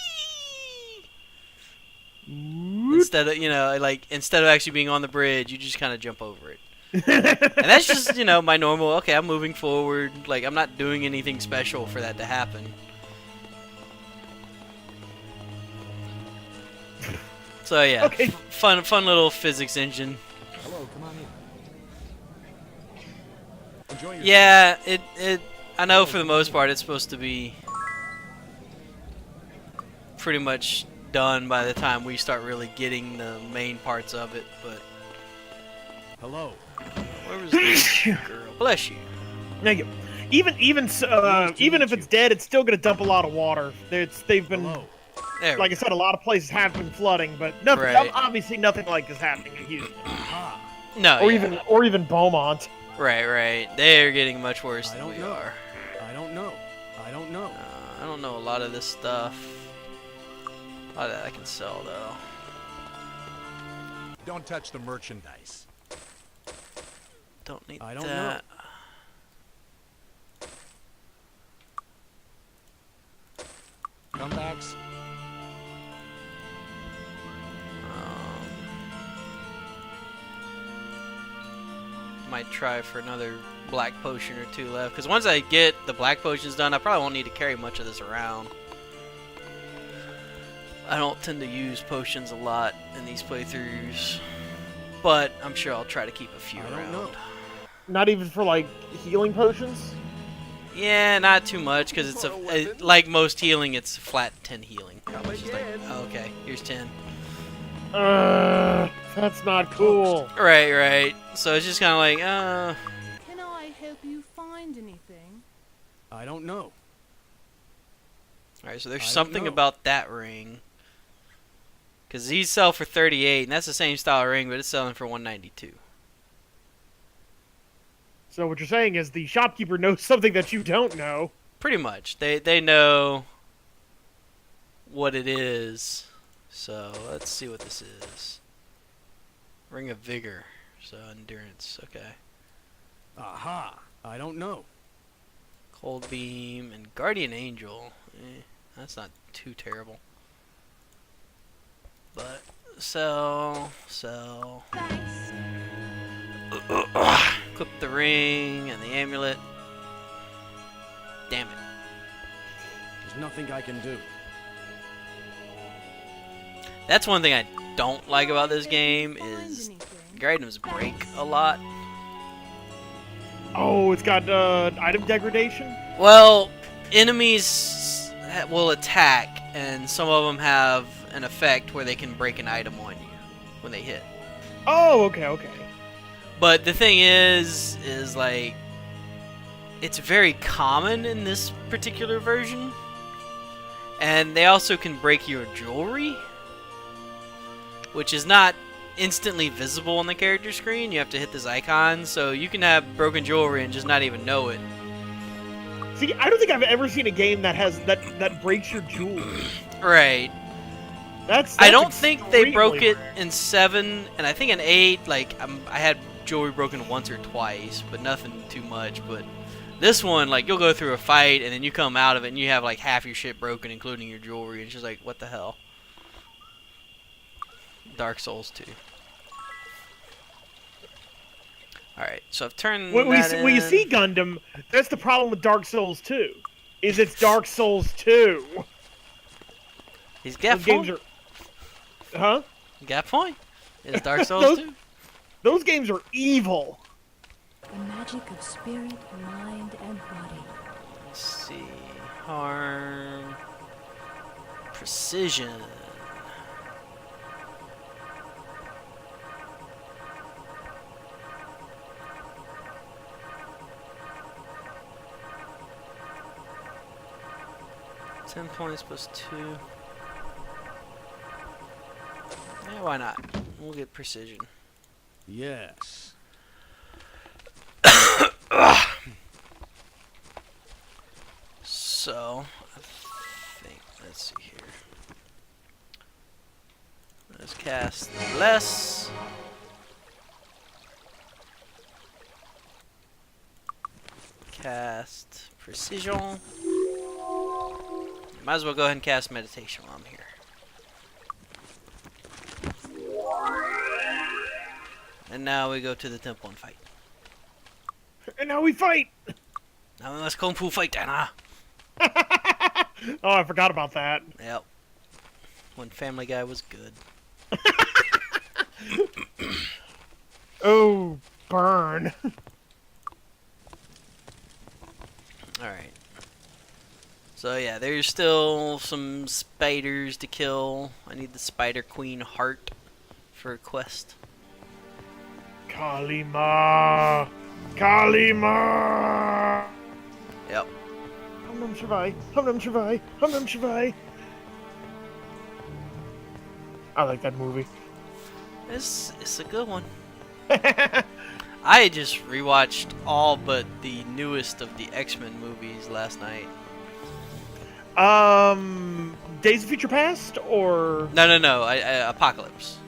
Instead of, you know, like, instead of actually being on the bridge, you just kind of jump over it. And that's just, you know, my normal. Okay, I'm moving forward. Like, I'm not doing anything special for that to happen. So yeah, Okay. fun little physics engine. Hello, come on in. Enjoy your Yeah, it. I know for the most part it's supposed to be pretty much done by the time we start really getting the main parts of it. But Hello. where was this girl? Bless you. Thank you. Even if it's dead, it's still gonna dump a lot of water. They've been, Hello. There. like I said, a lot of places have been flooding, but nothing. Right. Obviously, nothing like this happening in Houston, No. or yeah. even Beaumont. Right. They're getting much worse I than don't we know. are. I don't know. I don't know. I don't know a lot of this stuff. A lot of that I can sell though. Don't touch the merchandise. Don't need I don't that. Comebacks. Might try for another black potion or two left. Because once I get the black potions done, I probably won't need to carry much of this around. I don't tend to use potions a lot in these playthroughs. But I'm sure I'll try to keep a few I don't around. know. Not even for like healing potions. Yeah, not too much, because it's like most healing, it's flat 10 healing. It's just like, oh, okay, here's 10. That's not cool. Right. So it's just kind of like, Can I help you find anything? I don't know. Alright, so there's I don't something know. about that ring. Because these sell for 38, and that's the same style ring, but it's selling for 192. So what you're saying is the shopkeeper knows something that you don't know. Pretty much. They know what it is. So let's see what this is. Ring of Vigor. So endurance. Okay. Aha! I don't know. Cold Beam and Guardian Angel. That's not too terrible. But so Thanks. equip the ring and the amulet. Damn it. There's nothing I can do. That's one thing I don't like about this game Find is anything? your items break a lot. Oh, it's got item degradation? Well, enemies will attack, and some of them have an effect where they can break an item on you when they hit. Oh, okay. But the thing is like, it's very common in this particular version. And they also can break your jewelry, which is not instantly visible on the character screen. You have to hit this icon, so you can have broken jewelry and just not even know it. See, I don't think I've ever seen a game that has that breaks your jewelry. Right. That's I don't think they extremely broke it rare. in 7, and I think in 8, like, I had jewelry broken once or twice, but nothing too much. But this one, like, you'll go through a fight, and then you come out of it, and you have, like, half your shit broken, including your jewelry, and it's just like, what the hell? Dark Souls 2. Alright, so I've turned When you in. see Gundam, that's the problem with Dark Souls 2. Is it's Dark Souls 2. He's got Those point. games are... Huh? You got point. It's Dark Souls 2. Those games are evil. The magic of spirit, mind, and body. Let's see. Harm. Precision. $10 points plus 2. Yeah, why not? We'll get precision. Yes. So, I think, let's see here. Let's cast less. Cast precision. Might as well go ahead and cast meditation while I'm here. And now we go to the temple and fight. And now we fight. Now let's kung fu fight, Dana. Oh, I forgot about that. Yep. When Family Guy was good. Oh, burn. Alright. So yeah, there's still some spiders to kill. I need the Spider Queen heart for a quest. Kalima. Yep. Hum Shivai. Hum Shivai. I like that movie. It's a good one. I just rewatched all but the newest of the X-Men movies last night. Days of Future Past or No. Apocalypse.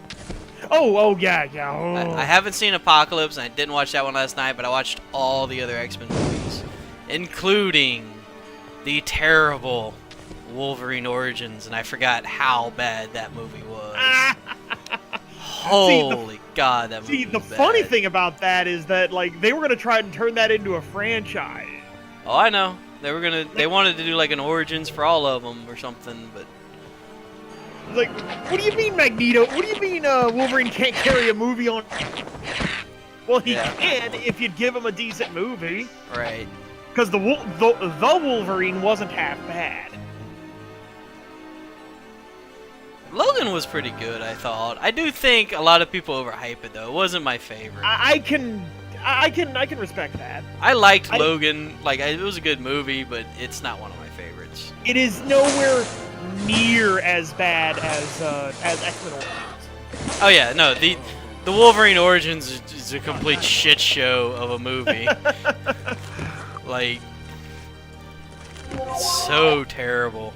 Oh yeah. Oh. I haven't seen Apocalypse, and I didn't watch that one last night, but I watched all the other X-Men movies, including the terrible Wolverine Origins, and I forgot how bad that movie was. Holy God, that movie See, the was funny bad. thing about that is that like they were gonna try and turn that into a franchise. Oh, I know. They wanted to do like an Origins for all of them or something, but Like, what do you mean, Magneto? What do you mean, Wolverine can't carry a movie on? Well, he Yeah. can if you'd give him a decent movie. right. Because the Wolverine wasn't half bad. Logan was pretty good, I thought. I do think a lot of people overhype it though. It wasn't my favorite. I can respect that. I liked Logan. Like it was a good movie, but it's not one of my favorites. It is nowhere near as bad as X-Men Origins. Oh yeah, no, the Wolverine Origins is a complete shit show of a movie. Like, it's so terrible.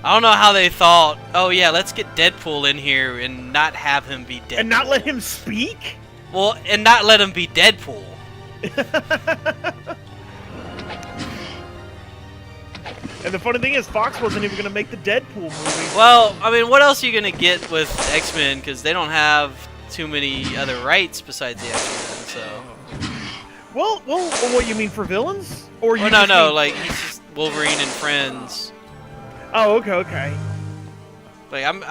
I don't know how they thought, oh yeah, let's get Deadpool in here and not have him be Deadpool. And not let him speak? Well, and not let him be Deadpool. And the funny thing is, Fox wasn't even going to make the Deadpool movie. Well, I mean, what else are you going to get with X-Men? Because they don't have too many other rights besides the X-Men, so... Well, what you mean for villains? Or you no, mean... like, he's just Wolverine and Friends. Oh, okay. Like,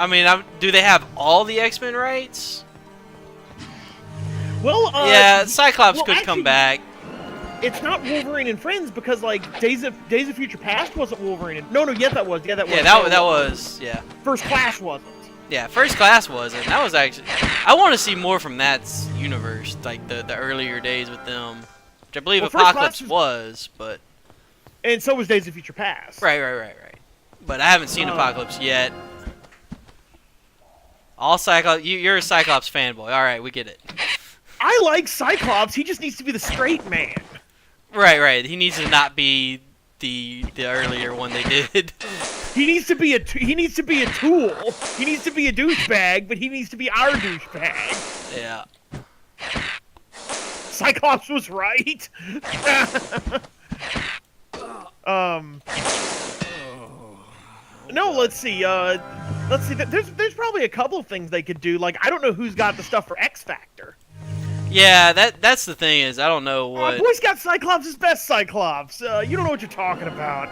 do they have all the X-Men rights? Well, yeah, Cyclops could actually, come back. It's not Wolverine and Friends because, like, Days of Future Past wasn't Wolverine and... No, that was. Yeah, that was, yeah. First Class wasn't. Yeah, First Class wasn't. That was actually... I want to see more from that universe, like the earlier days with them. Which I believe Apocalypse was, but... And so was Days of Future Past. Right. But I haven't seen Apocalypse yet. All Cyclops... You're a Cyclops fanboy. Alright, we get it. I like Cyclops, he just needs to be the straight man. Right. He needs to not be the earlier one they did. He needs to be a tool. He needs to be a douchebag, but he needs to be our douchebag. Yeah. Cyclops was right. No, let's see. There's probably a couple of things they could do. Like, I don't know who's got the stuff for X Factor. Yeah, that's the thing is I don't know what. Boy Scout Cyclops is best Cyclops. You don't know what you're talking about.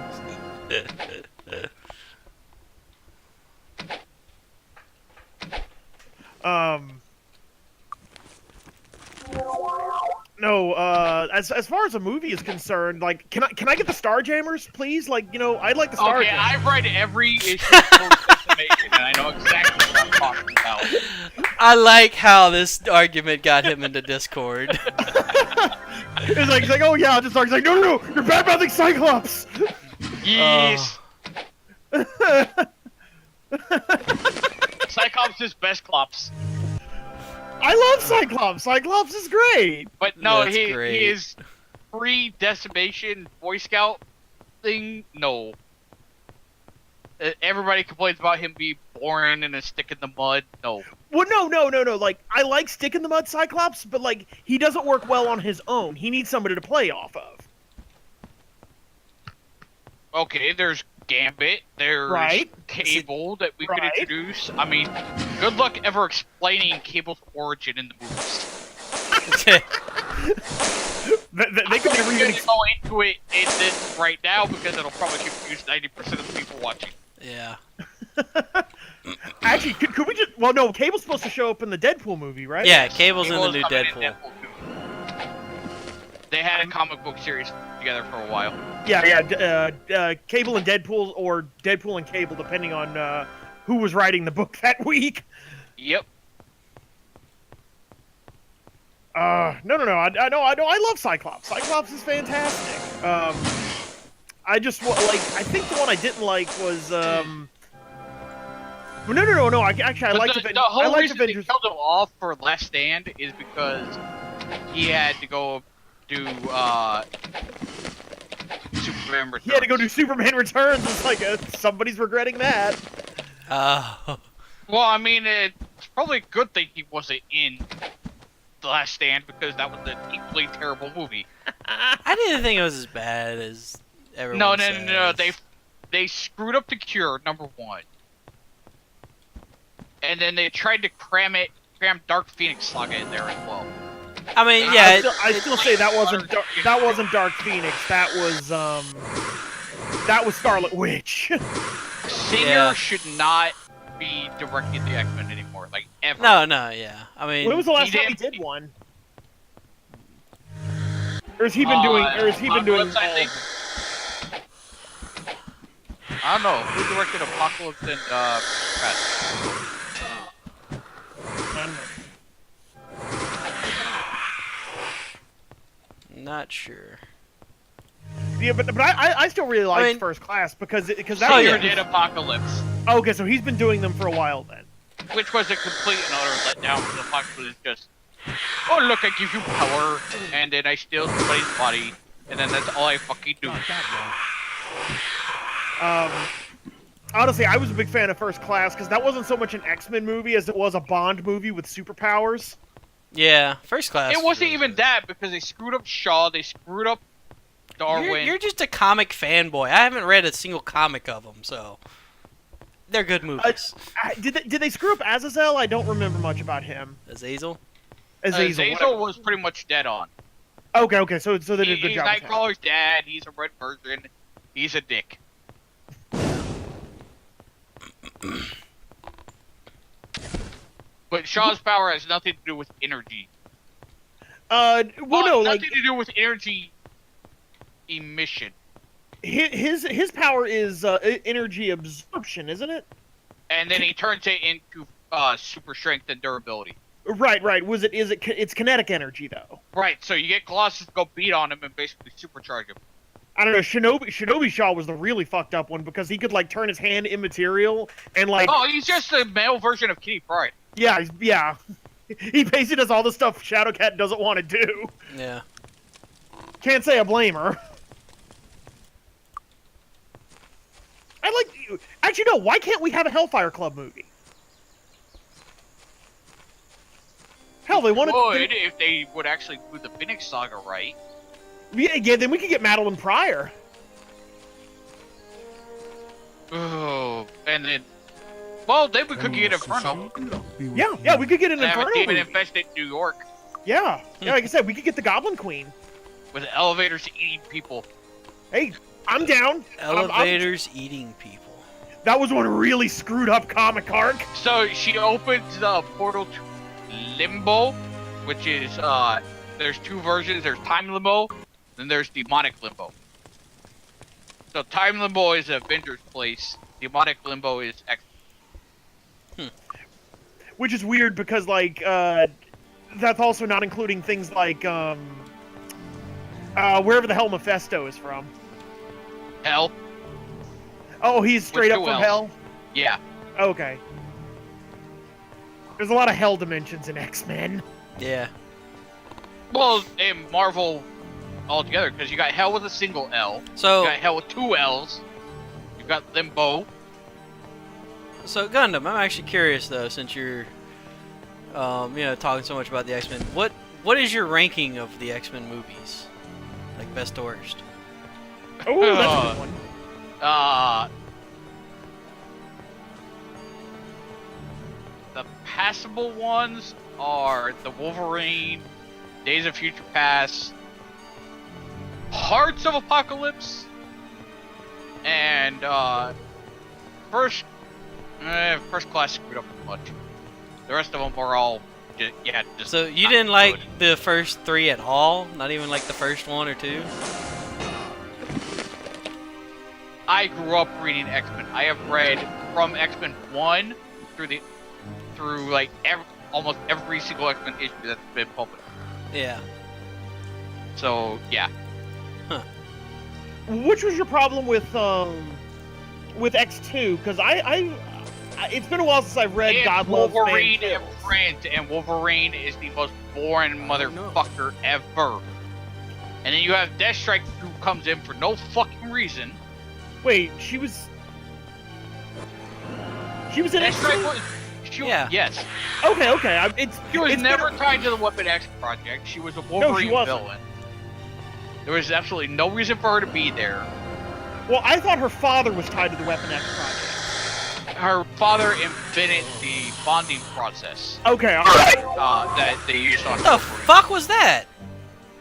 No, as far as a movie is concerned, like, can I get the Starjammers, please? Like, I'd like the Starjammers. Okay, I've read every issue of Decimation, and I know exactly what I'm talking about. I like how this argument got him into Discord. He's like, oh yeah, just He's like, no, you're bad-mouthing Cyclops. Yes. Cyclops is best Clops. I love Cyclops. Cyclops is great. But no, That's he great. is pre-Decimation Boy Scout thing. No. Everybody complains about him being boring and a stick in the mud. No. Well, no. Like, I like Stick in the Mud Cyclops, but, like, he doesn't work well on his own. He needs somebody to play off of. Okay, there's Gambit. There's Cable that we could introduce. I mean, good luck ever explaining Cable's origin in the movies. They could never even go into it in this right now because it'll probably confuse 90% of the people watching. Yeah. Actually, could we just... Well, no, Cable's supposed to show up in the Deadpool movie, right? Yeah, Cable's in the Cable's new coming in Deadpool. too. They had a comic book series together for a while. Yeah, Cable and Deadpool, or Deadpool and Cable, depending on who was writing the book that week. Yep. No. I love Cyclops. Cyclops is fantastic. I think the one I didn't like was No. Actually, I liked the whole reason they killed him off for Last Stand is because he had to go do Superman Returns. He had to go do Superman Returns. It's like somebody's regretting that. Oh. Well, I mean, it's probably a good thing he wasn't in The Last Stand because that was an equally terrible movie. I didn't think it was as bad as everyone says. No. They screwed up the Cure, number one. And then they tried to cram Dark Phoenix Saga in there as well. I mean, yeah. I still say that wasn't Dark Phoenix. That was Scarlet Witch. Senior should not be directing the X-Men anymore, like ever. No, yeah. I mean, When was the last time he did one? Or has he been doing? Or has he been doing? Apocalypse, I think. I don't know. Who directed Apocalypse and Not sure. Yeah, but I still really liked I mean- First Class because that Oh, was- you did Apocalypse, Okay, so he's been doing them for a while then. which was a complete and utter letdown because Apocalypse is just, oh look, I give you power, and then I steal somebody's body, and then that's all I fucking do. Honestly, I was a big fan of First Class because that wasn't so much an X-Men movie as it was a Bond movie with superpowers. Yeah, First Class. It wasn't even that because they screwed up Shaw, they screwed up Darwin. You're just a comic fanboy. I haven't read a single comic of them, so they're good movies. Did they screw up Azazel? I don't remember much about him. Azazel? Azazel. Zazel was pretty much dead on. Okay, so they did a good job. with him. Nightcrawler's dad, he's a red version, he's a dick. But Shaw's power has nothing to do with energy. Well, no, nothing like to do with energy emission. his power is energy absorption, isn't it? And then he turns it into super strength and durability. Right. It's kinetic energy though. Right, so you get Colossus to go beat on him and basically supercharge him. I don't know. Shinobi Shaw was the really fucked up one because he could like turn his hand immaterial and like. Oh, he's just the male version of Kitty Pryde. Yeah. He basically does all the stuff Shadowcat doesn't want to do. Yeah. Can't say I blame her. Actually, no. Why can't we have a Hellfire Club movie? Hell, they wanted. Would if they would actually do the Phoenix Saga right. Yeah, then we could get Madeline Pryor. Oh, and then, well, then we could get Inferno. Yeah, we could get an And have Inferno a demon movie. infested New York Yeah, like I said, we could get the Goblin Queen. with elevators eating people. Hey, I'm down. Elevators eating people. That was one really screwed up comic arc. So she opens the portal to Limbo, which is there's two versions. There's Time Limbo, then there's Demonic Limbo. So Time Limbo is Avengers place. Demonic Limbo is X. Which is weird because, like, that's also not including things like, wherever the hell Mephisto is from. Hell. Oh, he's straight up two from Ls. hell? Yeah. Okay. There's a lot of hell dimensions in X-Men. Yeah. Well, in Marvel altogether, because you got Hell with a single L. So, You got Hell with two L's. You got Limbo. so Gundam, I'm actually curious though, since you're, talking so much about the X-Men. What is your ranking of the X-Men movies? Like best to worst? Oh, that's a good one. The passable ones are the Wolverine, Days of Future Past, Hearts of Apocalypse, and First Class screwed up too much. The rest of them are all just. So you not didn't good. like the first three at all? Not even like the first one or two? I grew up reading X-Men. I have read from X-Men 1 through like almost every single X-Men issue that's been published. Yeah. So yeah. Which was your problem with X2? Because it's been a while since I've read It's God Loves Wolverine Man and Friends, and Wolverine is the most boring motherfucker ever. And then you have Deathstrike who comes in for no fucking reason. Wait, she was in Deathstrike X2? was, Yeah. Yes. Okay. She was it's never been- tied to the Weapon X project. She was a she Wolverine wasn't. villain. There was absolutely no reason for her to be there. Well, I thought her father was tied to the Weapon X project. Her father invented the bonding process Okay, all right. that they used on What the Wolverine. fuck was that?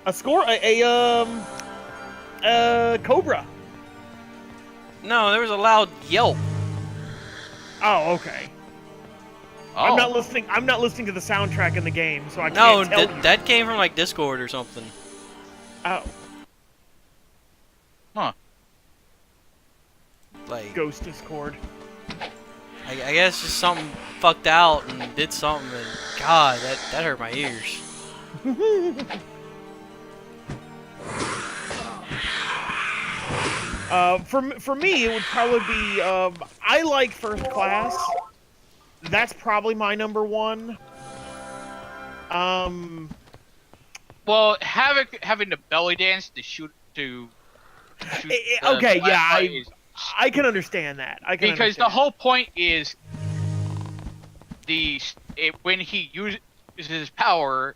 A Cobra. No, there was a loud yelp. Oh, okay. Oh. I'm not listening to the soundtrack in the game, so I No, can't tell you. that came from like Discord or something. Oh, Huh. Like, Ghost Discord. I guess just something fucked out and did something, and God, that hurt my ears. For me, it would probably be I like First Class. That's probably my number one. Well, having the belly dance to shoot the Okay, yeah, flashlight is I can understand that. I can because the understand. whole point is when he uses his power,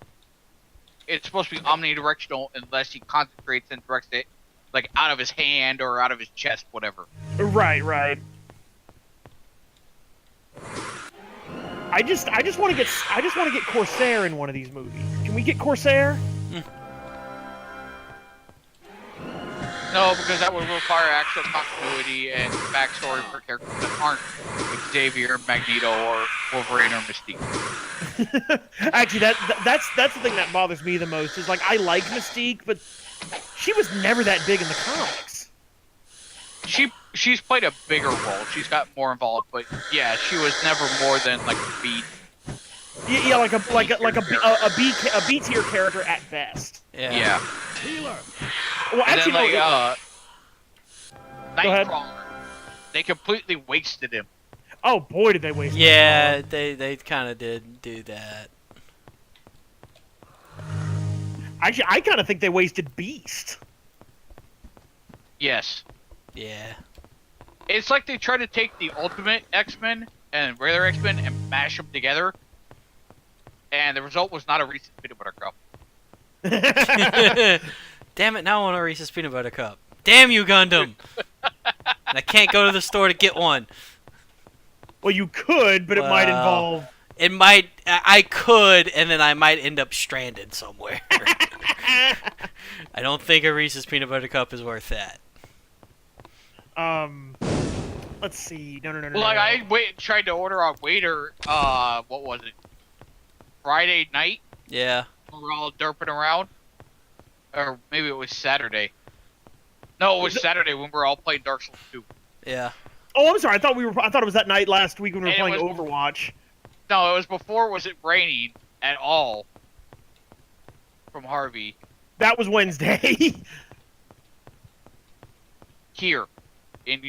it's supposed to be omnidirectional unless he concentrates and directs it like out of his hand or out of his chest, whatever. Right. I just want to get Corsair in one of these movies. Can we get Corsair? No, because that would require actual continuity and backstory for characters that aren't Xavier, Magneto, or Wolverine or Mystique. Actually, that's the thing that bothers me the most. Is like I like Mystique, but she was never that big in the comics. She's played a bigger role. She's got more involved, but yeah, she was never more than like a B. Yeah, like a B tier character at best. Yeah. Healer! Well, And actually, then no, Go ahead. Nightcrawler, they completely wasted him. oh boy, did they waste. Yeah, they kind of did do that. Actually, I kind of think they wasted Beast. Yes. Yeah. It's like they tried to take the Ultimate X-Men and regular X-Men and mash them together, and the result was not a Reese's Peanut Butter Cup. Damn it! Now I want a Reese's Peanut Butter Cup. Damn you, Gundam! And I can't go to the store to get one. Well, you could, but it might Well, involve. It might. I could, and then I might end up stranded somewhere. I don't think a Reese's Peanut Butter Cup is worth that. Let's see. No. Like I tried to order on Waiter. What was it? Friday night. Yeah. We were all derping around, or maybe it was Saturday. No, it was Saturday when we were all playing Dark Souls 2. Yeah. Oh, I'm sorry. I thought it was that night last week when we were And it playing was- Overwatch. No, it was before. Was it raining at all? From Harvey That was Wednesday. here in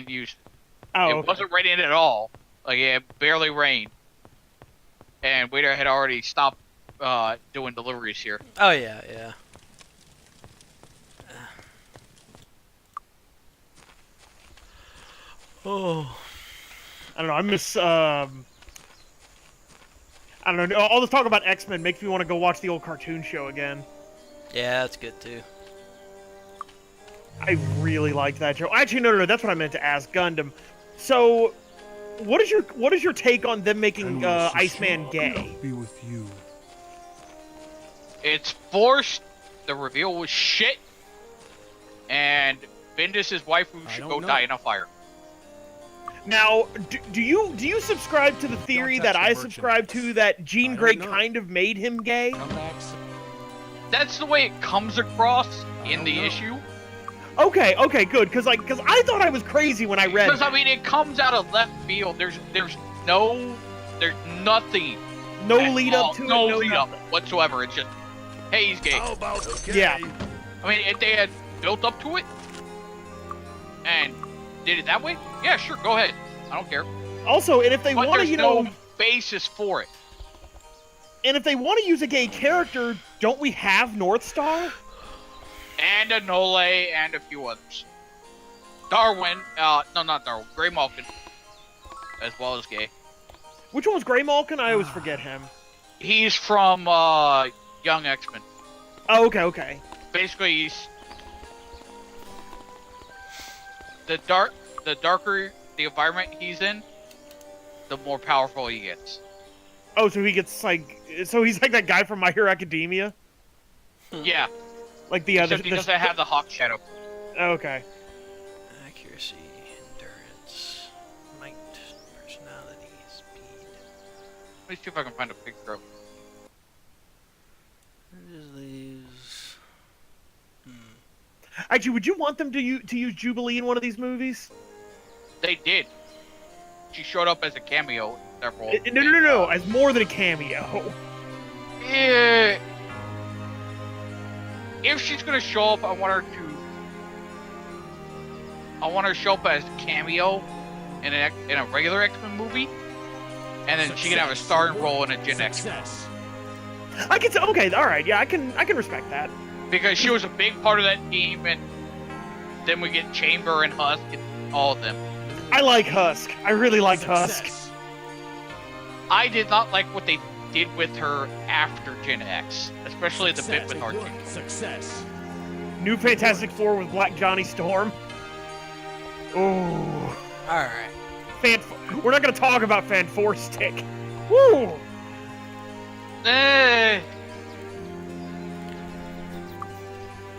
Houston. Oh, It okay. wasn't raining at all. Like it barely rained, and Waiter had already stopped doing deliveries here. Oh yeah. Yeah. Oh. I don't know. I miss. I don't know. All this talk about X-Men makes me want to go watch the old cartoon show again. Yeah, that's good too. I really liked that show. Actually, no. That's what I meant to ask. Gundam. So, what is your take on them making Iceman gay? Be with you. It's forced. The reveal was shit, and Bendis' wife I should don't go know. die in a fire. Now, do you subscribe to the theory touch that the I merchandise. subscribe to that Jean I Grey don't know. kind of made him gay? Come back. That's the way it comes across in don't the know. issue. Okay, good. Because I thought I was crazy when I read. Because I that. mean, it comes out of left field. There's nothing. No at lead all, up to no it. lead up whatsoever. It's just, hey, he's gay. How about Yeah. I mean, if they had built up to it and did it that way, yeah, sure, go ahead. I don't care. Also, and if they But want to, there's no basis for it. and if they want to use a gay character, don't we have North Star? And Anole and a few others. Darwin, no, not Darwin, Grey Malkin, as well as gay. Which one was Grey Malkin? I always forget him. He's from Young X-Men. Oh, okay. Basically, he's the darker the environment he's in, the more powerful he gets. Oh, so he's like that guy from My Hero Academia, Yeah, like the except he doesn't have the Hawk Shadow. Okay. Accuracy, endurance, might, personality, speed. Let me see if I can find a picture of him. That just leaves Actually, would you want them to use Jubilee in one of these movies? They did. She showed up as a cameo in several. No. As more than a cameo. Yeah. If she's gonna show up, I want her to show up as a cameo in a regular X-Men movie, and then she can have a starring role in a Gen X. Success. I can say, okay, all right, yeah, I can respect that. Because she was a big part of that team, and then we get Chamber and Husk and all of them. I like Husk. I really liked Husk. Success. I did not like what they did with her after Gen X, especially the bit with Success. Archie. Success. New Fantastic Four with Black Johnny Storm. Ooh. Alright. We're not gonna talk about Fan Four Stick. Woo!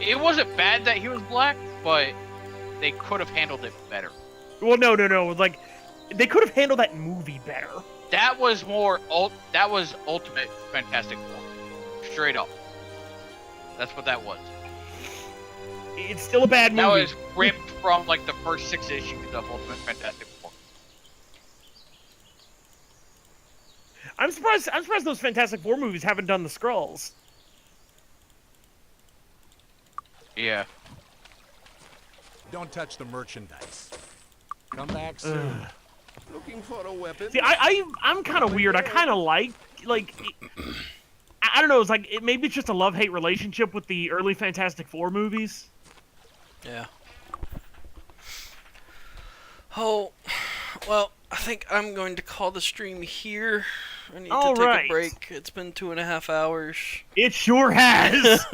It wasn't bad that he was black, but they could have handled it better. Well, no. Like, they could have handled that movie better. That was that was Ultimate Fantastic Four. Straight up. That's what that was. It's still a bad movie. That was ripped from like the first 6 issues of Ultimate Fantastic Four. I'm surprised those Fantastic Four movies haven't done the Skrulls. Yeah. Don't touch the merchandise. Come back soon. Looking for a weapon? See, I'm kind of weird. I kind of like I don't know. It's like maybe it's just a love-hate relationship with the early Fantastic Four movies. Yeah. Oh, well, I think I'm going to call the stream here. I need to take a break. It's been 2.5 hours. It sure has.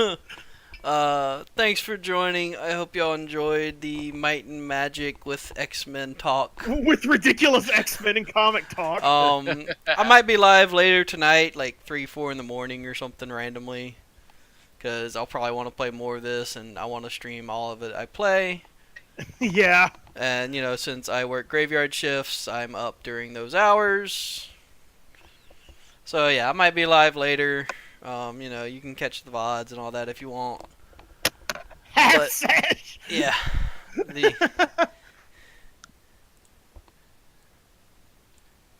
Thanks for joining. I hope y'all enjoyed the Might and Magic with X-Men talk. With ridiculous X-Men and comic talk. I might be live later tonight, like 3, 4 in the morning or something randomly. Because I'll probably want to play more of this, and I want to stream all of it I play. Yeah. And, you know, since I work graveyard shifts, I'm up during those hours. So, yeah, I might be live later. You know, you can catch the VODs and all that if you want. Half sesh. Yeah. The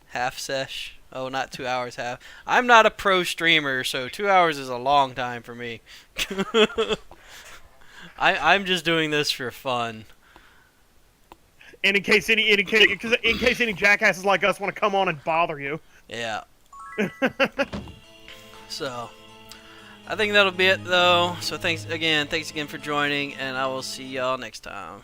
half sesh. Oh, not 2 hours half. I'm not a pro streamer, so 2 hours is a long time for me. I'm just doing this for fun. And in case any jackasses like us want to come on and bother you. Yeah. So, I think that'll be it, though. So thanks again for joining, and I will see y'all next time.